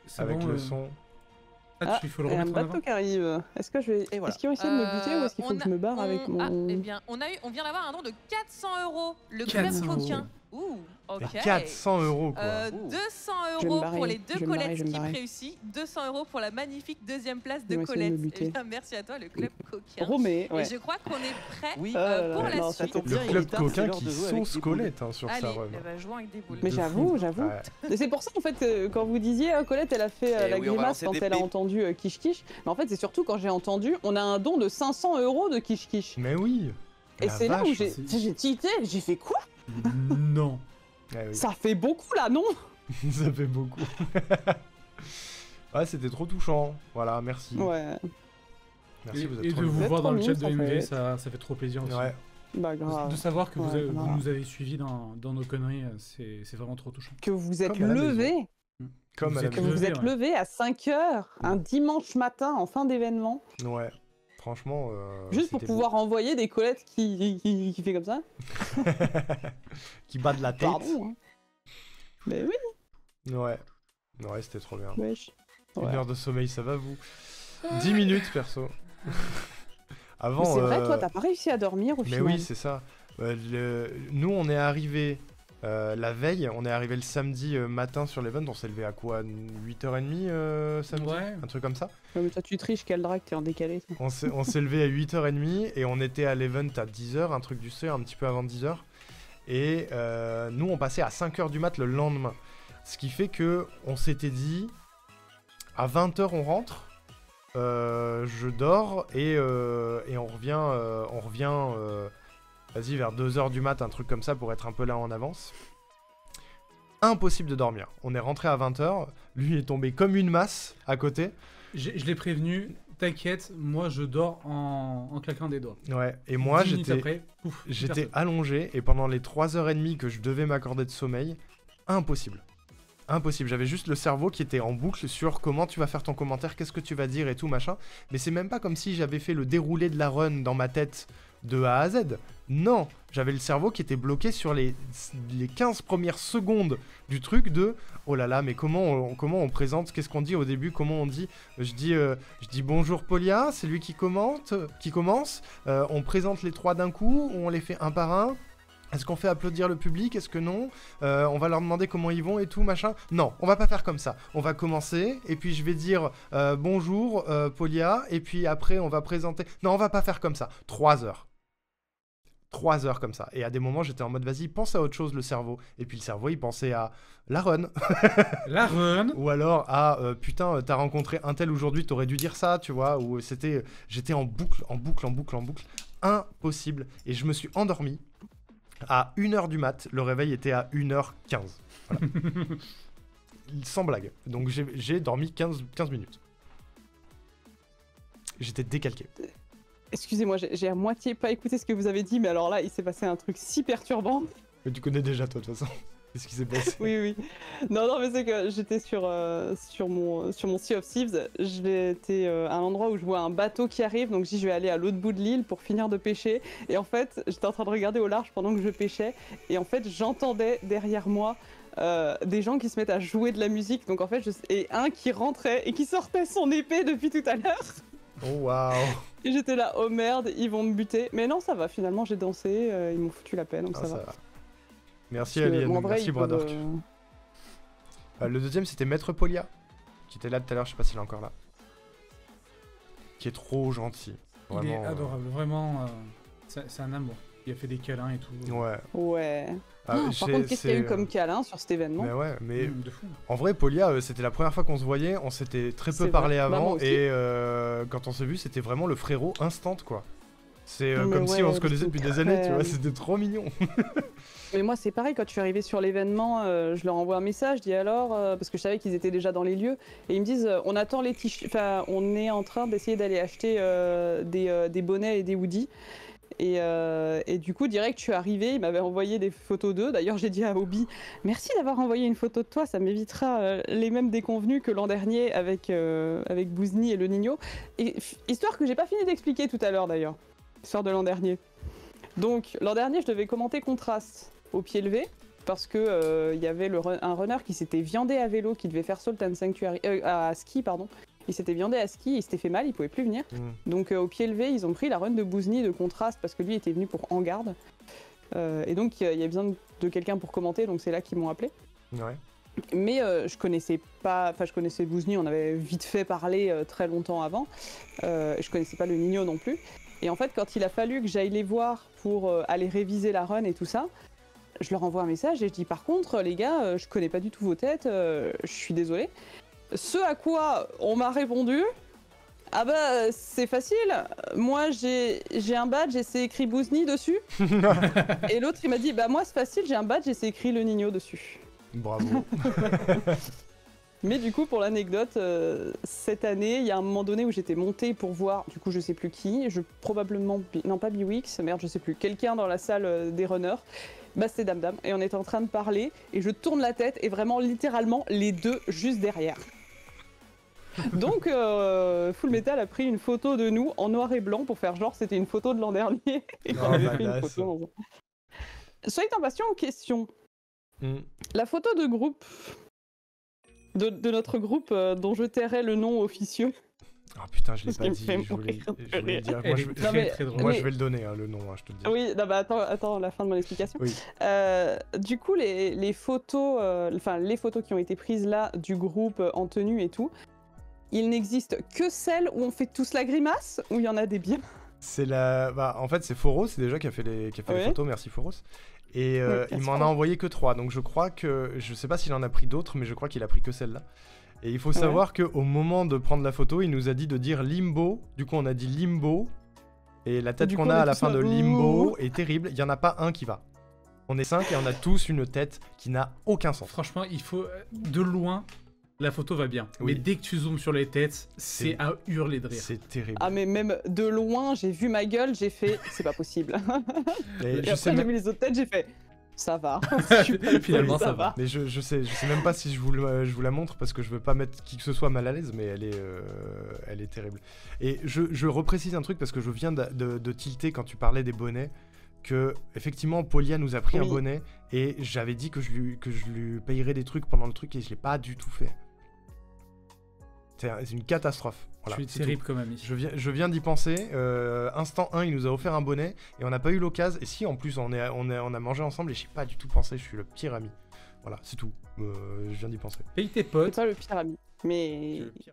C'est avec bon, le son. Ah, il faut le Il y a un remettre en avant. bateau qui arrive. Est-ce que je vais... Et voilà. Est-ce qu'ils vont essayer de me buter ou est-ce qu'il faut que je me barre avec mon... Ah, eh bien, on vient d'avoir un don de 400 €. Le 400 club €. coquin. Ouh, ok. Et 400 € quoi. 200 Je vais me € barrer, pour les je deux vais me barrer, Colette je vais me qui barrer. réussit. 200 € pour la magnifique deuxième place Ils de vont essayer de Colette. me buter. Eh bien, merci à toi, le club coquin. Romé, ouais. Et je crois qu'on est prêt Oui. pour là la là, ça suite. tombe Le bien, il club est tard, coquin c'est l'heure qui de jouer avec sauce des boules. Colette hein, sur sa Allez, run. elle va jouer avec des boules. Mais De j'avoue, fou. Ouais. Et c'est pour ça en fait quand vous disiez Colette elle a fait Eh la oui, on va grimace lancer quand des elle a pips. entendu Kish Kish. Mais en fait c'est surtout quand j'ai entendu on a un don de 500 € de Kish Kish. Mais oui. Et La c'est là où vache. j'ai tilté, j'ai fait quoi? Non. Ah oui. Ça fait beaucoup là, non? Ça fait beaucoup. Ouais, c'était trop touchant. Voilà, merci. Ouais. Merci, vous êtes Et trop de vous mignons. êtes voir trop dans le chat mignons, de en MV, fait. ça fait trop plaisir aussi. Ouais. Bah grave. De savoir que Ouais, vous voilà. nous avez suivis dans nos conneries, c'est vraiment trop touchant. Que vous êtes Comme à la levé, Comme Vous à la êtes que maison. vous levé, êtes ouais. levé à 5h un dimanche matin en fin d'événement, Ouais. Franchement. juste pour c'était pouvoir envoyer des Colettes qui fait comme ça. beau. Qui bat de la tête. Pardon. Hein. Mais oui, Ouais. Ouais, c'était trop bien. wesh. Une Ouais. heure de sommeil, ça va vous 10 minutes perso. Avant. Mais c'est vrai, toi, t'as pas réussi à dormir au Mais final. oui, c'est ça. Nous, on est arrivé la veille, on est arrivé le samedi matin sur l'event, on s'est levé à quoi 8h30 samedi Ouais. Un truc comme ça. Ouais, mais toi, tu triches, quel drag, t'es en décalé. toi. On s'est levé à 8h30 et on était à l'event à 10h, un truc du style, un petit peu avant 10h. Et nous, on passait à 5h du mat le lendemain. Ce qui fait que on s'était dit, à 20h, on rentre. Je dors et on revient vas-y vers 2h du mat, un truc comme ça pour être un peu là en avance. Impossible de dormir. On est rentré à 20h, lui est tombé comme une masse à côté. Je l'ai prévenu, t'inquiète, moi je dors en claquant des doigts. Ouais, et moi 10 minutes j'étais après, pouf, j'étais personne. allongé et pendant les 3h30 que je devais m'accorder de sommeil, impossible. Impossible, j'avais juste le cerveau qui était en boucle sur comment tu vas faire ton commentaire, qu'est-ce que tu vas dire et tout machin. Mais c'est même pas comme si j'avais fait le déroulé de la run dans ma tête de A à Z. Non, j'avais le cerveau qui était bloqué sur les 15 premières secondes du truc de oh là là, mais comment on présente, qu'est-ce qu'on dit au début, comment on dit. Je dis bonjour Polia, c'est lui qui commence. On présente les trois d'un coup, ou on les fait un par un. Est-ce qu'on fait applaudir le public? Est-ce que non? On va leur demander comment ils vont et tout, machin. Non, on va pas faire comme ça. On va commencer, et puis je vais dire bonjour, Polia, et puis après on va présenter... Non, on va pas faire comme ça. 3 heures. 3 heures comme ça. Et à des moments, j'étais en mode, vas-y, pense à autre chose, le cerveau. Et puis le cerveau, il pensait à la run. La run. Ou alors à, putain, t'as rencontré un tel aujourd'hui, t'aurais dû dire ça, tu vois. Ou c'était... J'étais en boucle. Impossible. Et je me suis endormi. À 1h du mat, le réveil était à 1h15. Voilà. Sans blague. Donc j'ai dormi 15 minutes. J'étais décalqué. Excusez-moi, j'ai à moitié pas écouté ce que vous avez dit, mais alors là, il s'est passé un truc si perturbant. Mais tu connais déjà, toi, de toute façon. Qu'est-ce qui s'est passé? Oui, oui. Non, mais c'est que j'étais sur mon Sea of Thieves. J'étais à un endroit où je vois un bateau qui arrive, donc je dis je vais aller à l'autre bout de l'île pour finir de pêcher. Et en fait, j'étais en train de regarder au large pendant que je pêchais. Et en fait, j'entendais derrière moi des gens qui se mettent à jouer de la musique. Donc en fait, et un qui rentrait et qui sortait son épée depuis tout à l'heure. Oh, waouh. Et j'étais là, oh merde, ils vont me buter. Mais non, ça va, finalement, j'ai dansé, ils m'ont foutu la paix, donc Ah, ça va. Merci Parce que, Alien, bon, en vrai, merci ils peuvent, Braddock. Le deuxième, c'était Maître Polia, qui était là tout à l'heure, je sais pas s'il est encore là. Qui est trop gentil. Il Vraiment, est adorable, vraiment. C'est un amour. Il a fait des câlins et tout. Ouais. Ouais. Ah, Par j'ai- contre, qu'est-ce qu'il y a eu c'est- comme câlin sur cet événement? Mais ouais, mais De fou. en vrai, Polia, c'était la première fois qu'on se voyait, on s'était très peu C'est parlé vrai. Bah, avant, moi aussi. et quand on s'est vu, c'était vraiment le frérot instant, quoi. C'est Mais comme si on ouais, se connaissait depuis des années, tu vois, c'était trop mignon. Mais moi, c'est pareil, quand je suis arrivée sur l'événement, je leur envoie un message, je dis alors, parce que je savais qu'ils étaient déjà dans les lieux, et ils me disent, on attend les t-shirts, enfin, on est en train d'essayer d'aller acheter des bonnets et des hoodies. Et du coup, direct, je suis arrivée, il m'avait envoyé des photos d'eux. D'ailleurs, j'ai dit à Obi, merci d'avoir envoyé une photo de toi, ça m'évitera les mêmes déconvenus que l'an dernier avec Bouzni et le Nino. Et histoire que j'ai pas fini d'expliquer tout à l'heure d'ailleurs, histoire de l'an dernier. Donc, l'an dernier, je devais commenter Contraste au pied levé, parce que il y avait un runner qui s'était viandé à vélo, qui devait faire Salt and Sanctuary, à ski, pardon. Il s'était viandé à ski, il s'était fait mal, il pouvait plus venir. Donc au pied levé, ils ont pris la run de Bouzni de Contraste parce que lui était venu pour En Garde. Et donc il y avait besoin de quelqu'un pour commenter, donc c'est là qu'ils m'ont appelé. Ouais. Mais je connaissais pas, enfin je connaissais Bouzni, on avait vite fait parler très longtemps avant. Je connaissais pas le Nino non plus. Et en fait, quand il a fallu que j'aille les voir pour aller réviser la run et tout ça, je leur envoie un message et je dis par contre les gars, je connais pas du tout vos têtes, je suis désolée. Ce à quoi on m'a répondu, ah bah c'est facile, moi j'ai un badge et c'est écrit Bouzni dessus. Et l'autre il m'a dit bah moi c'est facile, j'ai un badge et c'est écrit le Nino dessus. Bravo. Mais du coup, pour l'anecdote, cette année, il y a un moment donné où j'étais montée pour voir, du coup, je sais plus qui, probablement, non pas Biwix, merde, je sais plus, quelqu'un dans la salle des runners. Bah, c'était Dame Dame, et on était en train de parler, et je tourne la tête, et vraiment, littéralement, les deux juste derrière. Donc, Full Metal a pris une photo de nous en noir et blanc pour faire genre c'était une photo de l'an dernier, et on avait pris une badass. photo. Soyez en patient aux questions. Mm. La photo de groupe, de notre groupe dont je tairai le nom officieux. Ah putain, je l'ai Ce pas qui me dit, fait je voulais mourir de le dire. Elle Moi, est je, très, mais- très drôle. moi, mais- je vais le donner, hein, le nom, hein, je te le dis. Oui, non, bah, attends la fin de mon explication. Oui. Du coup, les photos, les photos qui ont été prises là du groupe en tenue et tout, il n'existe que celles où on fait tous la grimace, ou il y en a des bien. C'est la... Bah, en fait, c'est Foros déjà qui a fait les Ouais. photos, merci Foros. Et Merci il m'en a Foros. envoyé que 3, donc je crois que... Je sais pas s'il en a pris d'autres, mais je crois qu'il a pris que celle-là. Et il faut savoir qu'au moment de prendre la photo, il nous a dit de dire Limbo. Du coup, on a dit Limbo. Et la tête Du qu'on coup, on a est à la tous fin là, de ouh. Limbo est terrible. Il y en a pas un qui va. On est 5 et on a tous une tête qui n'a aucun sens. Franchement, il faut de loin, la photo va bien. Oui. Mais dès que tu zoomes sur les têtes, C'est- c'est à hurler de rire. C'est terrible. Ah, mais même de loin, j'ai vu ma gueule, j'ai fait c'est pas possible. Et Et je sais après, j'ai même... vu les autres têtes, j'ai fait ça va. Finalement, ça va. Mais je sais même pas si je vous la montre parce que je veux pas mettre qui que ce soit mal à l'aise, mais elle est terrible. Et je reprécise un truc parce que je viens de tilter quand tu parlais des bonnets, que effectivement Polia nous a pris un Oui. bonnet et j'avais dit que je lui payerais des trucs pendant le truc et je l'ai pas du tout fait. C'est une catastrophe. Voilà, Je suis c'est terrible comme ami. je viens d'y penser. Instant 1, il nous a offert un bonnet et on n'a pas eu l'occasion. Et si, en plus, on a mangé ensemble et j'ai pas du tout pensé. Je suis le pire ami. Voilà, c'est tout. Je viens d'y penser. Paye tes C'est potes. pas le pire ami. Mais Le pire.